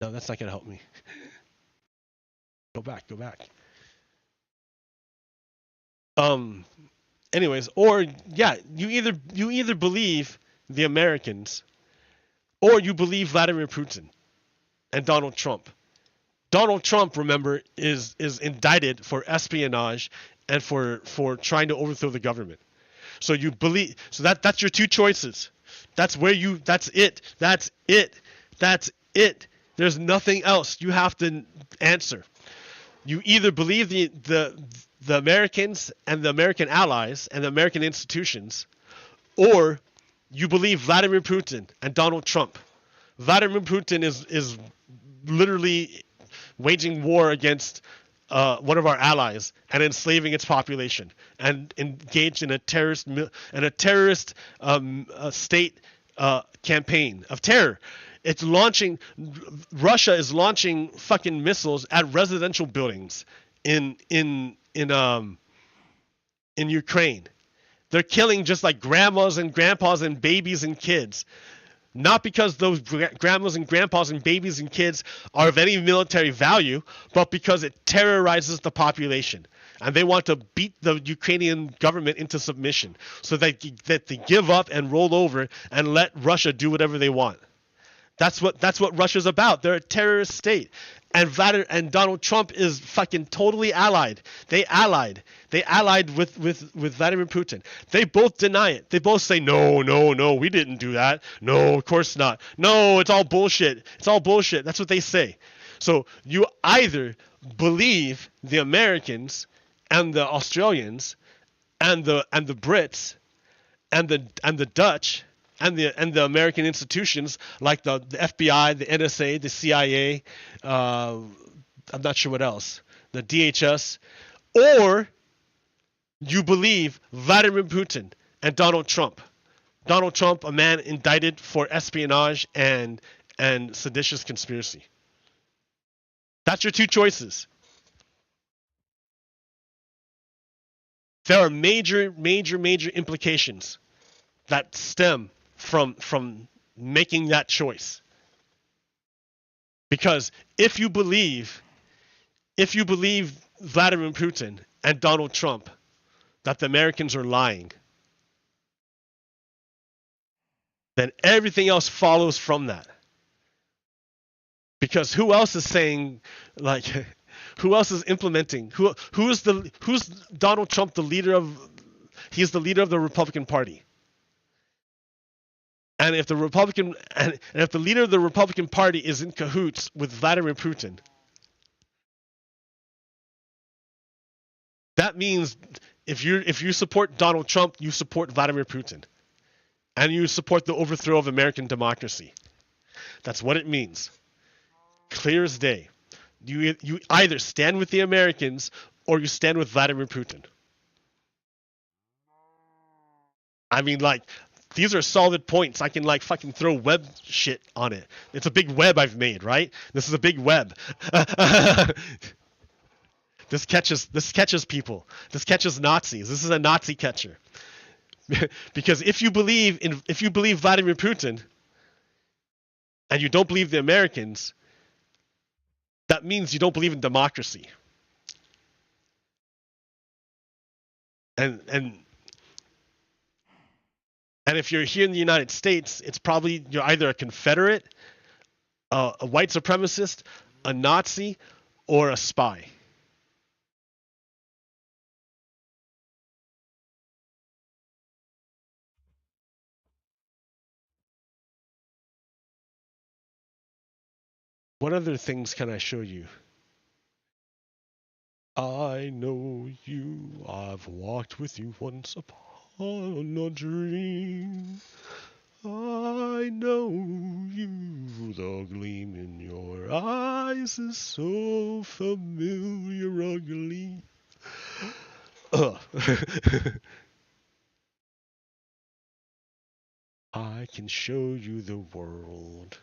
No, that's not gonna help me. Go back. Anyways, or yeah, you either believe the Americans, or you believe Vladimir Putin and Donald Trump. Donald Trump, remember, is indicted for espionage and for trying to overthrow the government. So you believe, so that's your two choices. That's it. There's nothing else you have to answer. You either believe the Americans and the American allies and the American institutions, or you believe Vladimir Putin and Donald Trump. Vladimir Putin is literally waging war against one of our allies and enslaving its population and engaged in a terrorist state campaign of terror. It's launching. Russia is launching fucking missiles at residential buildings in Ukraine. They're killing just like grandmas and grandpas and babies and kids. Not because those grandmas and grandpas and babies and kids are of any military value, but because it terrorizes the population. And they want to beat the Ukrainian government into submission so that they give up and roll over and let Russia do whatever they want. That's what Russia's about. They're a terrorist state. And Donald Trump is fucking totally allied. They allied with Vladimir Putin. They both deny it. They both say, no, we didn't do that. No, of course not. No, it's all bullshit. It's all bullshit. That's what they say. So you either believe the Americans and the Australians and the Brits and the Dutch and the American institutions like the FBI, the NSA, the CIA, I'm not sure what else, the DHS, or you believe Vladimir Putin and Donald Trump. Donald Trump, a man indicted for espionage and seditious conspiracy. That's your two choices. There are major implications that stem from making that choice. Because if you believe Vladimir Putin and Donald Trump that the Americans are lying, then everything else follows from that. Because who else is saying, like, who else is implementing? Who's Donald Trump the leader of? He's the leader of the Republican Party. And if the leader of the Republican Party is in cahoots with Vladimir Putin, that means if you support Donald Trump, you support Vladimir Putin, and you support the overthrow of American democracy. That's what it means. Clear as day. You either stand with the Americans or you stand with Vladimir Putin. I mean, like, these are solid points. I can like fucking throw web shit on it. It's a big web I've made, right? This is a big web. This catches people. This catches Nazis. This is a Nazi catcher. Because if you believe Vladimir Putin and you don't believe the Americans, that means you don't believe in democracy. And if you're here in the United States, it's probably you're either a Confederate, a white supremacist, a Nazi, or a spy. What other things can I show you? I know you, I've walked with you once upon a dream. I know you, the gleam in your eyes is so familiar, ugly. I can show you the world.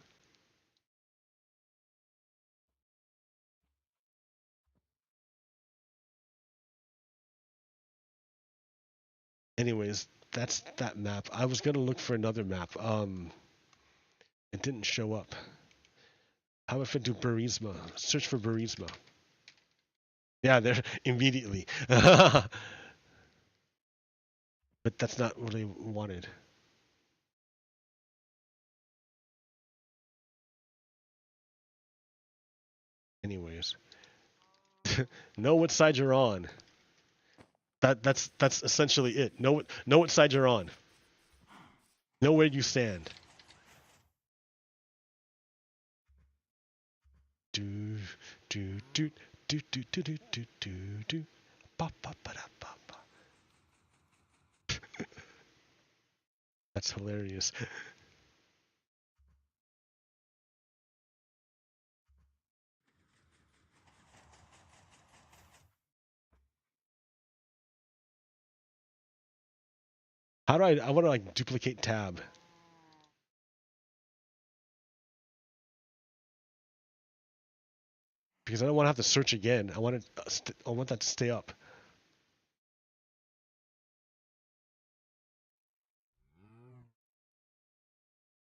Anyways, that's that map. I was gonna look for another map. It didn't show up. How if I do Burisma? Search for Burisma. Yeah, there immediately. But that's not what I wanted. Anyways, know what side you're on. That's essentially it. Know what side you're on. Know where you stand. Do do do do do do do do do do. Ba ba ba da ba ba. That's hilarious. How do I want to like duplicate tab? Because I don't want to have to search again. I want that to stay up.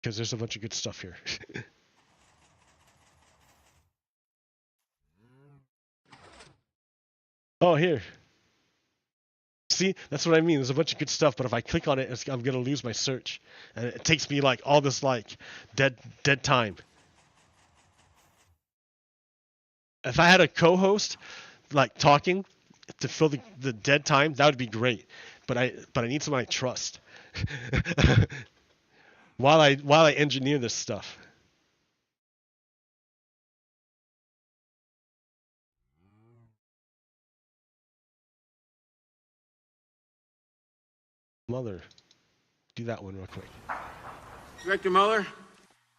Because there's a bunch of good stuff here. Oh, here. See, that's what I mean. There's a bunch of good stuff, but if I click on it, I'm gonna lose my search, and it takes me like all this like dead time. If I had a co-host like talking to fill the dead time, that would be great. But I need someone I trust while I engineer this stuff. Mueller, do that one real quick. Director Mueller,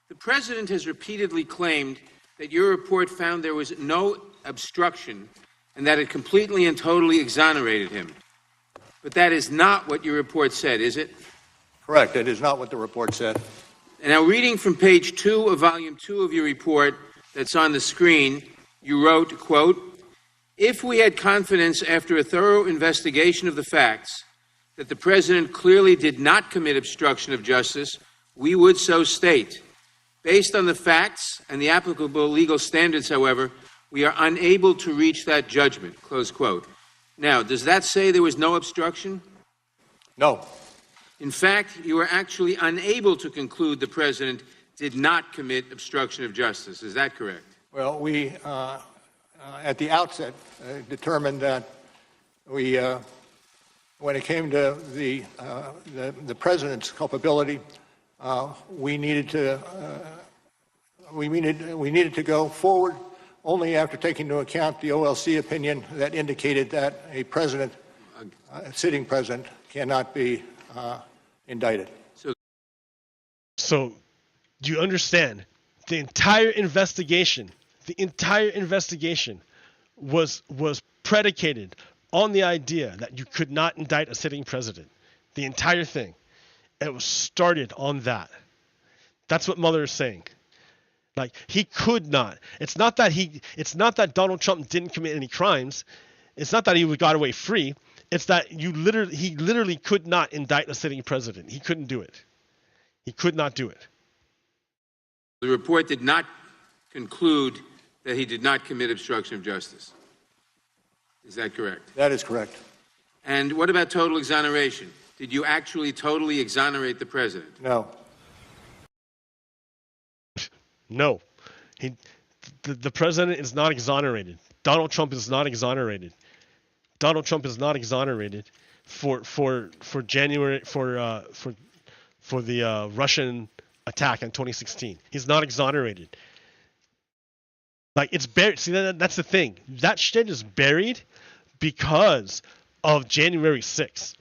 the President has repeatedly claimed that your report found there was no obstruction and that it completely and totally exonerated him. But that is not what your report said, is it? Correct. It is not what the report said. And now, reading from page 2 of volume 2 of your report that's on the screen, you wrote, quote, "If we had confidence after a thorough investigation of the facts that the President clearly did not commit obstruction of justice, we would so state. Based on the facts and the applicable legal standards, however, we are unable to reach that judgment," close quote. Now, does that say there was no obstruction? No. In fact, you are actually unable to conclude the President did not commit obstruction of justice. Is that correct? Well, we, at the outset, determined that we, when it came to the President's culpability, we needed to go forward only after taking into account the OLC opinion that indicated that a president, a sitting president, cannot be indicted. So, do you understand? The entire investigation was predicated on the idea that you could not indict a sitting president. The entire thing. It was started on that. That's what Mueller is saying. Like, he could not. It's not that Donald Trump didn't commit any crimes. It's not that he got away free. It's that he literally could not indict a sitting president. He couldn't do it. He could not do it. The report did not conclude that he did not commit obstruction of justice. Is that correct? That is correct. And what about total exoneration? Did you actually totally exonerate the President? No. No. The President is not exonerated. Donald Trump is not exonerated. Donald Trump is not exonerated for January for the Russian attack in 2016. He's not exonerated. Like, it's buried. See, that's the thing. That shit is buried because of January 6th.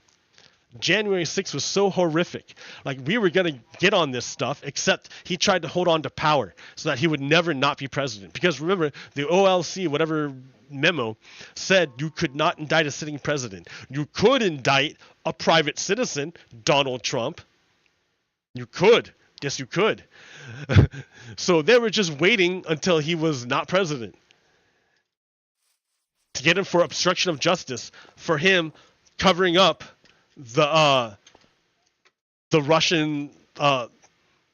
January 6th was so horrific. Like, we were going to get on this stuff, except he tried to hold on to power so that he would never not be president. Because remember, the OLC, whatever memo, said you could not indict a sitting president. You could indict a private citizen, Donald Trump. You could. Yes, you could. So they were just waiting until he was not president to get him for obstruction of justice, for him covering up the Russian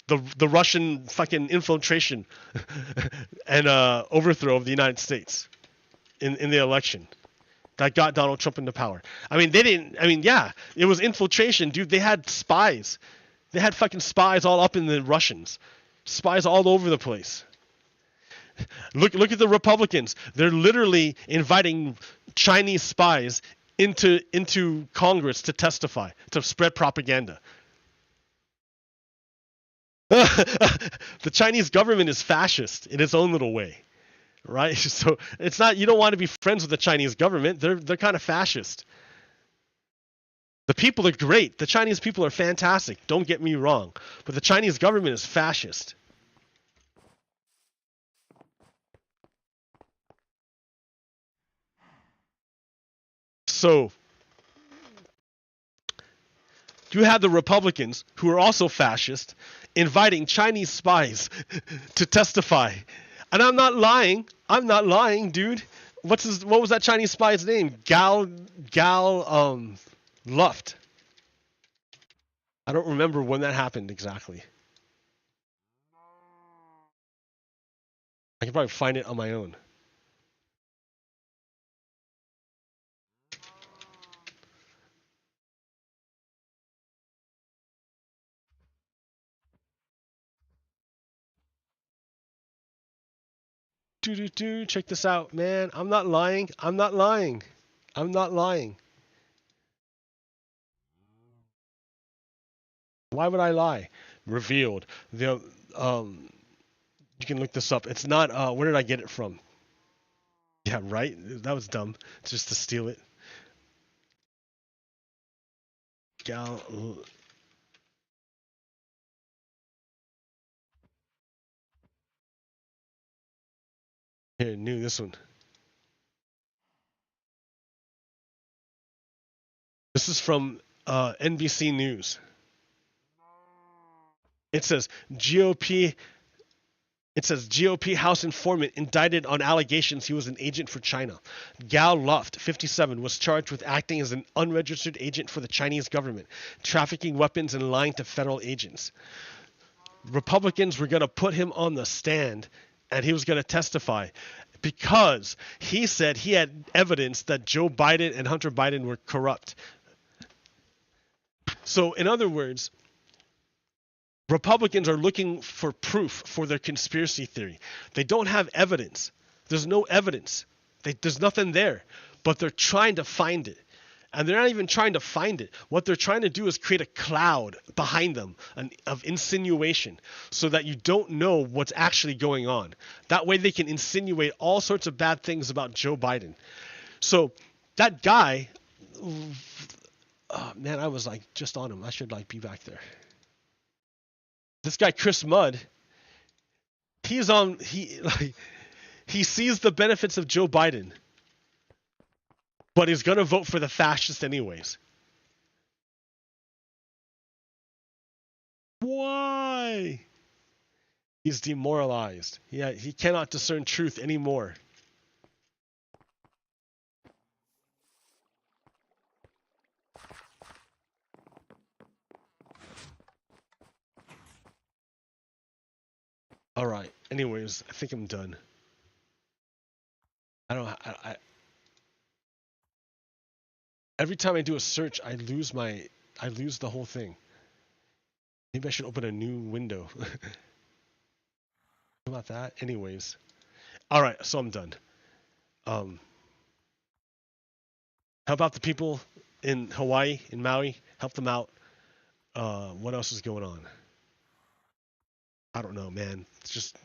the Russian fucking infiltration and overthrow of the United States in the election that got Donald Trump into power. I mean, they didn't. I mean, yeah, it was infiltration, dude. They had spies. They had fucking spies all up in the Russians, spies all over the place. Look at the Republicans. They're literally inviting Chinese spies into Congress to testify, to spread propaganda. The Chinese government is fascist in its own little way, right? So it's not, you don't want to be friends with the Chinese government. They're kind of fascist. The people are great. The Chinese people are fantastic. Don't get me wrong, but the Chinese government is fascist. So you have the Republicans, who are also fascist, inviting Chinese spies to testify. And I'm not lying. I'm not lying, dude. What was that Chinese spy's name? Gal Luft. I don't remember when that happened exactly. I can probably find it on my own. Check this out, man. I'm not lying. I'm not lying. I'm not lying. Why would I lie? Revealed. You can look this up. It's not, where did I get it from? Yeah, right? That was dumb. Just to steal it. Here, new, this one. This is from NBC News. It says GOP House informant indicted on allegations he was an agent for China. Gal Luft, 57, was charged with acting as an unregistered agent for the Chinese government, trafficking weapons and lying to federal agents. Republicans were going to put him on the stand and he was going to testify because he said he had evidence that Joe Biden and Hunter Biden were corrupt. So, in other words, Republicans are looking for proof for their conspiracy theory. They don't have evidence. There's no evidence. There's nothing there, but they're trying to find it. And they're not even trying to find it. What they're trying to do is create a cloud behind them of insinuation so that you don't know what's actually going on. That way they can insinuate all sorts of bad things about Joe Biden. So that guy, oh, man, I was like just on him. I should like be back there. This guy, Chris Mudd, he sees the benefits of Joe Biden, but he's going to vote for the fascist anyways. Why? He's demoralized. Yeah, he cannot discern truth anymore. All right. Anyways, I think I'm done. Every time I do a search, I lose the whole thing. Maybe I should open a new window. How about that? Anyways. All right, so I'm done. How about the people in Hawaii, in Maui? Help them out. What else is going on? I don't know, man. It's just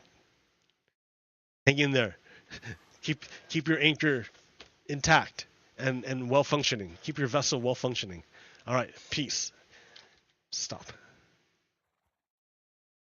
hang in there. Keep your anchor intact and well functioning. Keep your vessel well functioning. All right, peace. Stop.